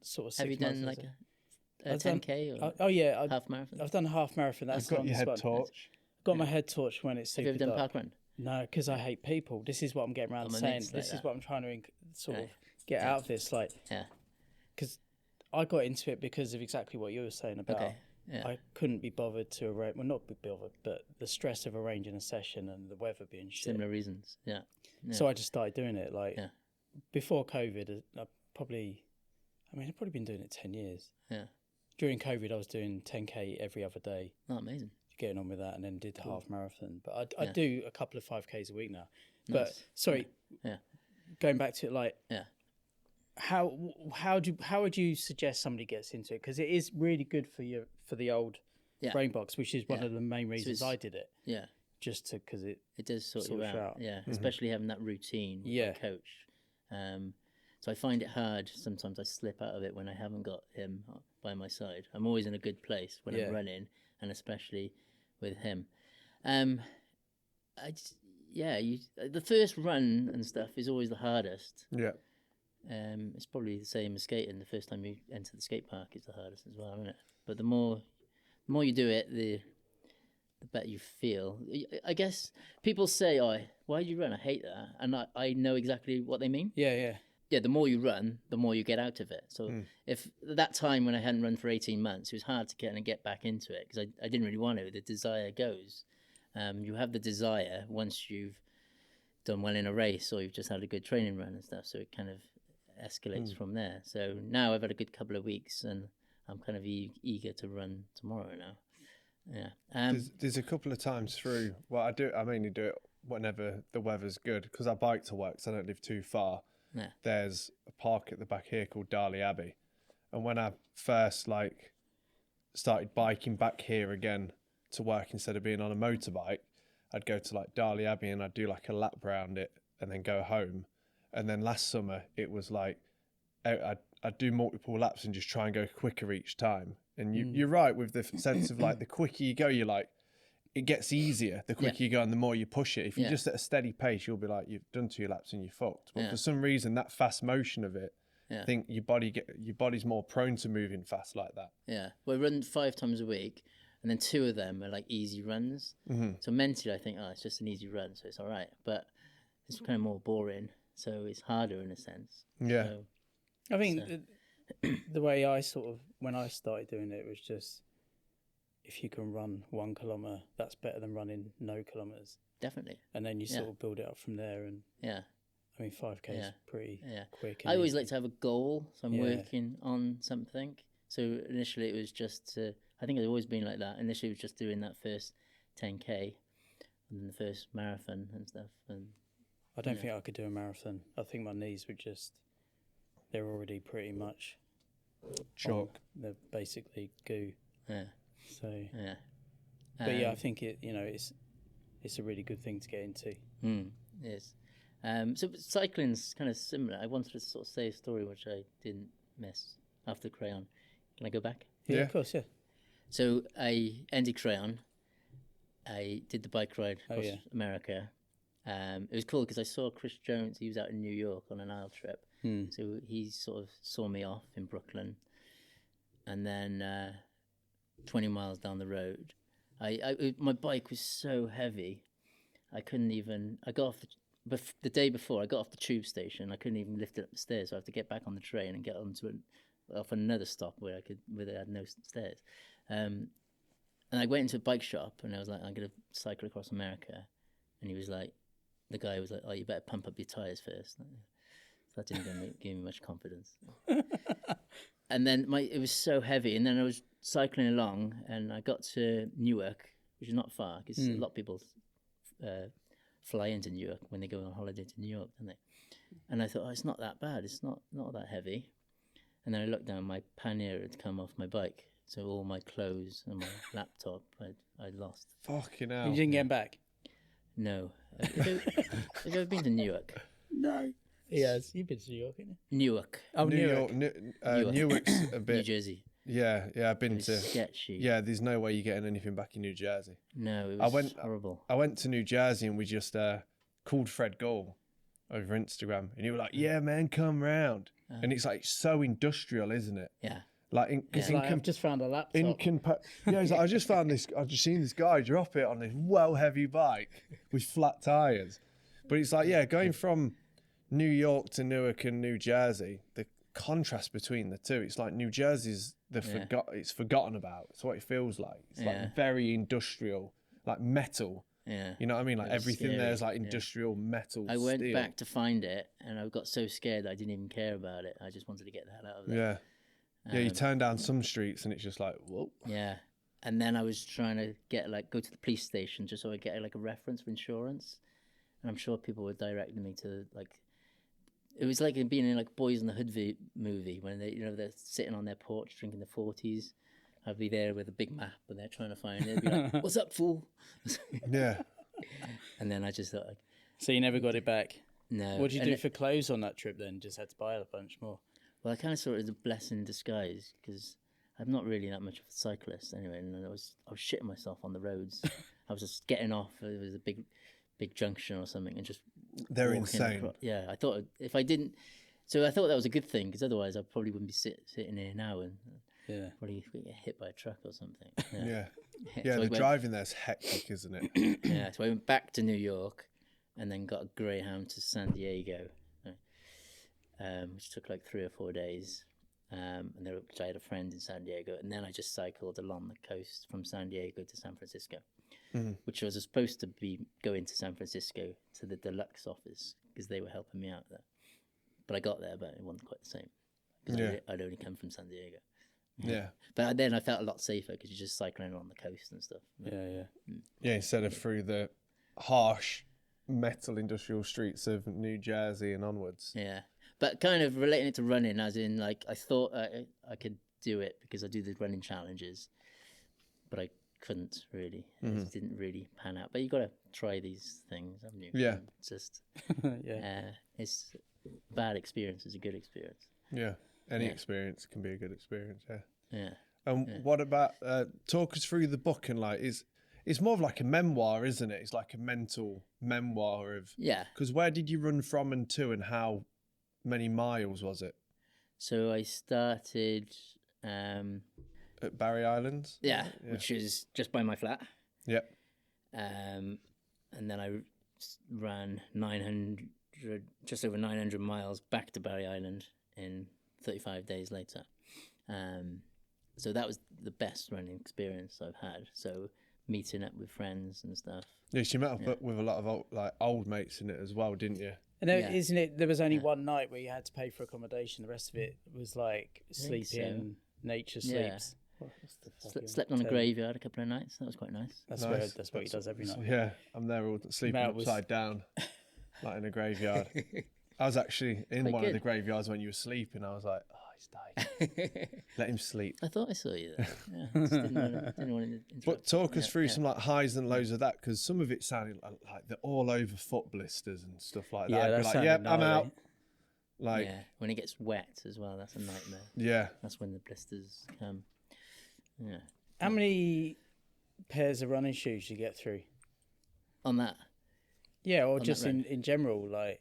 sort of 6 months. Have you done like a a 10K or half marathon? I've done a half marathon. That's got your head torch. Got my head torch when it's super Have you ever done dark. parkrun? No, because I hate people. This is what I'm getting around saying. This is what I'm trying to sort of get out of this. Like, because I got into it because of exactly what you were saying about. Okay. Yeah. I couldn't be bothered to arrange. Well, not be bothered, but the stress of arranging a session and the weather being shit. Similar reasons. Yeah. So I just started doing it. Like before COVID, I've probably been doing it 10 years. Yeah. During COVID, I was doing 10K every other day. Oh, amazing. Getting on with that, and then did the half marathon. But I do a couple of 5Ks a week now. But sorry, going back to it, like, how would you suggest somebody gets into it? Because it is really good for the old brain box, which is one of the main reasons I did it. Yeah, just because it does sort you out. Yeah, especially having that routine with a coach. So I find it hard. Sometimes I slip out of it when I haven't got him by my side. I'm always in a good place when I'm running, and especially with him. The first run and stuff is always the hardest. Yeah. It's probably the same as skating. The first time you enter the skate park is the hardest as well, isn't it? But the more you do it, the better you feel. I guess people say, "Oh, why do you run?" I hate that, and I know exactly what they mean. Yeah. The more you run, the more you get out of it. So if that time when I hadn't run for 18 months, it was hard to get back into it because I didn't really want to. The desire goes. You have the desire once you've done well in a race or you've just had a good training run and stuff. So it kind of escalates from there. So now I've had a good couple of weeks and I'm kind of eager to run tomorrow now. Yeah. There's a couple of times through. Well, I mainly do it whenever the weather's good because I bike to work, so I don't live too far. Yeah. There's a park at the back here called Darley Abbey, and when I first started biking back here again to work instead of being on a motorbike, I'd go to Darley Abbey and I'd do a lap round it and then go home. And then last summer it was I'd do multiple laps and just try and go quicker each time. And you're right with the sense of the quicker you go, you're it gets easier the quicker you go and the more you push it. If you're just at a steady pace, you'll be you've done 2 laps and you're fucked. But for some reason, that fast motion of it, I think your body's more prone to moving fast like that. Yeah. Well, I run 5 times a week, and then 2 of them are easy runs. Mm-hmm. So mentally, I think, it's just an easy run, so it's all right. But it's kind of more boring, so it's harder in a sense. Yeah. So, I think the way when I started doing it was just, if you can run 1 kilometre, that's better than running no kilometres. Definitely. And then you sort of build it up from there. And 5K is pretty quick. I always like to have a goal, so I'm working on something. So initially it was just I think it's always been like that. Initially it was just doing that first 10K and then the first marathon and stuff. And I don't think I could do a marathon. I think my knees would they're already pretty much chalk. They're basically goo. Yeah. So but I think it's a really good thing to get into. It is. So cycling's kind of similar. I wanted to sort of say a story which I didn't miss after Crayon. Can I go back? Yeah, of course. Yeah. So I ended Crayon. I did the bike ride across America. It was cool because I saw Chris Jones. He was out in New York on an Isle trip. So he sort of saw me off in Brooklyn, and then 20 miles down the road, my bike was so heavy, I couldn't even. I got off the day before. I got off the tube station. I couldn't even lift it up the stairs. So I had to get back on the train and get off another stop where they had no stairs. And I went into a bike shop and I was like, I'm gonna cycle across America, and he was like, the guy was like, oh, you better pump up your tires first. So that didn't give me much confidence. And then it was so heavy, and then I was cycling along, and I got to Newark, which is not far, because a lot of people fly into Newark when they go on holiday to New York, don't they? And I thought, it's not that bad. It's not that heavy. And then I looked down, my pannier had come off my bike, so all my clothes and my laptop I'd lost. Fucking hell. You didn't get them back? No. Have you ever been to Newark? No. He has. You've been to New York, haven't you? Newark. Oh, Newark. Newark's a bit... New Jersey. Yeah, I've been to... sketchy. Yeah, there's no way you're getting anything back in New Jersey. No, it was horrible. I went to New Jersey and we just called Fred Gayle over Instagram, and he was like, yeah, man, come round. And it's so industrial, isn't it? Yeah. Like, I've just found a laptop. Yeah, he's like, I just seen this guy drop it on this heavy bike with flat tires. But it's like, yeah, going from New York to Newark and New Jersey, the contrast between the two, it's like New Jersey's it's forgotten about. It's what it feels like. It's like very industrial, like metal. Yeah. You know what I mean? Like everything scary. there's like industrial metal. I went steel. back to find it, and I got so scared that I didn't even care about it. I just wanted to get the hell out of there. Yeah. Yeah, you turn down some streets and it's just like, whoa. Yeah. And then I was trying to go to the police station just so I get like a reference for insurance. And I'm sure people were directing me to it was like being in like Boys in the Hood movie when they're sitting on their porch drinking the 40s. I'd be there with a big map and they're trying to find it. They'd be like, "What's up, fool?" Yeah. And then I just thought, so you never got it back? No. What did you do for clothes on that trip then? Just had to buy a bunch more? Well, I kind of saw it as a blessing in disguise because I'm not really that much of a cyclist anyway, and I was shitting myself on the roads. I was just getting off. It was a big junction or something, and just they're insane. Yeah, I thought if I didn't, so I thought that was a good thing because otherwise I probably wouldn't be sitting here now and probably get hit by a truck or something. Yeah, yeah. So the driving there's hectic, isn't it? Yeah. So I went back to New York, and then got a Greyhound to San Diego. Which took like 3 or 4 days, and I had a friend in San Diego, and then I just cycled along the coast from San Diego to San Francisco, which was supposed to be going to San Francisco to the deluxe office because they were helping me out there, but I got there, but it wasn't quite the same because I'd only come from San Diego. Yeah, but then I felt a lot safer because you're just cycling along the coast and stuff. Yeah, instead of through the harsh metal industrial streets of New Jersey and onwards. Yeah. But kind of relating it to running, as in, like, I thought I could do it because I do the running challenges, but I couldn't really. It just didn't really pan out. But you got to try these things, haven't you? Yeah. It's just, it's bad experience is a good experience. Yeah. Any experience can be a good experience. Yeah. Yeah. And what about talk us through the book and like it's more of like a memoir, isn't it? It's like a mental memoir of Because where did you run from and to, and how many miles was it? So I started at Barry Islands. Yeah, which is just by my flat. Yep. And then I ran 900, just over 900 miles back to Barry Island in 35 days later. So that was the best running experience I've had. So meeting up with friends and stuff. Yes, you met up with a lot of old mates in it as well, didn't you? And isn't it? There was only one night where you had to pay for accommodation. The rest of it was like sleeping, nature sleeps. Slept on a graveyard a couple of nights. That was quite nice. That's what he does every night. Yeah, I'm there all sleeping upside down, like in a graveyard. I was actually in one of the graveyards when you were sleeping. I was like, oh, he's died. Let him sleep. I thought I saw you there. Yeah, just didn't want to interrupt. But talk us through some like highs and lows of that, because some of it sounded like the all over foot blisters and stuff like that. Yeah, I'd be like, yep, I'm out. Like, when it gets wet as well, that's a nightmare. Yeah, that's when the blisters come. Yeah. How many pairs of running shoes do you get through on that? Yeah, or just in general, like.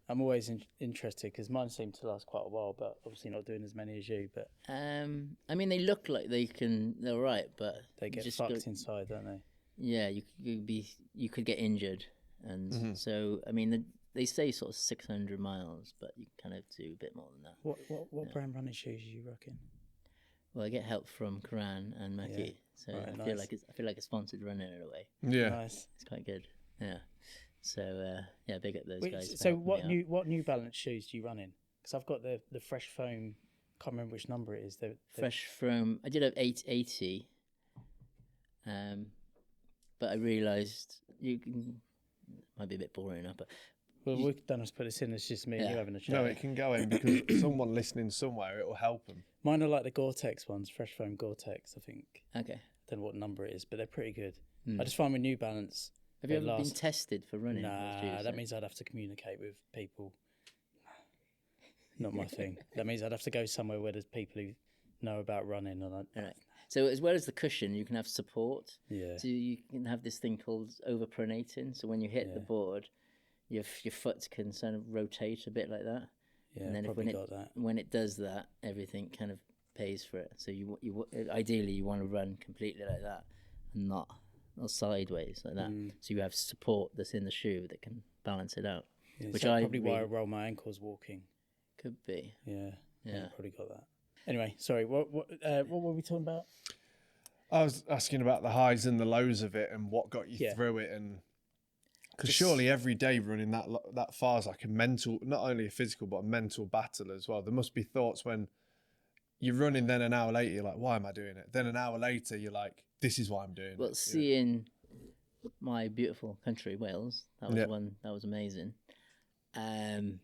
I'm always interested because mine seem to last quite a while, but obviously not doing as many as you. But I mean, they look like they're all right, but they get fucked inside, don't they? Yeah, you could get injured, and so I mean, they say sort of 600 miles, but you kind of do a bit more than that. What brand running shoes are you rocking? Well, I get help from Korahn and Mackey, so I feel like a sponsored runner in a way. Yeah, nice. It's quite good. Yeah. So big up those guys. So what New Balance shoes do you run in? Because I've got the Fresh Foam. Can't remember which number it is. Fresh Foam. I did have 880, but I realised might be a bit boring now. But we don't have to put this in. It's just me and you having a chat. No, it can go in because someone listening somewhere, it will help them. Mine are like the Gore-Tex ones, Fresh Foam Gore-Tex. I think. Okay. I don't know what number it is, but they're pretty good. I just find with New Balance. Have you ever been tested for running? Nah, that means I'd have to communicate with people. Not my thing. That means I'd have to go somewhere where there's people who know about running. And right. So as well as the cushion, you can have support. Yeah. So you can have this thing called overpronating. So when you hit the board, your foot can sort of rotate a bit like that. Yeah, and then when it does that, everything kind of pays for it. So you ideally you want to run completely like that, and not sideways like that. So you have support that's in the shoe that can balance it out. Yeah, which so I probably why I really, roll my ankles walking. could be. Yeah, Yeah. probably got that. Anyway, sorry. What were we talking about? I was asking about the highs and the lows of it and what got you through it, and because surely every day running that far is like a mental, not only a physical but a mental battle as well. There must be thoughts when you're running, then an hour later you're like, why am I doing it? Then an hour later you're like, this is why I'm doing it. Well, seeing my beautiful country, Wales, that was one that was amazing, and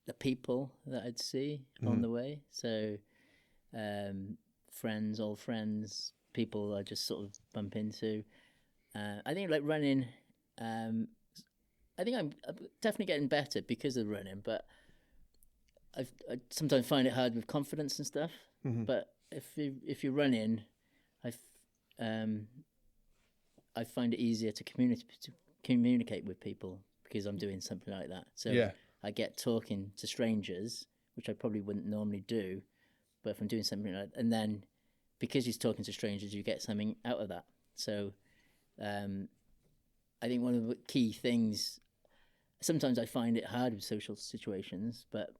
the people that I'd see on the way. So, friends, old friends, people I just sort of bump into. I think like running, I think I'm definitely getting better because of running, but I sometimes find it hard with confidence and stuff. But if you're running, I find it easier to communicate with people because I'm doing something like that. So I get talking to strangers, which I probably wouldn't normally do, but if I'm doing something like that, and then because you're talking to strangers, you get something out of that. So I think one of the key things, sometimes I find it hard with social situations, but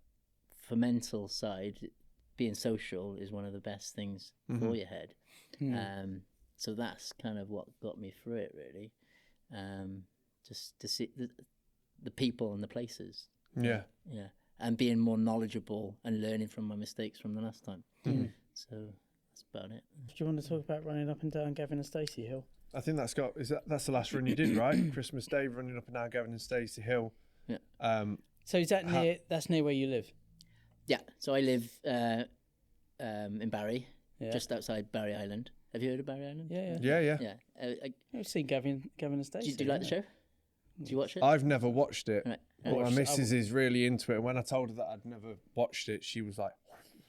for mental side, being social is one of the best things for your head. So that's kind of what got me through it, really. Just to see the people and the places. Yeah. And being more knowledgeable and learning from my mistakes from the last time. So that's about it. Do you want to talk about running up and down Gavin and Stacey Hill? I think that's the last run you did, right? Christmas Day, running up and down Gavin and Stacey Hill. Yeah. So is that near? That's near where you live? Yeah. So I live in Barry, just outside Barry Island. Have you heard of Barry Island? Yeah. I've seen Gavin and Stacey. Do you like the show? Do you watch it? I've never watched it. Right. But my missus is really into it. And when I told her that I'd never watched it, she was like,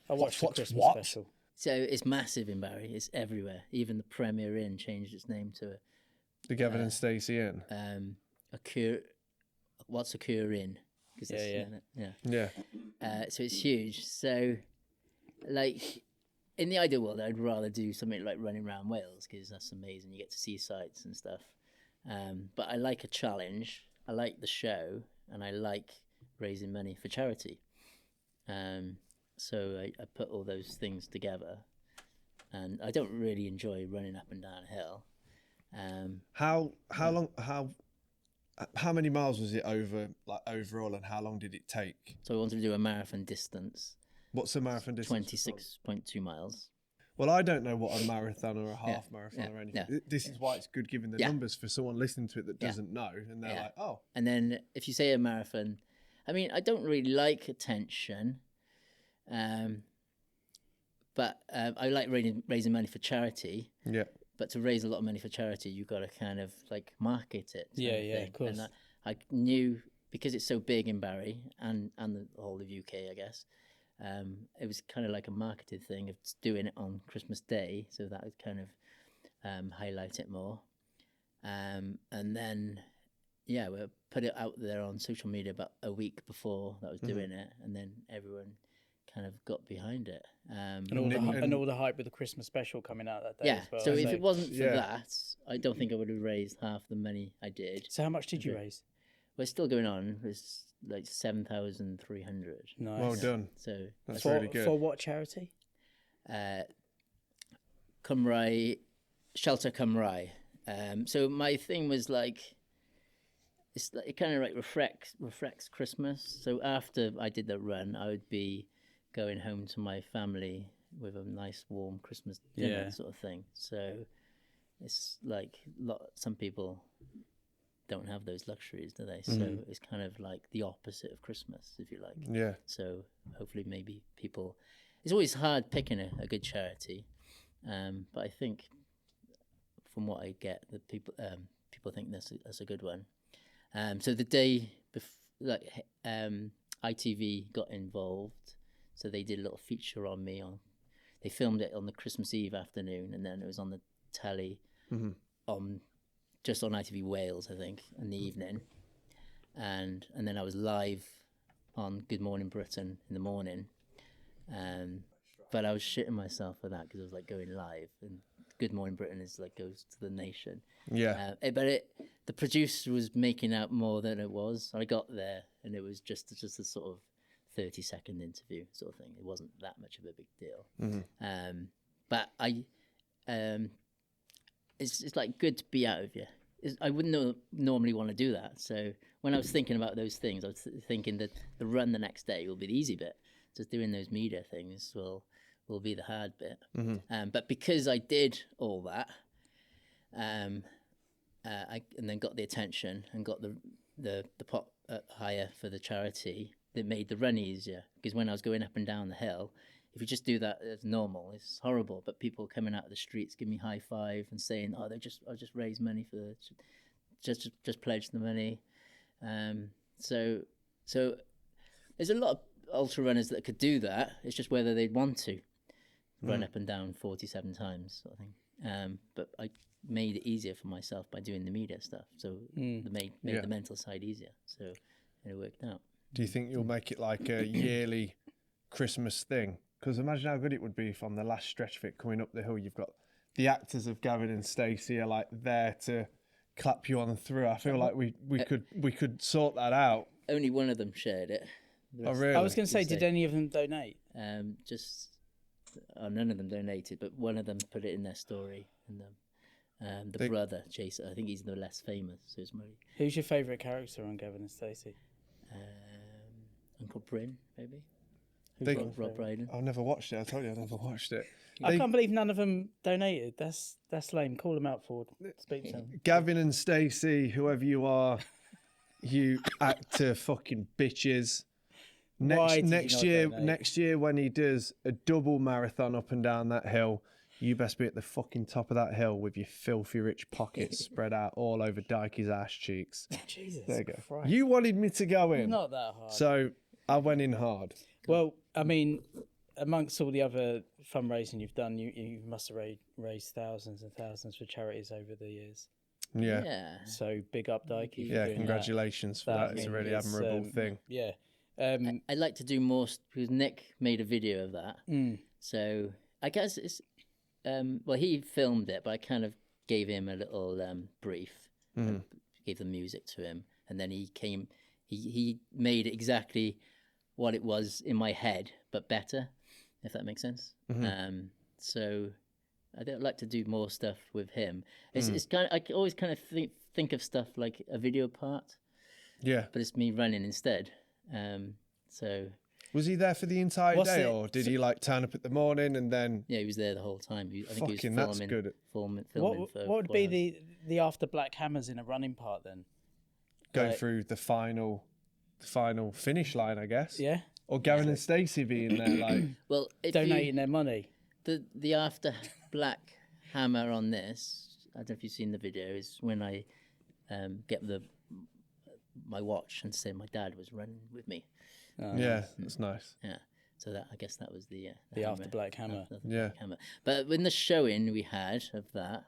I watched the Christmas special. So it's massive in Barry. It's everywhere. Even the Premier Inn changed its name to the Gavin and Stacey Inn. What's a Cure Inn? Yeah. So it's huge. So, like, in the ideal world, I'd rather do something like running around Wales because that's amazing. You get to see sights and stuff. But I like a challenge. I like the show, and I like raising money for charity. So I put all those things together, and I don't really enjoy running up and down a hill. How many miles was it overall, and how long did it take? So I wanted to do a marathon distance. What's a marathon distance? 26.2 miles. Well, I don't know what a marathon or a half marathon or anything. Yeah. This is why it's good giving the numbers for someone listening to it that doesn't know, and they're like, oh. And then if you say a marathon, I mean, I don't really like attention, but I like raising money for charity. Yeah. But to raise a lot of money for charity, you've got to kind of like market it. Of course. And I knew, because it's so big in Barry and the whole of UK, I guess, it was kind of like a marketed thing of doing it on Christmas Day, so that would kind of highlight it more. And then, we put it out there on social media about a week before that I was doing it, and then everyone kind of got behind it. And all the hype with the Christmas special coming out that day as well. So if it wasn't for that, I don't think I would have raised half the money I did. So how much did you raise? Well, it's still going on. It's like 7,300. Nice. Well done. So that's really good. For what charity? Shelter Cymru. So my thing was like, it kind of like reflects Christmas. So after I did that run, I would be going home to my family with a nice warm Christmas dinner sort of thing. So it's like some people don't have those luxuries, do they? So it's kind of like the opposite of Christmas, if you like. Yeah. So hopefully maybe people... It's always hard picking a good charity, but I think from what I get, that people think that's a good one. So the day before, ITV got involved, so they did a little feature on me. They filmed it on the Christmas Eve afternoon, and then it was on the telly just on ITV Wales, I think, in the evening. And then I was live on Good Morning Britain in the morning but I was shitting myself for that because I was like going live, and Good Morning Britain is like goes to the nation. Yeah. The producer was making out more than it was. I got there, and it was just a sort of 30-second interview sort of thing. It wasn't that much of a big deal. Mm-hmm. But it's like good to be out of you. I wouldn't normally want to do that. So when I was thinking about those things, I was thinking that the run the next day will be the easy bit. Just doing those media things will be the hard bit. Mm-hmm. But because I did all that, and then got the attention and got the pot higher for the charity, that made the run easier. Because when I was going up and down the hill, if you just do that as normal, it's horrible. But people coming out of the streets give me high five and saying, "Oh, I just raised money for just pledge the money." So there's a lot of ultra runners that could do that. It's just whether they'd want to run up and down 47 times, sort of thing. But I made it easier for myself by doing the media stuff. So made the mental side easier. So it worked out. Do you think you'll make it like a yearly Christmas thing? Because imagine how good it would be if on the last stretch of it coming up the hill, you've got the actors of Gavin and Stacey are like there to clap you on through. I feel like we could sort that out. Only one of them shared it. Oh, really? I was going to say, did any of them donate? None of them donated, but one of them put it in their story. And the brother, Jason, I think he's the less famous. So it's Who's your favourite character on Gavin and Stacey? Uncle Bryn, maybe. Rob Brydon. I never watched it. I told you I never watched it. I can't believe none of them donated. That's lame. Call them out, Forde. Speak to them. Gavin and Stacey, whoever you are, you actor fucking bitches. Next year when he does a double marathon up and down that hill, you best be at the fucking top of that hill with your filthy rich pockets spread out all over Dyke's ass cheeks. Jesus, there you go. Christ. You wanted me to go in. Not that hard. So I went in hard. Well, I mean, amongst all the other fundraising you've done, you must have raised thousands and thousands for charities over the years. Yeah. So big up, Dykie. Yeah, congratulations for that. It's a really admirable thing. Yeah. I'd like to do more because Nick made a video of that. So I guess it's well, he filmed it, but I kind of gave him a little brief, gave the music to him, and then he made exactly what it was in my head, but better, if that makes sense. So I'd like to do more stuff with him. It's kind of, I always kind of think of stuff like a video part. Yeah. But it's me running instead. So was he there for the entire day, or did he like turn up at the morning and then? Yeah, he was there the whole time. I think he was filming. That's good. Filming what would be the after Black Hammers in a running part then? Go through the final finish line, I guess. Yeah. Or Gavin and Stacey being there, like well, donating their money. The after Black Hammer on this, I don't know if you've seen the video, is when I get my watch and say my dad was running with me. Yeah, that's nice. Yeah, so that I guess that was the after Black Hammer. Black Hammer. But in the showing we had of that,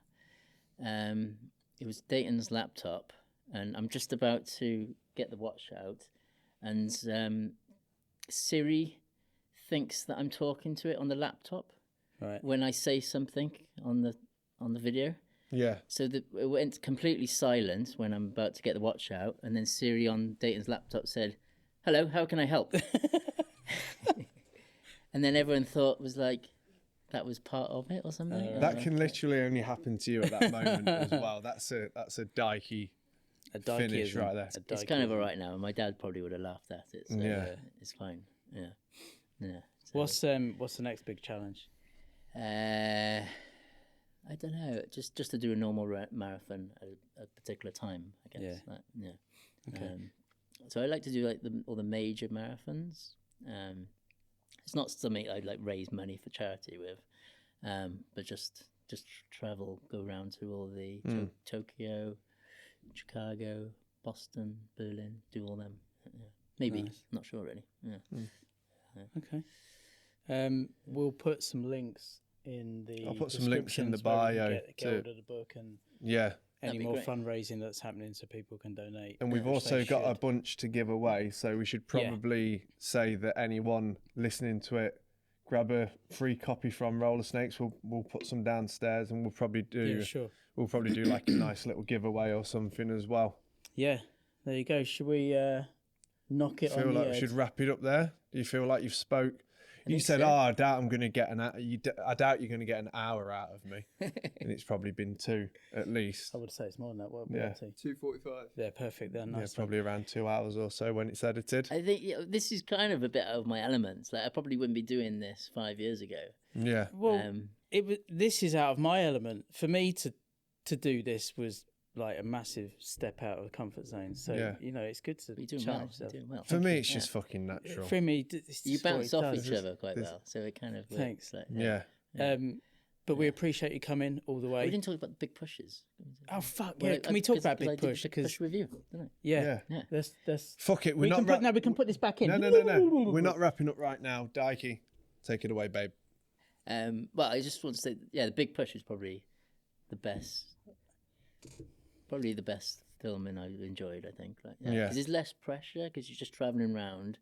it was Dayton's laptop, and I'm just about to get the watch out, and Siri thinks that I'm talking to it on the laptop when I say something on the video. Yeah. So it went completely silent when I'm about to get the watch out, and then Siri on Dayton's laptop said, "Hello, how can I help?" And then everyone thought was like that was part of it or something. That can literally only happen to you at that moment as well. That's a Dykie finish right there. It's kind of all right now. My dad probably would have laughed at it. So it's fine. Yeah. So, what's the next big challenge? I don't know. Just to do a normal marathon at a particular time, I guess. Yeah. Okay. So I like to do like all the major marathons. It's not something I'd like raise money for charity with, but just travel, go around to all the Tokyo, Chicago, Boston, Berlin, do all them. Yeah. Maybe, not sure really. Yeah. Okay. We'll put some links in the. I'll put some links in the bio get hold of the book and any more fundraising that's happening so people can donate. And we've also got a bunch to give away, so we should probably say that anyone listening to it grab a free copy from Roller Snakes. We'll put some downstairs, and we'll probably do like a nice little giveaway or something as well. Yeah, there you go. Should we knock it on? Feel like we should wrap it up there. Do you feel like you've spoke? You said, so. I doubt I'm going to get I doubt you're going to get an hour out of me. And it's probably been 2 at least. I would say it's more than that. What Yeah. 2:45. Yeah, perfect. Then nice. Yeah, probably around 2 hours or so when it's edited. I think this is kind of a bit out of my elements. Like I probably wouldn't be doing this 5 years ago. Yeah. Well, this is out of my element. For me to do this was like a massive step out of the comfort zone. So it's good to challenge yourself. Well. For me, it's just fucking natural. For me, it's you just bounce what it off does. each other quite well, so it kind of works. Thanks. Like, Yeah. But we appreciate you coming all the way. We didn't talk about the big pushes. Oh fuck yeah! Can we talk about big push? Push review, didn't I? Yeah. Yeah. Let's. Fuck it. We can put this back in. No. We're not wrapping up right now. Dykie, take it away, babe. Well, I just want to say, the big push is probably the best filming I've enjoyed. I think, because there's less pressure because you're just traveling around.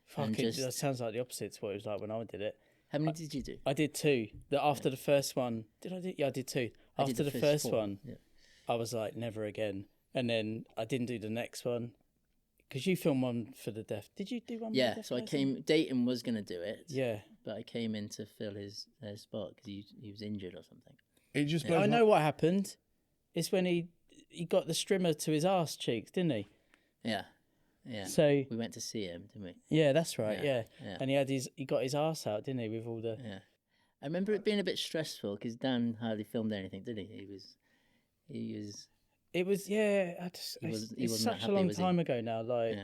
Fuck it. That sounds like the opposite to what it was like when I did it. How many did you do? I did 2. After the first one, did I do? Yeah, I did 2. After the first 4. one, I was like, never again. And then I didn't do the next one because you filmed one for the deaf. Did you do one? Yeah, for the deaf so I person? came. Dayton was going to do it. Yeah, but I came in to fill his spot because he was injured or something. It just I know what happened. It's when he got the strimmer to his arse cheeks, didn't he? Yeah. So we went to see him, didn't we? Yeah, that's right. Yeah. And he got his arse out, didn't he, with all the. Yeah. I remember it being a bit stressful because Dan hardly filmed anything, did he? He was. It was it's such a long time ago now. Like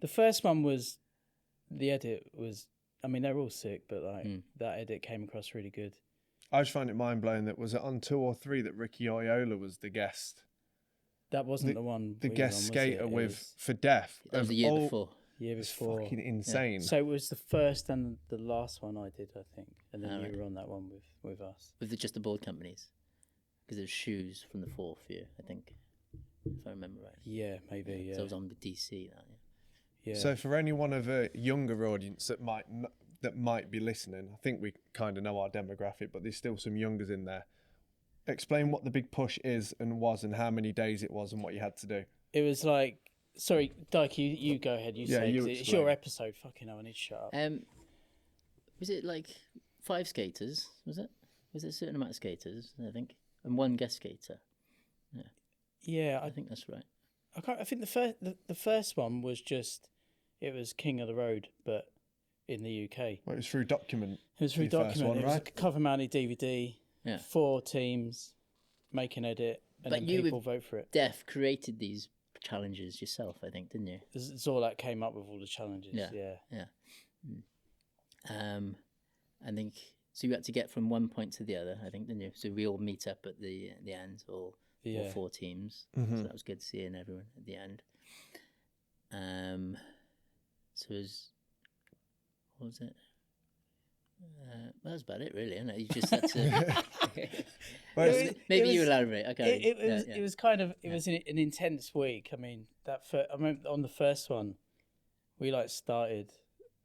the first one was, the edit was. I mean, they're all sick, but that edit came across really good. I just find it mind blowing that was it on 2 or 3 that Ricky Oyola was the guest. That wasn't the one. The guest skater for Deaf. That was the year before. Year before. Fucking insane. So it was the first and the last one I did, I think, and then you were on that one with us. With just the board companies, because there's shoes from the 4th year, I think, if I remember right. Yeah, maybe. Yeah. So I was on the DC that. Yeah. So for anyone of a younger audience that might be listening, I think we kind of know our demographic, but there's still some youngers in there. Explain what the big push is and was, and how many days it was, and what you had to do. It was like, sorry, Dyke, you go ahead. It's your episode. Fucking hell, I need to shut up. Was it like 5 skaters? Was it a certain amount of skaters? I think, and 1 guest skater. Yeah. Yeah, I think that's right. I think the first one was just, it was King of the Road, but in the UK. Well, it was through Document. It was through Document. One, it was a cover mounted DVD. Yeah. 4 teams, make an edit, and then people vote for it. Def created these challenges yourself, I think, didn't you? Zorlak came up with all the challenges. Yeah. I think so. You had to get from one point to the other, I think, didn't you? So we all meet up at the end, all 4 teams. Mm-hmm. So that was good seeing everyone at the end. So it was, what was it? That was about it, really, isn't it? You just had to. Maybe you elaborate. Okay. It was kind of an intense week. I mean, I remember on the first one, we started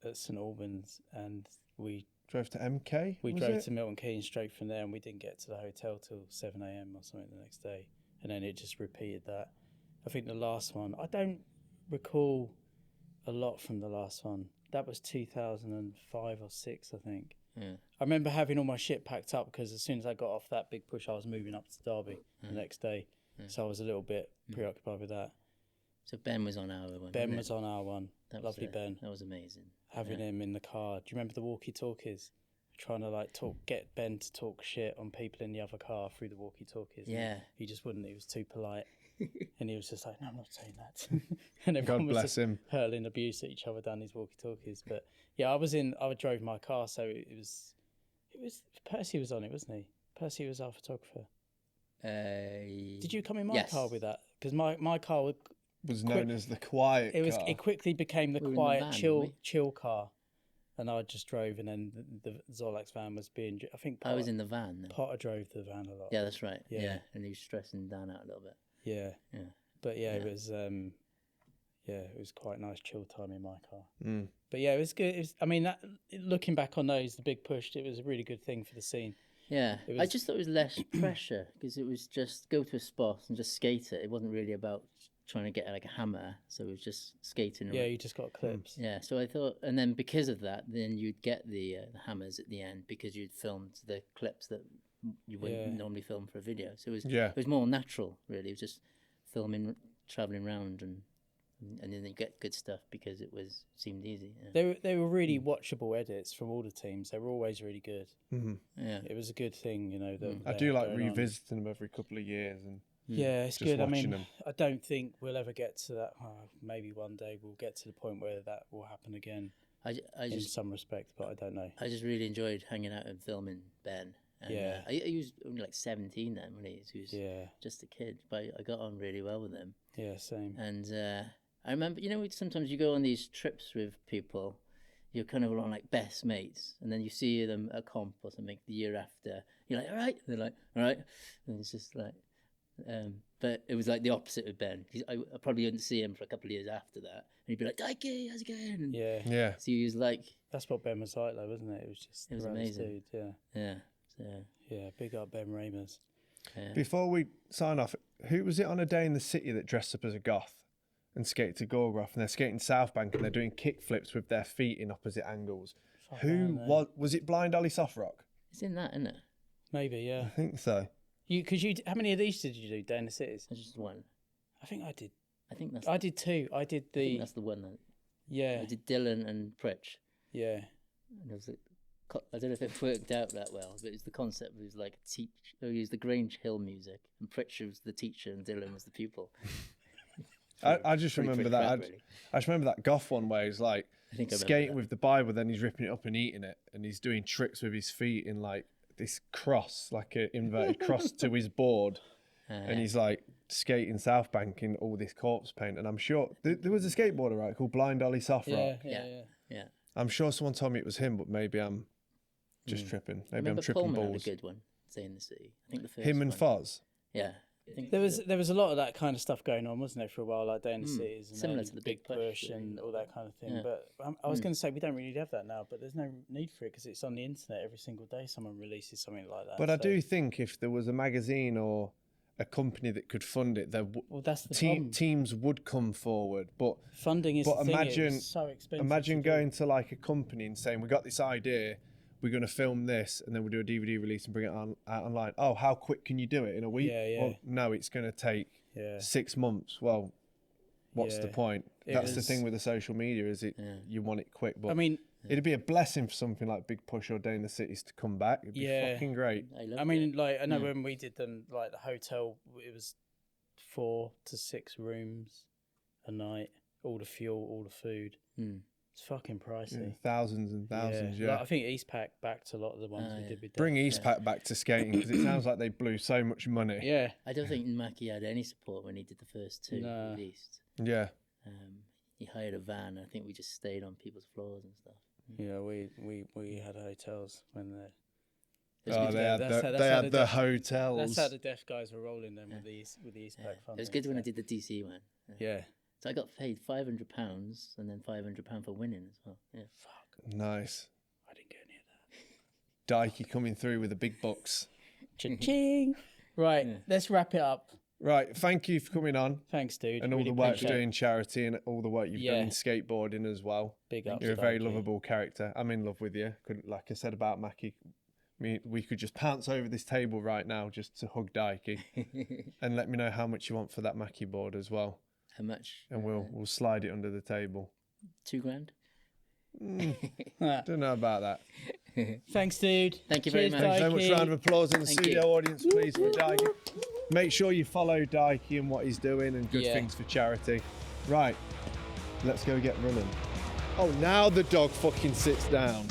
at St Albans and we drove to MK. We drove to Milton Keynes straight from there, and we didn't get to the hotel till 7 a.m. or something the next day, and then it just repeated that. I think the last one, I don't recall a lot from the last one. That was 2005 or 6, I think. Yeah. I remember having all my shit packed up because as soon as I got off that big push, I was moving up to Derby the next day. So I was a little bit preoccupied with that. So Ben was on our one. Ben was on our one. Lovely Ben. That was amazing. Having him in the car. Do you remember the walkie-talkies? Trying to get Ben to talk shit on people in the other car through the walkie-talkies. Yeah. He just wouldn't. He was too polite. And he was just like, no, I'm not saying that. And God bless him. Hurling abuse at each other down these walkie-talkies. But yeah, I drove my car, so it was Percy was on it, wasn't he? Percy was our photographer. Did you come in my car with that? Because my car was known as the quiet car. It quickly became the quiet, chill car. And I just drove, and then the Zorlak's van was being. I think I was in the van. Then. Potter drove the van a lot. Yeah, that's right. Yeah, and he was stressing Dan out a little bit. Yeah. But it was. Yeah, it was quite nice chill time in my car. Mm. But yeah, it was good. I mean, looking back on those, the big push, it was a really good thing for the scene. Yeah, I just thought it was less pressure because it was just go to a spot and just skate it. It wasn't really about trying to get like a hammer, so it was just skating. Yeah, you just got clips. Yeah, so I thought, and then because of that, then you'd get the hammers at the end because you'd filmed the clips that you wouldn't normally film for a video. So it was more natural, really. It was just filming, traveling around, and then you get good stuff because seemed easy. Yeah. They were really watchable edits from all the teams. They were always really good. Mm-hmm. Yeah, it was a good thing, you know. I do like revisiting them every couple of years and. Yeah, it's good. I mean, them. I don't think we'll ever get to that. Maybe one day we'll get to the point where that will happen again. In some respect, but I don't know. I just really enjoyed hanging out and filming Ben. And, he was only like 17 then when he was just a kid, but I got on really well with him. Yeah, same. And I remember, sometimes you go on these trips with people, you're kind of on like best mates, and then you see them at a comp or something the year after. You're like, all right? They're like, all right. And it's just like, but it was like the opposite with Ben. I probably wouldn't see him for a couple of years after that, and he'd be like, Dykie, how's it going? And yeah. So he was like, that's what Ben was like, though, wasn't it? It was amazing. Dude, yeah. Yeah, big up Ben Ramers. Yeah. Before we sign off, who was it on a day in the city that dressed up as a goth and skated to Gorgroth, and they're skating South Bank and they're doing kick flips with their feet in opposite angles? Who was it? Blind Ollie Soft Rock? It's in that, isn't it? Maybe, yeah. I think so. How many of these did you do, Day in the Cities? Just one. I think I did. I did two. I did the. I think that's the one that. Yeah. I did Dylan and Pritch. Yeah. And it was I don't know if it worked out that well, but it's the concept was like he used the Grange Hill music, and Pritch was the teacher and Dylan was the pupil. I just remember that. I just remember that goth one where he's like skating with the Bible, then he's ripping it up and eating it, and he's doing tricks with his feet in like this cross, like an inverted cross to his board, and he's like skating South Bank in all this corpse paint. And I'm sure there was a skateboarder, right, called Blind Ollie Soft Rock. Yeah. I'm sure someone told me it was him, but maybe I'm just tripping. Maybe I'm tripping Pullman balls. Had a good one, Day in the City. I think the first him and one. Foz. Yeah. I think there was a lot of that kind of stuff going on, wasn't there, for a while, like Day in the Cities, and similar to the Big Push and all that kind of thing. Yeah. But I was going to say we don't really have that now, but there's no need for it because it's on the internet every single day. Someone releases something like that. But I do think if there was a magazine or a company that could fund it, that's the teams would come forward. But funding is. But imagine, it's so expensive. Imagine going to like a company and saying, "We got this idea. We're going to film this, and then we'll do a DVD release and bring it out online. Oh, how quick can you do it in a week? Well, no, it's going to take 6 months. Well, what's the point? That's the thing with the social media, is you want it quick. But I mean, it'd be a blessing for something like Big Push or Day in the Cities to come back. It'd be fucking great. I mean, like, I know when we did them, like the hotel, it was 4 to 6 rooms a night, all the fuel, all the food. It's fucking pricey. Thousands and thousands, Like, I think Eastpak backed a lot of the ones we did with Bring Eastpak back to skating, because it sounds like they blew so much money. Yeah. I don't think Mackey had any support when he did the first two, at least. Yeah. He hired a van. I think we just stayed on people's floors and stuff. Yeah, we had hotels when they had the hotels. That's how the deaf guys were rolling them with the Eastpak funding. It was good when I did the DC one. Yeah. So I got paid £500 and then £500 for winning as well. Yeah. Fuck. Nice. I didn't get any of that. Dykie coming through with the big bucks. Cha-ching. Right, let's wrap it up. Right, thank you for coming on. Thanks, dude. And all the work you're doing in charity and all the work you've done in skateboarding as well. Big up. You're a very lovable character. I'm in love with you. Like I said about Mackey, we could just pounce over this table right now just to hug Dykie. And let me know how much you want for that Mackey board as well. How much? And we'll slide it under the table. $2,000? Don't know about that. Thanks, dude. Thank you very much. Thanks so much. Round of applause in the studio audience, please, for Dykie. Make sure you follow Dykie and what he's doing and good things for charity. Right, let's go get running. Oh, now the dog fucking sits down.